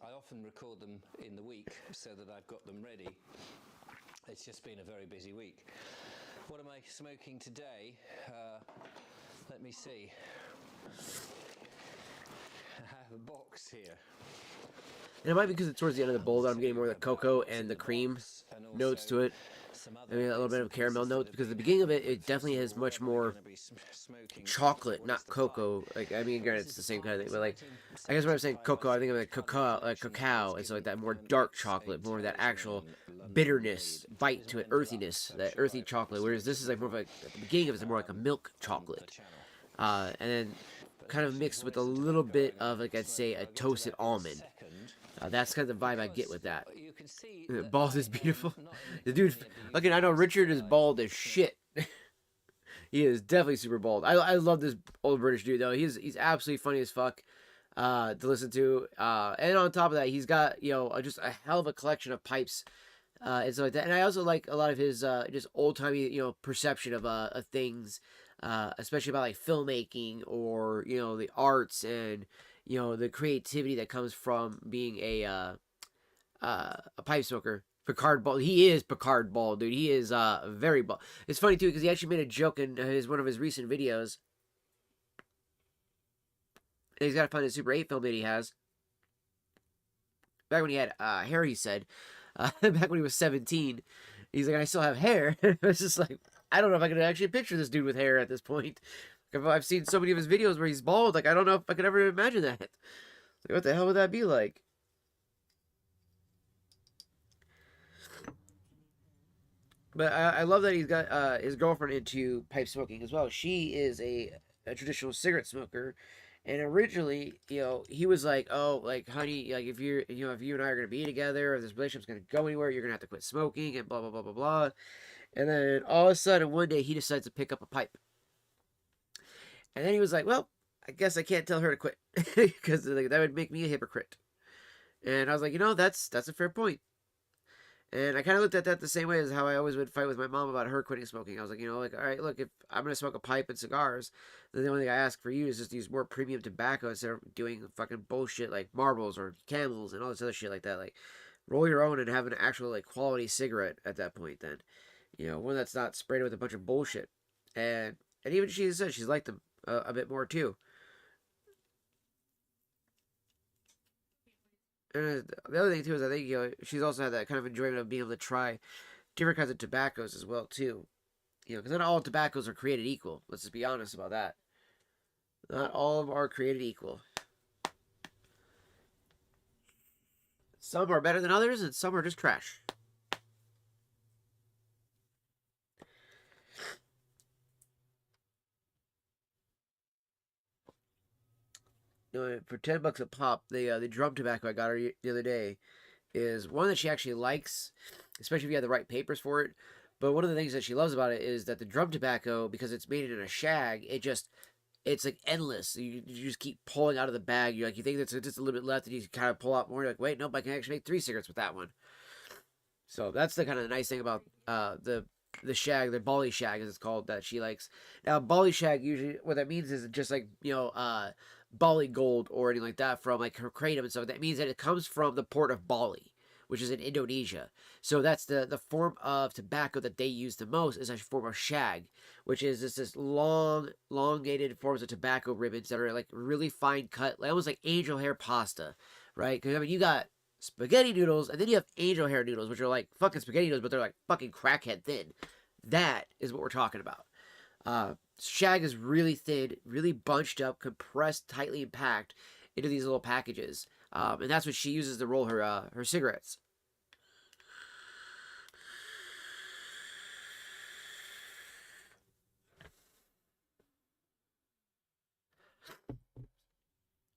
I often record them in the week so that I've got them ready. It's just been a very busy week. What am I smoking today? Let me see. I have a box here. And it might be because it's towards the end of the bowl that I'm getting more of the cocoa and the cream notes to it. I mean, a little bit of caramel notes, because the beginning of it, it definitely has much more chocolate, not cocoa. Like, I mean, granted, it's the same kind of thing, but like, I guess when I'm saying cocoa, I think of like cacao, and so like that more dark chocolate, more of that actual bitterness, bite to it, earthiness, that earthy chocolate. Whereas this is like more of like, at the beginning of it, it's more like a milk chocolate, and then kind of mixed with a little bit of, like, I'd say, a toasted almond. That's kind of the vibe I get with that. Bald is beautiful. The dude, okay, I know Richard is bald as shit. He is definitely super bald. I love this old British dude though. He's absolutely funny as fuck to listen to. And on top of that, he's got, you know, just a hell of a collection of pipes and stuff like that. And I also like a lot of his just old timey, you know, perception of things, especially about like filmmaking or, you know, the arts and, you know, the creativity that comes from being a pipe smoker. Picard bald. He is Picard bald, dude. He is very bald. It's funny too because he actually made a joke in one of his recent videos. And he's got to find a Super 8 film that he has. Back when he had hair, he said. Back when he was 17, he's like, I still have hair. It's just like, I don't know if I could actually picture this dude with hair at this point. I've seen so many of his videos where he's bald. Like, I don't know if I could ever imagine that. Like, what the hell would that be like? But I love that he's got his girlfriend into pipe smoking as well. She is a traditional cigarette smoker. And originally, you know, he was like, oh, like, honey, like, if you and I are going to be together, or this relationship's going to go anywhere, you're going to have to quit smoking, and blah, blah, blah, blah, blah. And then all of a sudden, one day, he decides to pick up a pipe. And then he was like, well, I guess I can't tell her to quit, because like, that would make me a hypocrite. And I was like, you know, that's a fair point. And I kind of looked at that the same way as how I always would fight with my mom about her quitting smoking. I was like, you know, like, all right, look, if I'm going to smoke a pipe and cigars, then the only thing I ask for you is just use more premium tobacco instead of doing fucking bullshit like Marlboros or Camels and all this other shit like that. Like, roll your own and have an actual, like, quality cigarette at that point then. You know, one that's not sprayed with a bunch of bullshit. And even she said she's liked them a bit more too. And the other thing too is I think, you know, she's also had that kind of enjoyment of being able to try different kinds of tobaccos as well too. You know, because not all tobaccos are created equal. Let's just be honest about that. Not all of them are created equal. Some are better than others, and some are just trash. You know, for $10 a pop, the drum tobacco I got her the other day is one that she actually likes, especially if you have the right papers for it. But one of the things that she loves about it is that the drum tobacco, because it's made in a shag, it's like endless. You just keep pulling out of the bag. You think there's just a little bit left, and you kind of pull out more. You're like, wait, nope, I can actually make 3 cigarettes with that one. So that's the kind of nice thing about the shag, the Bali shag as it's called, that she likes. Now, Bali shag, usually what that means is just like, you know, Bali gold or anything like that from like her kratom and stuff. That means that it comes from the port of Bali, which is in Indonesia. So that's the form of tobacco that they use the most, is a form of shag, which is this long, elongated forms of tobacco ribbons that are like really fine cut, like almost like angel hair pasta, right? Because I mean, you got spaghetti noodles, and then you have angel hair noodles, which are like fucking spaghetti noodles, but they're like fucking crackhead thin. That is what we're talking about. shag is really thin, really bunched up, compressed, tightly and packed into these little packages. And that's what she uses to roll her cigarettes.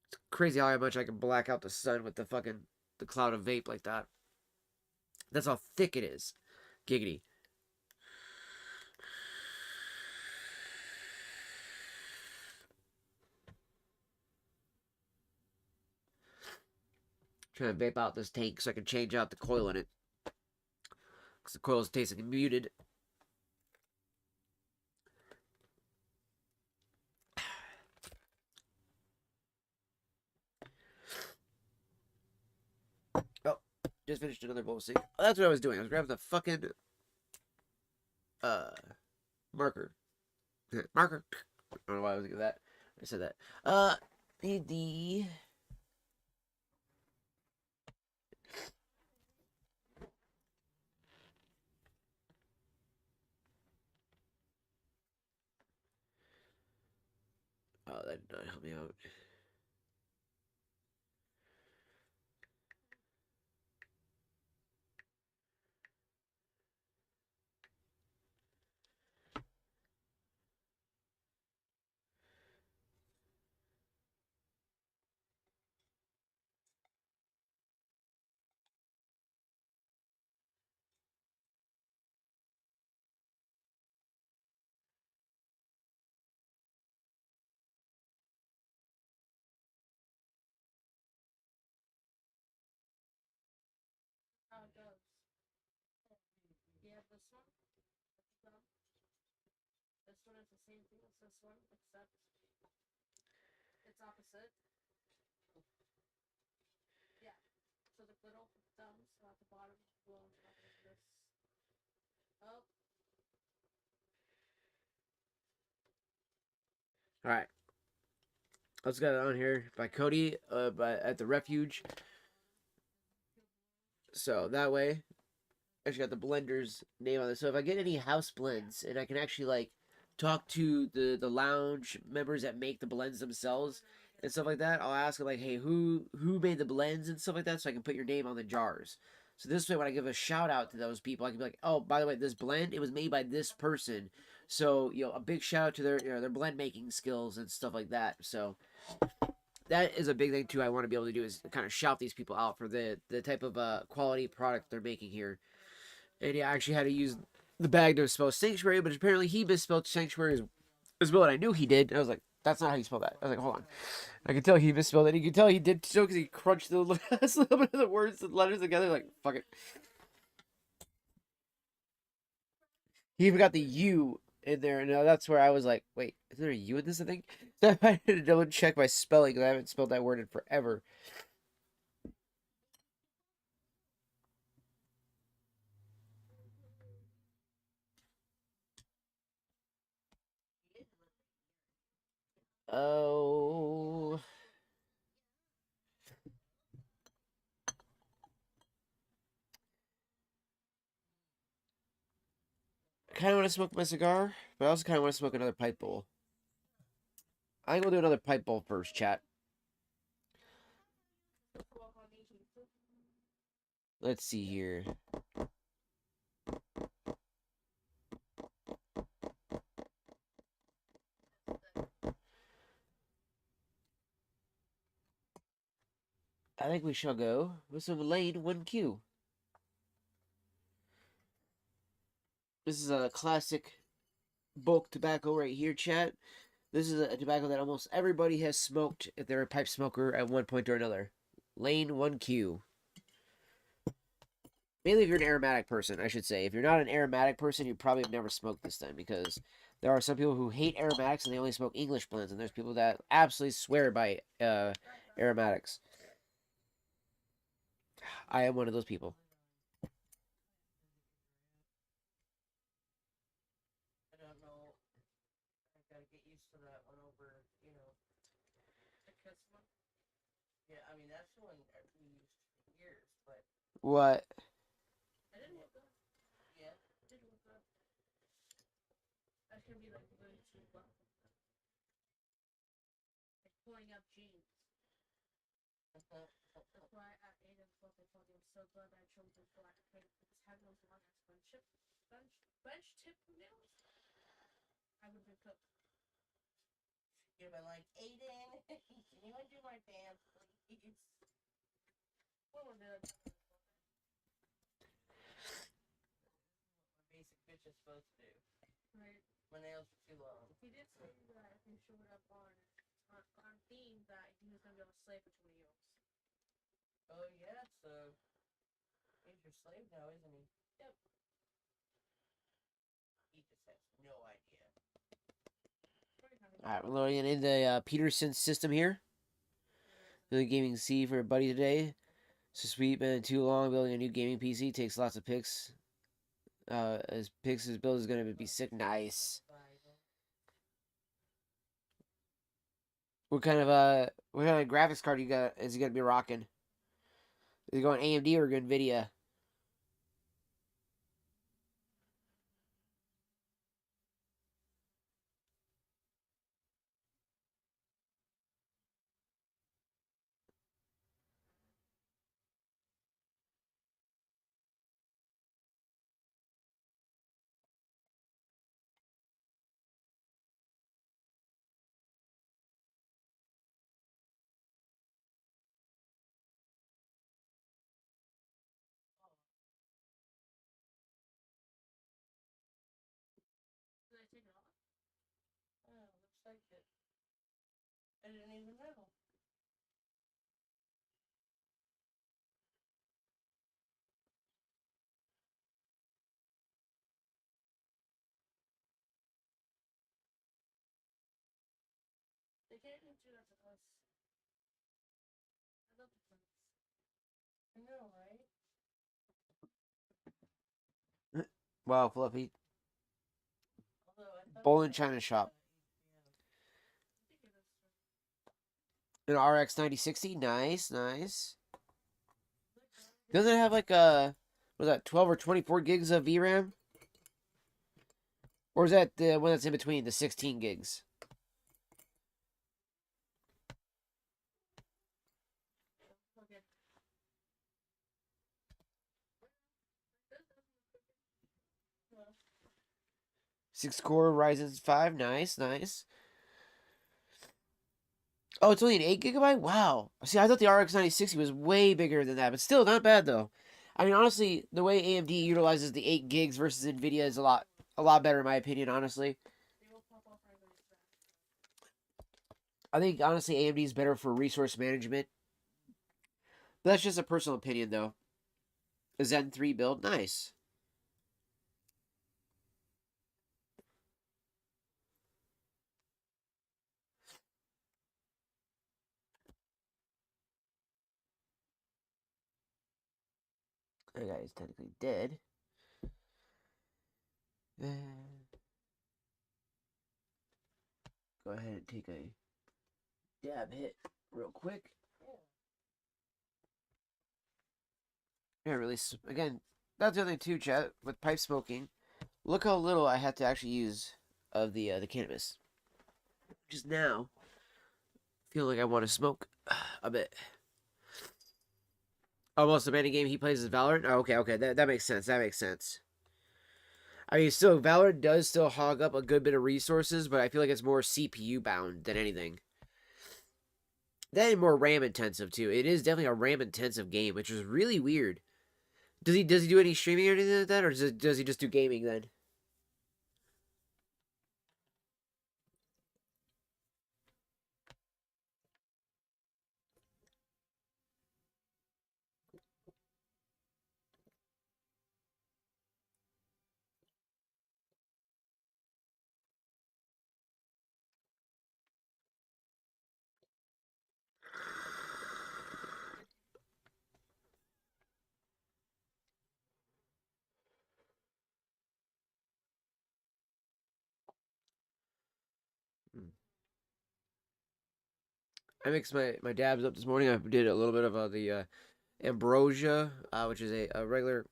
It's crazy how much I can black out the sun with the cloud of vape like that. That's how thick it is. Giggity. Trying to vape out this tank so I can change out the coil in it. Because the coil is tasting muted. Oh, just finished another bowl of C. Oh, that's what I was doing. I was grabbing the fucking marker. Marker. I don't know why I was doing that. I said that. Need the oh, that did not help me out. How it goes. Yeah, this one. This one is the same thing as this one, except it's opposite. Yeah. So the little thumbs at the bottom will on top of this. Oh. All right. Let's get it on here by Cody at the refuge. So that way, I just got the blender's name on this. So if I get any house blends, and I can actually like talk to the lounge members that make the blends themselves and stuff like that, I'll ask them like, hey, who made the blends and stuff like that, so I can put your name on the jars. So this way, when I give a shout out to those people, I can be like, oh, by the way, this blend, it was made by this person. So a big shout out to their blend making skills and stuff like that. So that is a big thing too. I want to be able to do is kind of shout these people out for the type of quality product they're making here. And yeah, I actually had to use the bag to spell sanctuary, but apparently he misspelled sanctuary as well, and I knew he did. And I was like, that's not how you spell that. I was like, hold on. I could tell he misspelled it. You could tell he did so because he crunched the last little bit of the words and letters together. Like, fuck it. He even got the U in there, and that's where I was like, wait, is there a U in this, I think? So I had to double check my spelling because I haven't spelled that word in forever. Oh. I kind of want to smoke my cigar, but I also kind of want to smoke another pipe bowl. I think we'll do another pipe bowl first, chat. Let's see here. I think we shall go with some Lane 1Q. This is a classic bulk tobacco right here, chat. This is a tobacco that almost everybody has smoked if they're a pipe smoker at one point or another. Lane 1Q. Mainly if you're an aromatic person, I should say. If you're not an aromatic person, you probably have never smoked this thing because there are some people who hate aromatics and they only smoke English blends, and there's people that absolutely swear by aromatics. I am one of those people. I don't know. I gotta get used to that one over, the kiss one. Yeah, I mean, that's the one we used for years, but. What? I didn't look up. Yeah, I didn't look up. That's gonna be like the go-to one. glad that I chose those black paint because having those long ass bench tip nails, I would have been cooked. You'd have been like, Aiden, can you undo my pants, please? What was it? What basic bitch is supposed to do. Right. My nails are too long. He did say that if he showed up on theme that he was gonna be able to slay for 20 euros. Oh yeah, so he's your slave now, isn't he? Yep. He just has no idea. Alright, we're loading in the Peterson system here. Really gaming C for everybody today. So sweet, been too long building a new gaming PC. Takes lots of pics. His build is gonna be sick. Nice. What kind of graphics card you got? Is he gonna be rocking? Is he going AMD or NVIDIA? Did I take it off? Oh, looks like it. I didn't even know. They can't even do that to us. I love the plants. I know, right? Wow, Fluffy. Although I thought Bowl in China shop. An RX 9060. Nice, nice. Doesn't it have like was that 12 or 24 gigs of VRAM? Or is that the one that's in between, the 16 gigs? Okay. 6-core Ryzen 5. Nice, nice. Oh, it's only an 8 gigabyte? Wow. See, I thought the RX 9060 was way bigger than that, but still not bad though. I mean, honestly, the way AMD utilizes the 8 gigs versus Nvidia is a lot better in my opinion, honestly. I think honestly AMD is better for resource management. But that's just a personal opinion though. A Zen 3 build, nice. That guy is technically dead. Go ahead and take a dab hit real quick. Yeah, release again. That's the other thing too, chat. With pipe smoking, look how little I had to actually use of the cannabis. Just now, feel like I want to smoke a bit. Almost abandoned game he plays as Valorant. Oh, okay, that makes sense. That makes sense. I mean, still, Valorant does still hog up a good bit of resources, but I feel like it's more CPU bound than anything. That and more RAM intensive too. It is definitely a RAM intensive game, which is really weird. Does he do any streaming or anything like that, or does he just do gaming then? I mixed my dabs up this morning. I did a little bit of the ambrosia, which is a regular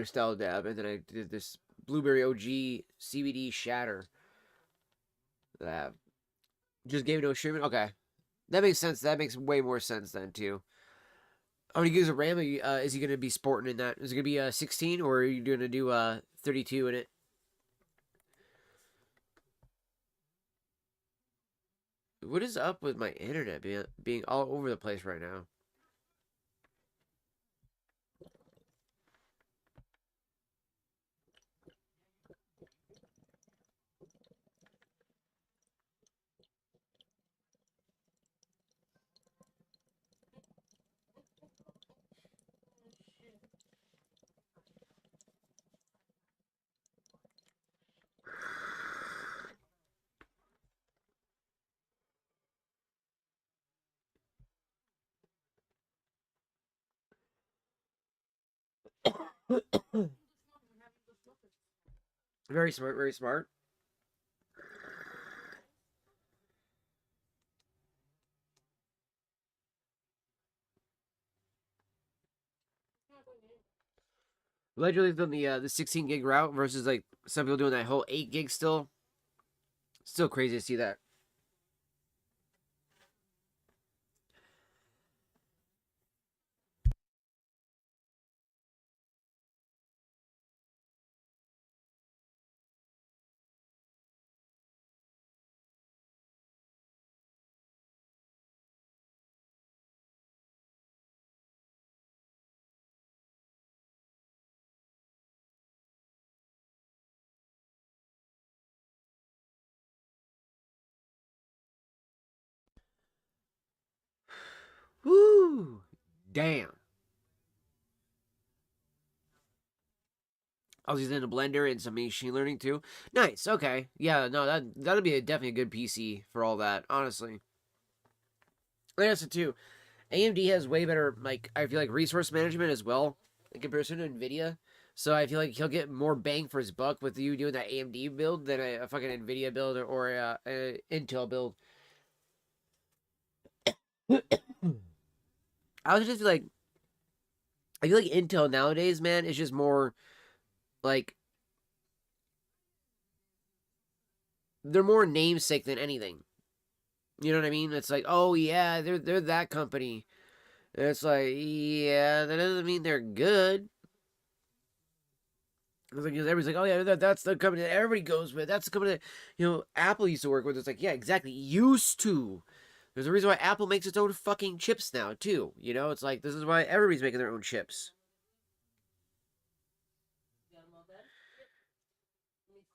style dab, and then I did this blueberry OG CBD shatter. That just gave no streaming. Okay, that makes sense. That makes way more sense then too. How many gigs of RAM is he going to be sporting in that? Is it going to be 16 or are you going to do 32 in it? What is up with my internet being all over the place right now? Very smart, very smart. Allegedly done the 16 gig route versus like some people doing that whole 8 gig still. Still crazy to see that. Woo! Damn. I was using a blender and some machine learning too. Nice. Okay. Yeah. No, that'll be definitely a good PC for all that. Honestly. Like I said too, AMD has way better like I feel like resource management as well in comparison to Nvidia. So I feel like he'll get more bang for his buck with you doing that AMD build than a fucking Nvidia build or a Intel build. I was just like, I feel like Intel nowadays, man, is just more like they're more namesake than anything. You know what I mean? It's like, oh yeah, they're that company. And it's like, yeah, that doesn't mean they're good. It's like everybody's like, oh yeah, that's the company that everybody goes with. That's the company that Apple used to work with. It's like, yeah, exactly, used to. There's a reason why Apple makes its own fucking chips now too. It's like this is why everybody's making their own chips. Got them all done? Yep. Let me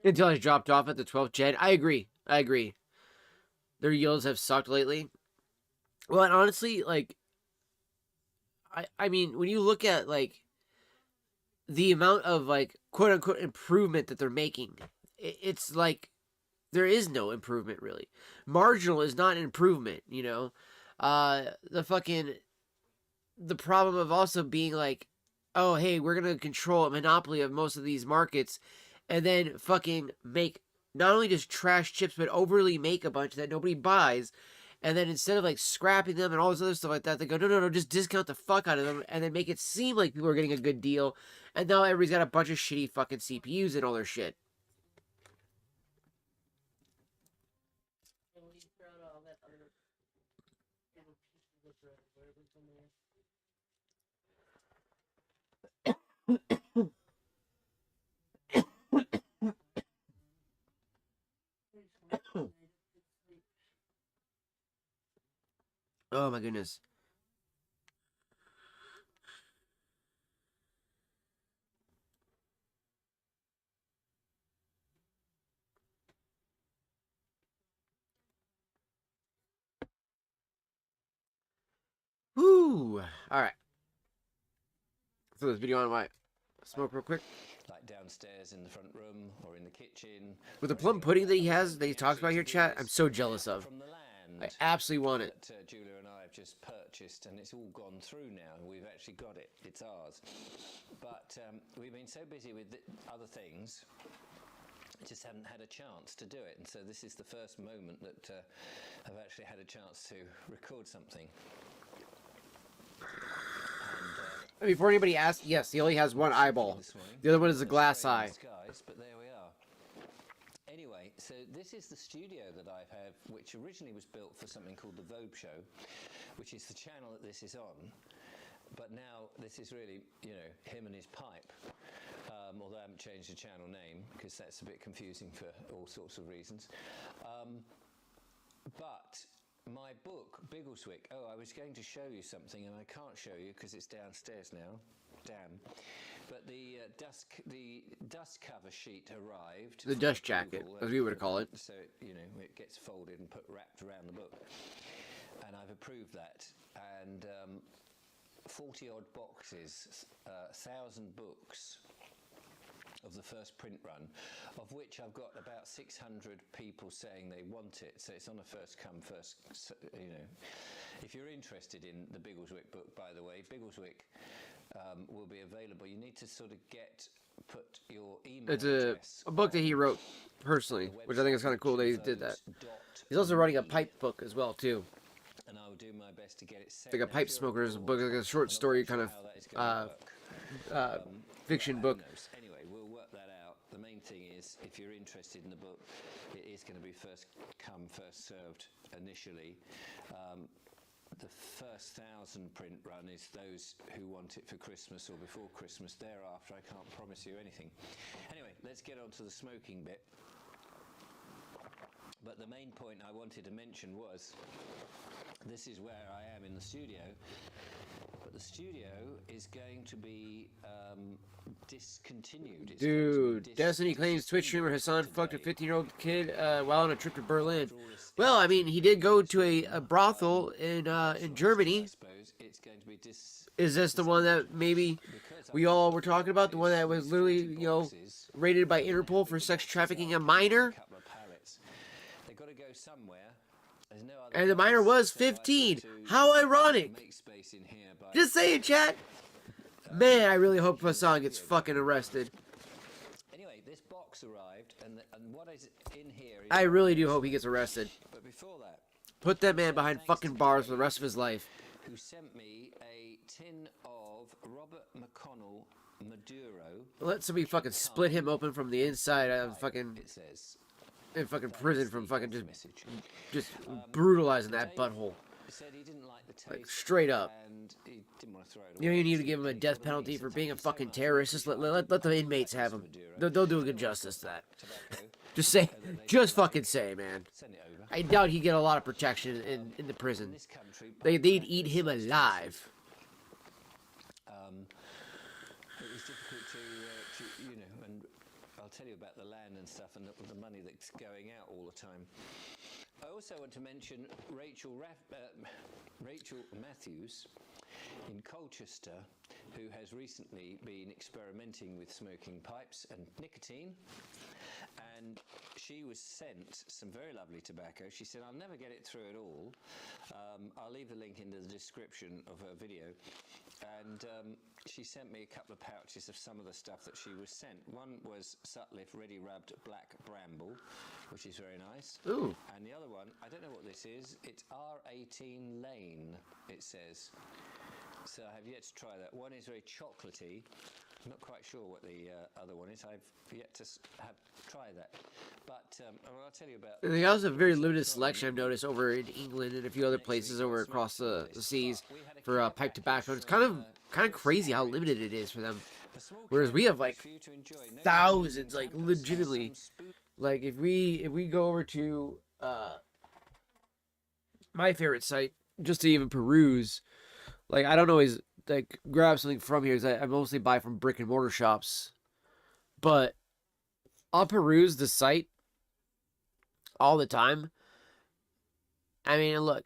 see. Until I dropped off at the 12th gen. I agree. Their yields have sucked lately. Well, and honestly, like, I mean, when you look at like the amount of like quote unquote improvement that they're making, it's like there is no improvement really. Marginal is not an improvement. The fucking the problem of also being like, oh hey, we're gonna control a monopoly of most of these markets, and then fucking make not only just trash chips but overly make a bunch that nobody buys. And then instead of like scrapping them and all this other stuff like that, they go, no, just discount the fuck out of them and then make it seem like people are getting a good deal. And now everybody's got a bunch of shitty fucking CPUs and all their shit. And when you throw out all that other little pieces of bread, whatever's in there. Oh my goodness. Woo! Alright. So this video on what? Smoke real quick. Like downstairs in the front room or in the kitchen. With the plum pudding that he has, that he talks about here, chat, I'm so jealous of. From the land. I absolutely want it. That Julia and I have just purchased, and it's all gone through now. We've actually got it. It's ours. But we've been so busy with other things, just haven't had a chance to do it. And so this is the first moment that I've actually had a chance to record something. Before anybody asks, yes, he only has one eyeball. The other one is a glass eye. Skies, but there we are. Anyway, so this is the studio that I have, which originally was built for something called the VAPE show, which is the channel that this is on. But now this is really, you know, him and his pipe. Although I haven't changed the channel name because that's a bit confusing for all sorts of reasons. But my book, Biggleswick, I was going to show you something and I can't show you because it's downstairs now. Damn. But the dust cover sheet arrived. The dust jacket, as we would call it. So, you know, it gets folded and wrapped around the book. And I've approved that. And 40 odd boxes, 1,000 books of the first print run, of which I've got about 600 people saying they want it. So it's on a first come, first, you know. If you're interested in the Biggleswick book, by the way, Biggleswick will be available. You need to sort of put your email It's a book that he wrote personally, which I think is kind of cool that he did that. He's also writing a pipe book as well, too. And I will do my best to get it set. Like a pipe smoker's book, like a short story kind of fiction book. Anyway, we'll work that out. The main thing is, if you're interested in the book, it is going to be first come, first served initially. The first 1,000 print run is those who want it for Christmas or before Christmas. Thereafter, I can't promise you anything. Anyway, let's get on to the smoking bit. But the main point I wanted to mention was, this is where I am in the studio, but the studio is going to be discontinued. Dude, Destiny claims Twitch streamer Hassan fucked a 15-year-old kid while on a trip to Berlin. Well, I mean, he did go to a brothel in Germany. Is this the one that maybe we all were talking about? The one that was literally, you know, rated by Interpol for sex trafficking a minor? They've got to go somewhere. And the minor was 15. How ironic. Just saying, chat. Man, I really hope Hassan gets fucking arrested. Anyway, this box arrived, and what is in here is... I really do hope he gets arrested. But before that... Put that man behind fucking bars for the rest of his life. Who sent me a tin of Robert McConnell Maduro... Let somebody fucking split him open from the inside of fucking... It says... In fucking prison from fucking just brutalizing that butthole. Said he didn't like the taste, like straight up. And he didn't want to throw it away. You don't even need to give him a death penalty for being a fucking terrorist. Just let the inmates have him. They'll do a good justice to that. Just fucking say, man. I doubt he'd get a lot of protection in the prison. They'd eat him alive. It was difficult to you know, and I'll tell you about the land and stuff and the money that's going out all the time. I also want to mention Rachel Matthews in Colchester, who has recently been experimenting with smoking pipes and nicotine. And she was sent some very lovely tobacco. She said, I'll never get it through at all. I'll leave the link in the description of her video. And she sent me a couple of pouches of some of the stuff that she was sent. One was Sutliff Ready Rubbed Black Bramble, which is very nice. Ooh. And the other one, I don't know what this is. It's R18 Lane, it says. So I have yet to try that. One is very chocolatey. I'm not quite sure what the other one is. I've yet to try that. But I'll tell you about... They also have a very limited selection, I've noticed, over in England and a few other places over across the seas for pipe tobacco. It's kind of crazy how limited it is for them. Whereas we have, like, thousands, like, legitimately. Like, if we go over to my favorite site, just to even peruse, like, I don't always... like grab something from here, because I mostly buy from brick and mortar shops, but I'll peruse the site all the time. I mean, look,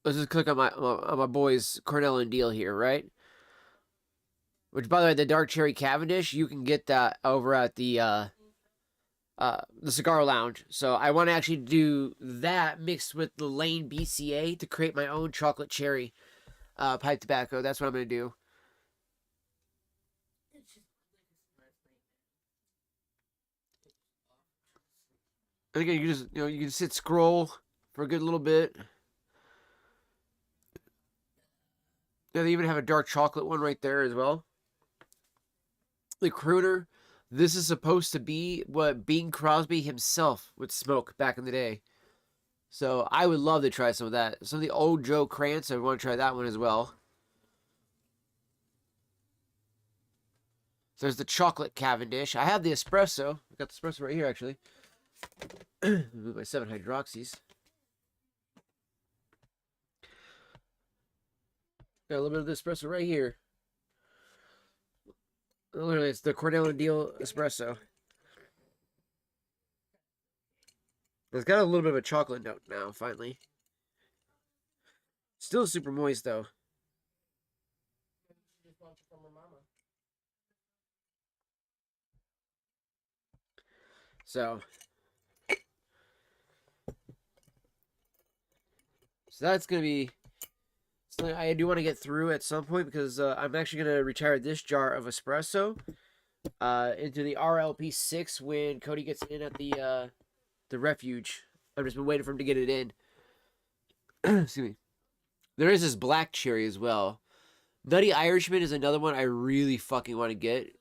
let's just click on my boys Cornell and Deal here, right? Which, by the way, the Dark Cherry Cavendish, you can get that over at the Cigar Lounge. So I want to actually do that mixed with the Lane BCA to create my own chocolate cherry pipe tobacco. That's what I'm gonna do. And again, you just you can sit scroll for a good little bit. Yeah, they even have a dark chocolate one right there as well. The Crooner, This is supposed to be what Bing Crosby himself would smoke back in the day. So I would love to try some of that. Some of the old Joe Krantz, I want to try that one as well. There's the chocolate Cavendish. I have the espresso. I got the espresso right here, actually. Move my 7 hydroxys. Got a little bit of the espresso right here. Literally, it's the Cornell and Deal espresso. It's got a little bit of a chocolate note now, finally. Still super moist, though. So that's going to be something I do want to get through at some point, because I'm actually going to retire this jar of espresso into the RLP6 when Cody gets in at the refuge. I've just been waiting for him to get it in. Excuse me. There is this black cherry as well. Nutty Irishman is another one I really fucking want to get.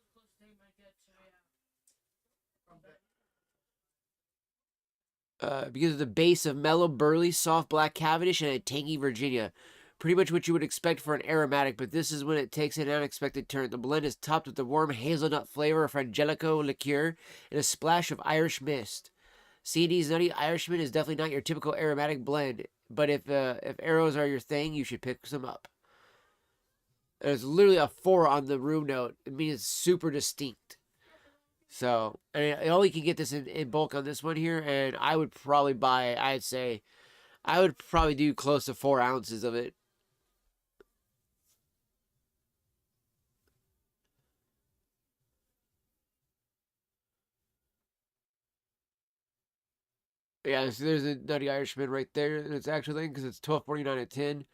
Because of the base of mellow, burly, soft black Cavendish and a tangy Virginia. Pretty much what you would expect for an aromatic, but this is when it takes an unexpected turn. The blend is topped with the warm hazelnut flavor of Frangelico liqueur and a splash of Irish mist. C&D's Nutty Irishman is definitely not your typical aromatic blend, but if arrows are your thing, you should pick some up. There's literally a 4 on the room note. It means it's super distinct. So, and I only can get this in bulk on this one here, and I would probably buy, I'd say, I would probably do close to 4 ounces of it. Yeah, so there's a Nutty Irishman right there, and it's actually because it's $12.49 at 10.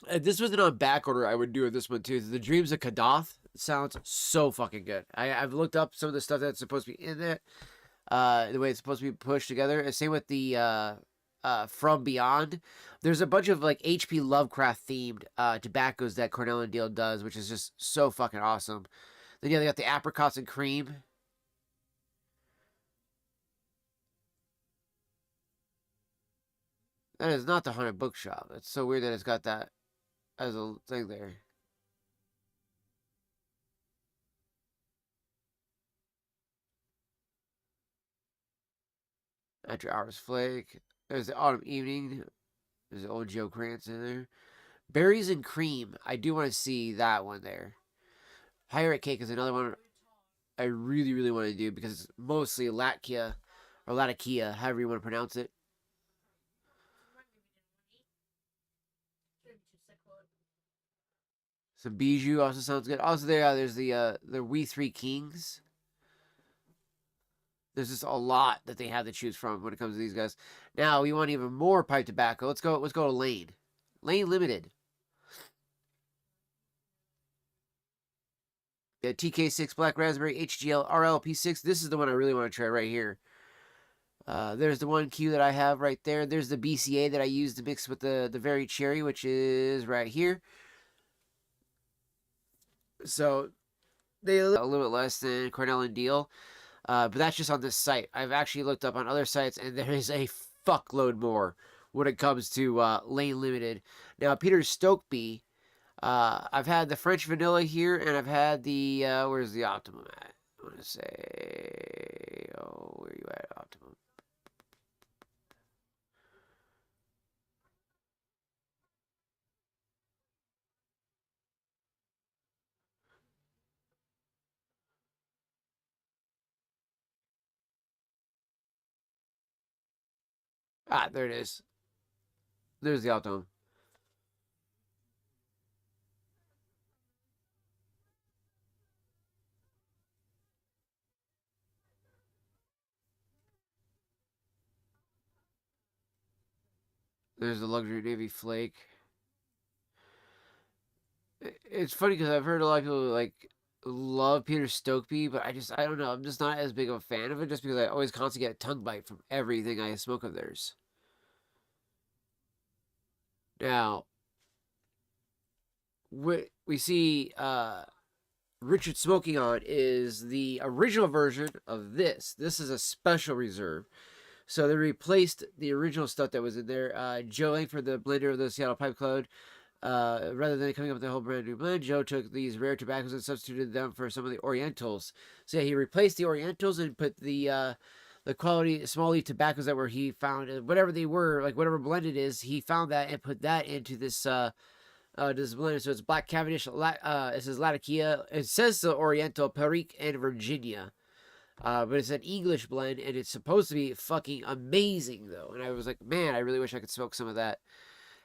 If this wasn't on back order, I would do this one too. The Dreams of Kadath sounds so fucking good. I've looked up some of the stuff that's supposed to be in it, the way it's supposed to be pushed together. And same with the From Beyond. There's a bunch of like H.P. Lovecraft themed tobaccos that Cornell and Deal does, which is just so fucking awesome. Then yeah, they got the apricots and cream. That is not the Haunted Bookshop. It's so weird that it's got that as a thing there. After Hours Flake. There's the Autumn Evening. There's the old Joe Krantz in there. Berries and Cream. I do want to see that one there. Pirate Cake is another one I really, really want to do because it's mostly Latkia or Latakia, however you want to pronounce it. Some Bijou also sounds good. Also, there's the We Three Kings. There's just a lot that they have to choose from when it comes to these guys. Now we want even more pipe tobacco. Let's go to Lane. Lane Limited. Yeah, TK6 Black Raspberry HGL RLP6. This is the one I really want to try right here. There's the one Q that I have right there. There's the BCA that I used to mix with the Very Cherry, which is right here. So they a little bit less than Cornell and Deal. But that's just on this site. I've actually looked up on other sites, and there is a fuckload more when it comes to Lane Limited. Now, Peter Stokeby, I've had the French Vanilla here, and I've had the, where's the Optimum at? I want to say, oh, where are you at, Optimum? Ah, there it is. There's the Optimum. There's the Luxury Navy Flake. It's funny because I've heard a lot of people like love Peter Stokeby, but I don't know. I'm just not as big of a fan of it just because I always constantly get a tongue bite from everything I smoke of theirs. Now, we see Richard smoking on is the original version of this. This is a special reserve. So they replaced the original stuff that was in there. Joe Langford, the blender of the Seattle Pipe Code, rather than coming up with a whole brand new blend, Joe took these rare tobaccos and substituted them for some of the Orientals. So yeah, he replaced the Orientals and put the quality small leaf tobaccos that were he found, whatever they were, like whatever blend it is, he found that and put that into this blend. So it's Black Cavendish, it says Latakia, it says the Oriental, Perique, and Virginia. But it's an English blend, and it's supposed to be fucking amazing, though. And I was like, man, I really wish I could smoke some of that.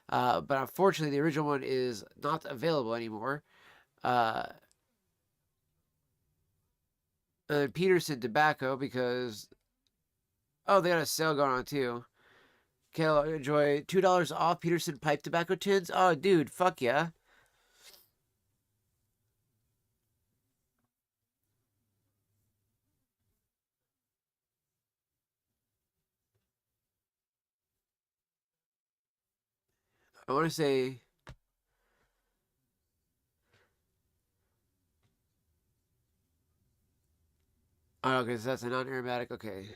But unfortunately, the original one is not available anymore. Peterson Tobacco, because... Oh, they got a sale going on, too. Okay, I'll enjoy $2 off Peterson pipe tobacco tins. Oh, dude, fuck yeah. I want to say... Oh, okay, so that's a non-aromatic. Okay.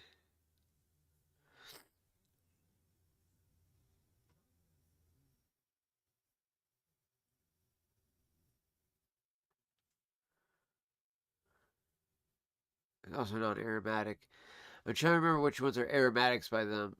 Also non-aromatic. I'm trying to remember which ones are aromatics by them.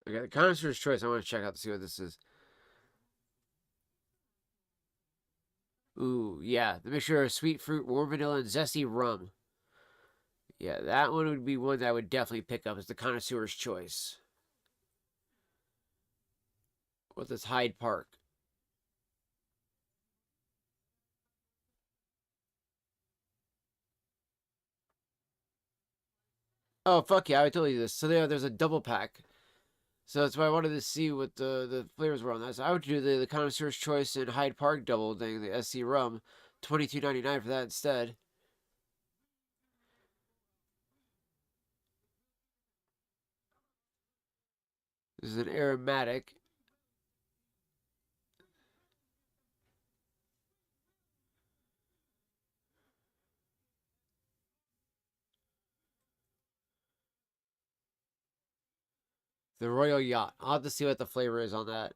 Okay, the connoisseur's choice. I want to check out to see what this is. Ooh, yeah. The mixture of sweet fruit, warm vanilla, and zesty rum. Yeah, that one would be one that I would definitely pick up as the connoisseur's choice. With this Hyde Park. Oh, fuck yeah, I told you this. So there's a double pack. So that's why I wanted to see what the flavors were on that. So I would do the connoisseur's choice and Hyde Park double thing, the SC rum. $22.99 for that instead. This is an aromatic. The Royal Yacht. I'll have to see what the flavor is on that.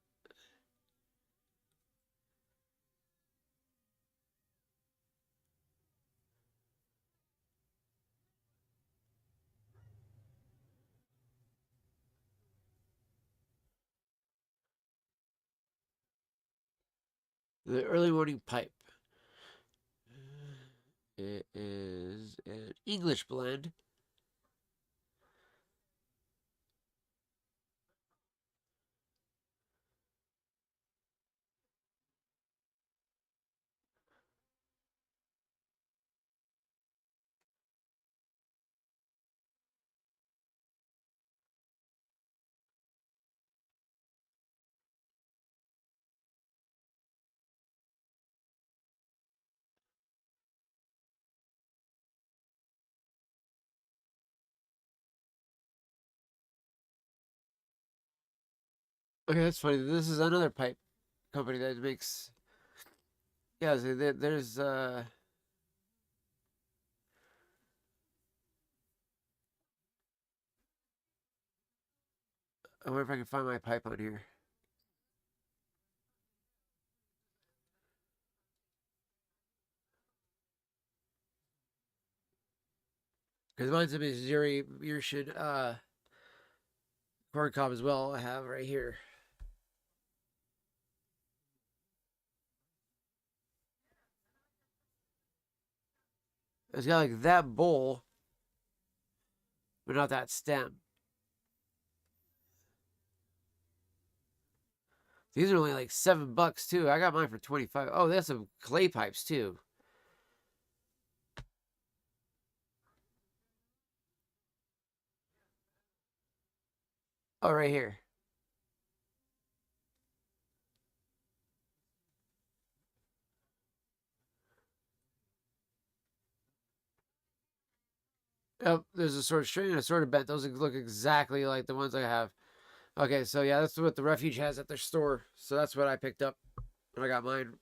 The early morning pipe. It is an English blend. Okay, that's funny. This is another pipe company that makes. Yeah, so there's. I wonder if I can find my pipe on here. Because mine's a Missouri Meerschaum corn cob as well. I have right here. It's got like that bowl, but not that stem. These are only like $7 too. I got mine for 25. Oh, they have some clay pipes too. Oh, right here. Yep, there's a sword straight and a sword bent. Those look exactly like the ones I have. Okay, so yeah, that's what the Refuge has at their store. So that's what I picked up when I got mine.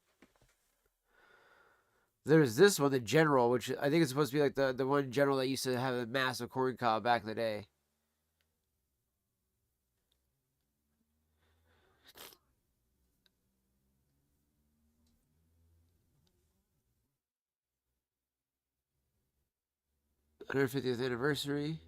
There's this one, the General, which I think it's supposed to be like the one General that used to have a massive corn cob back in the day. $150th anniversary.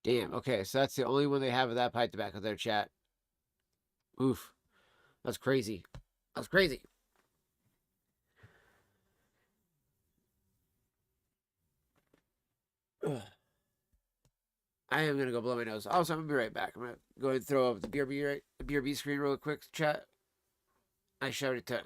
Damn. Okay, so that's the only one they have of that pipe tobacco there, chat. Oof. That's crazy. That's crazy. Ugh. I am gonna go blow my nose. Also, I'm gonna be right back. I'm gonna go ahead and throw up the BRB screen real quick, chat. I shouted 10.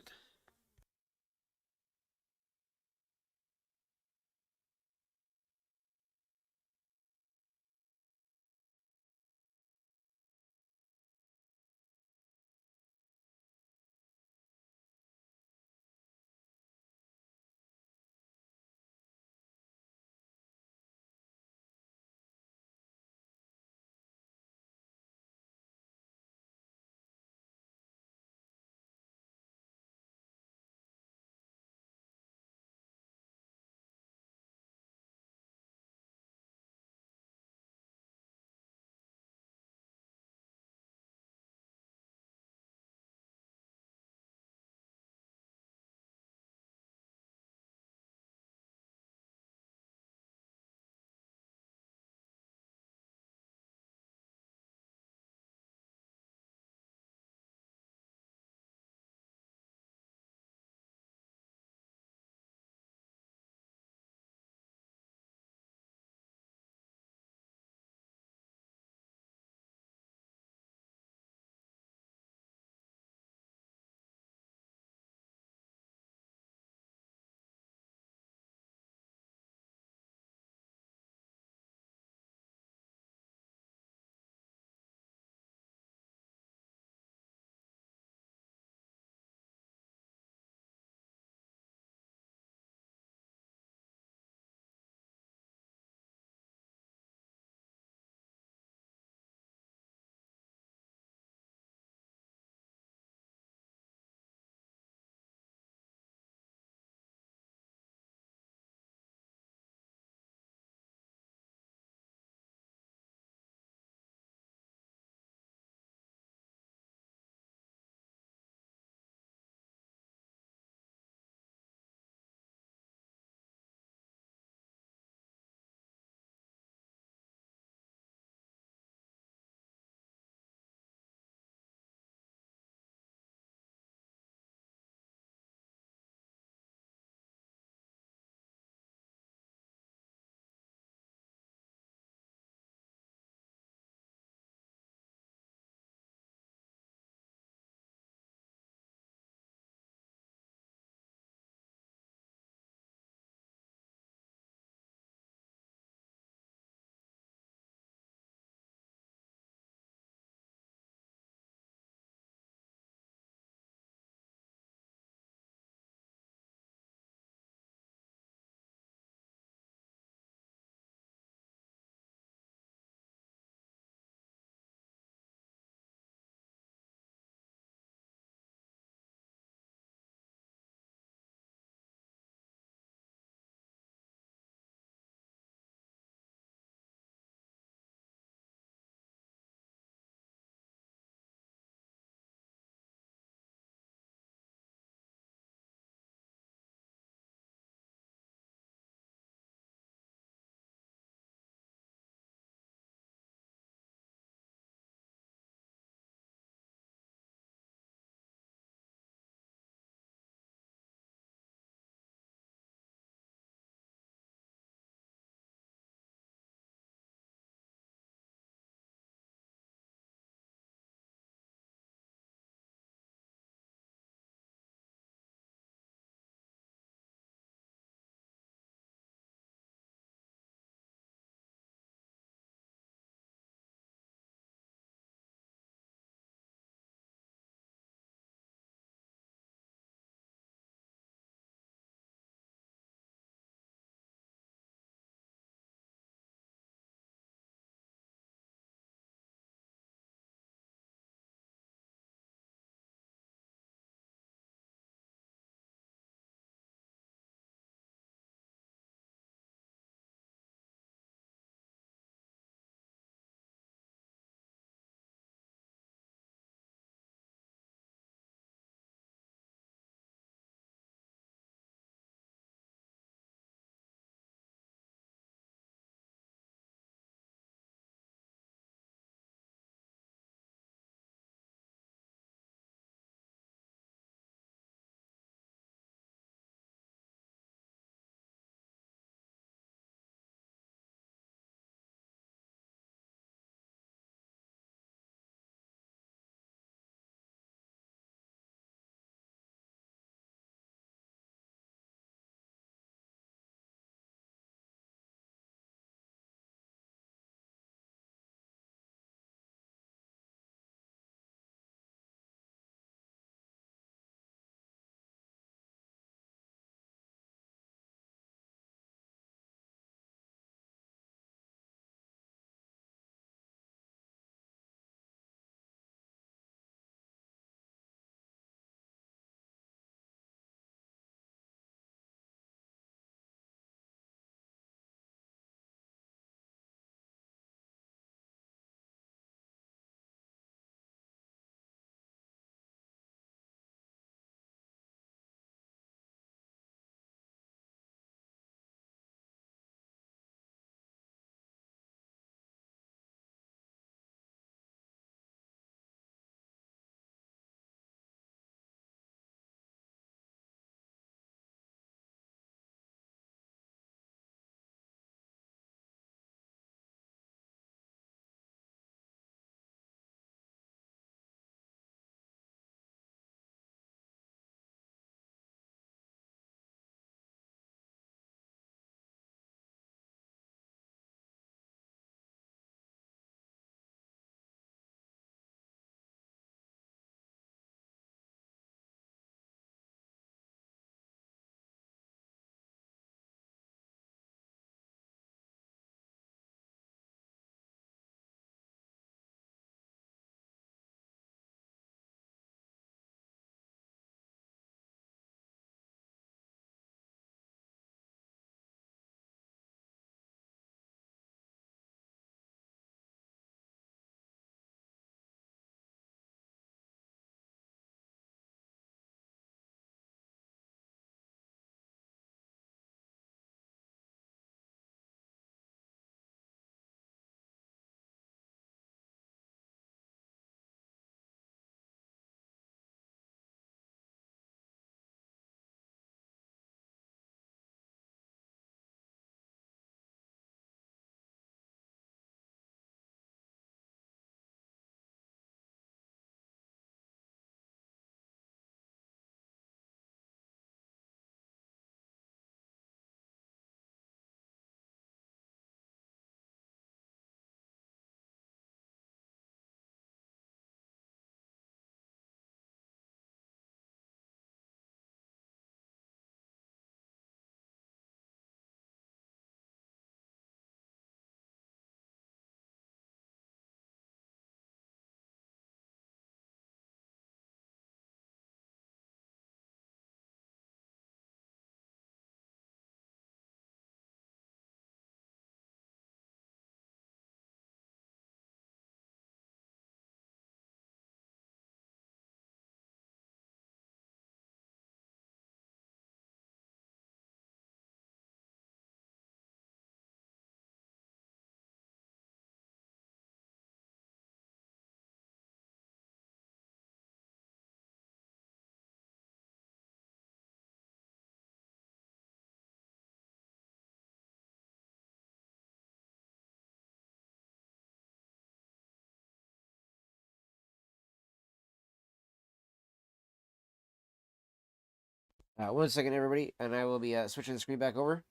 1 second, everybody, and I will be switching the screen back over.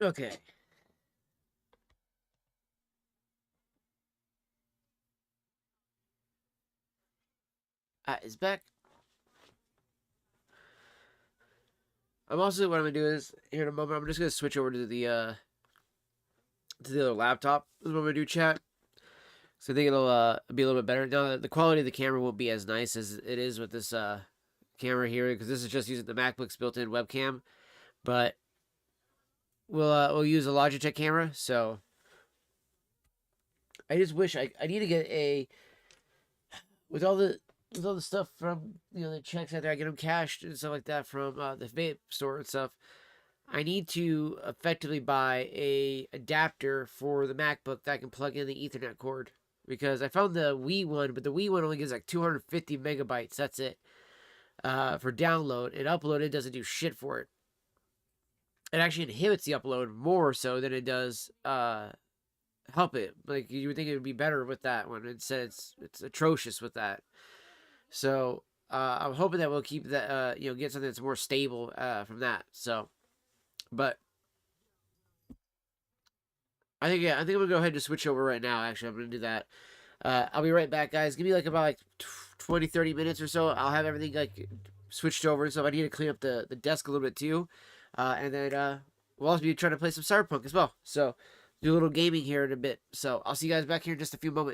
Okay. It's back. I'm also what I'm gonna do is here in a moment. I'm just gonna switch over to the other laptop. Is what I'm gonna do, chat. So I think it'll be a little bit better. Now the quality of the camera won't be as nice as it is with this camera here because this is just using the MacBook's built-in webcam. But we'll use a Logitech camera. So I just wish I need to get a with all the stuff from the checks out there. I get them cashed and stuff like that from the vape store and stuff. I need to effectively buy a adapter for the MacBook that I can plug in the Ethernet cord because I found the Wii one, but the Wii one only gives like 250 megabytes. That's it for download, and upload it doesn't do shit for it. It actually inhibits the upload more so than it does help it. Like you would think it would be better with that one. Instead, it's atrocious with that. So I'm hoping that we'll keep that get something that's more stable from that. So, but I think I'm gonna go ahead and just switch over right now. Actually, I'm gonna do that. I'll be right back, guys. Give me like about like 20, 30 minutes or so. I'll have everything like switched over. So I need to clean up the desk a little bit too, and then we'll also be trying to play some Cyberpunk as well. So do a little gaming here in a bit. So I'll see you guys back here in just a few moments.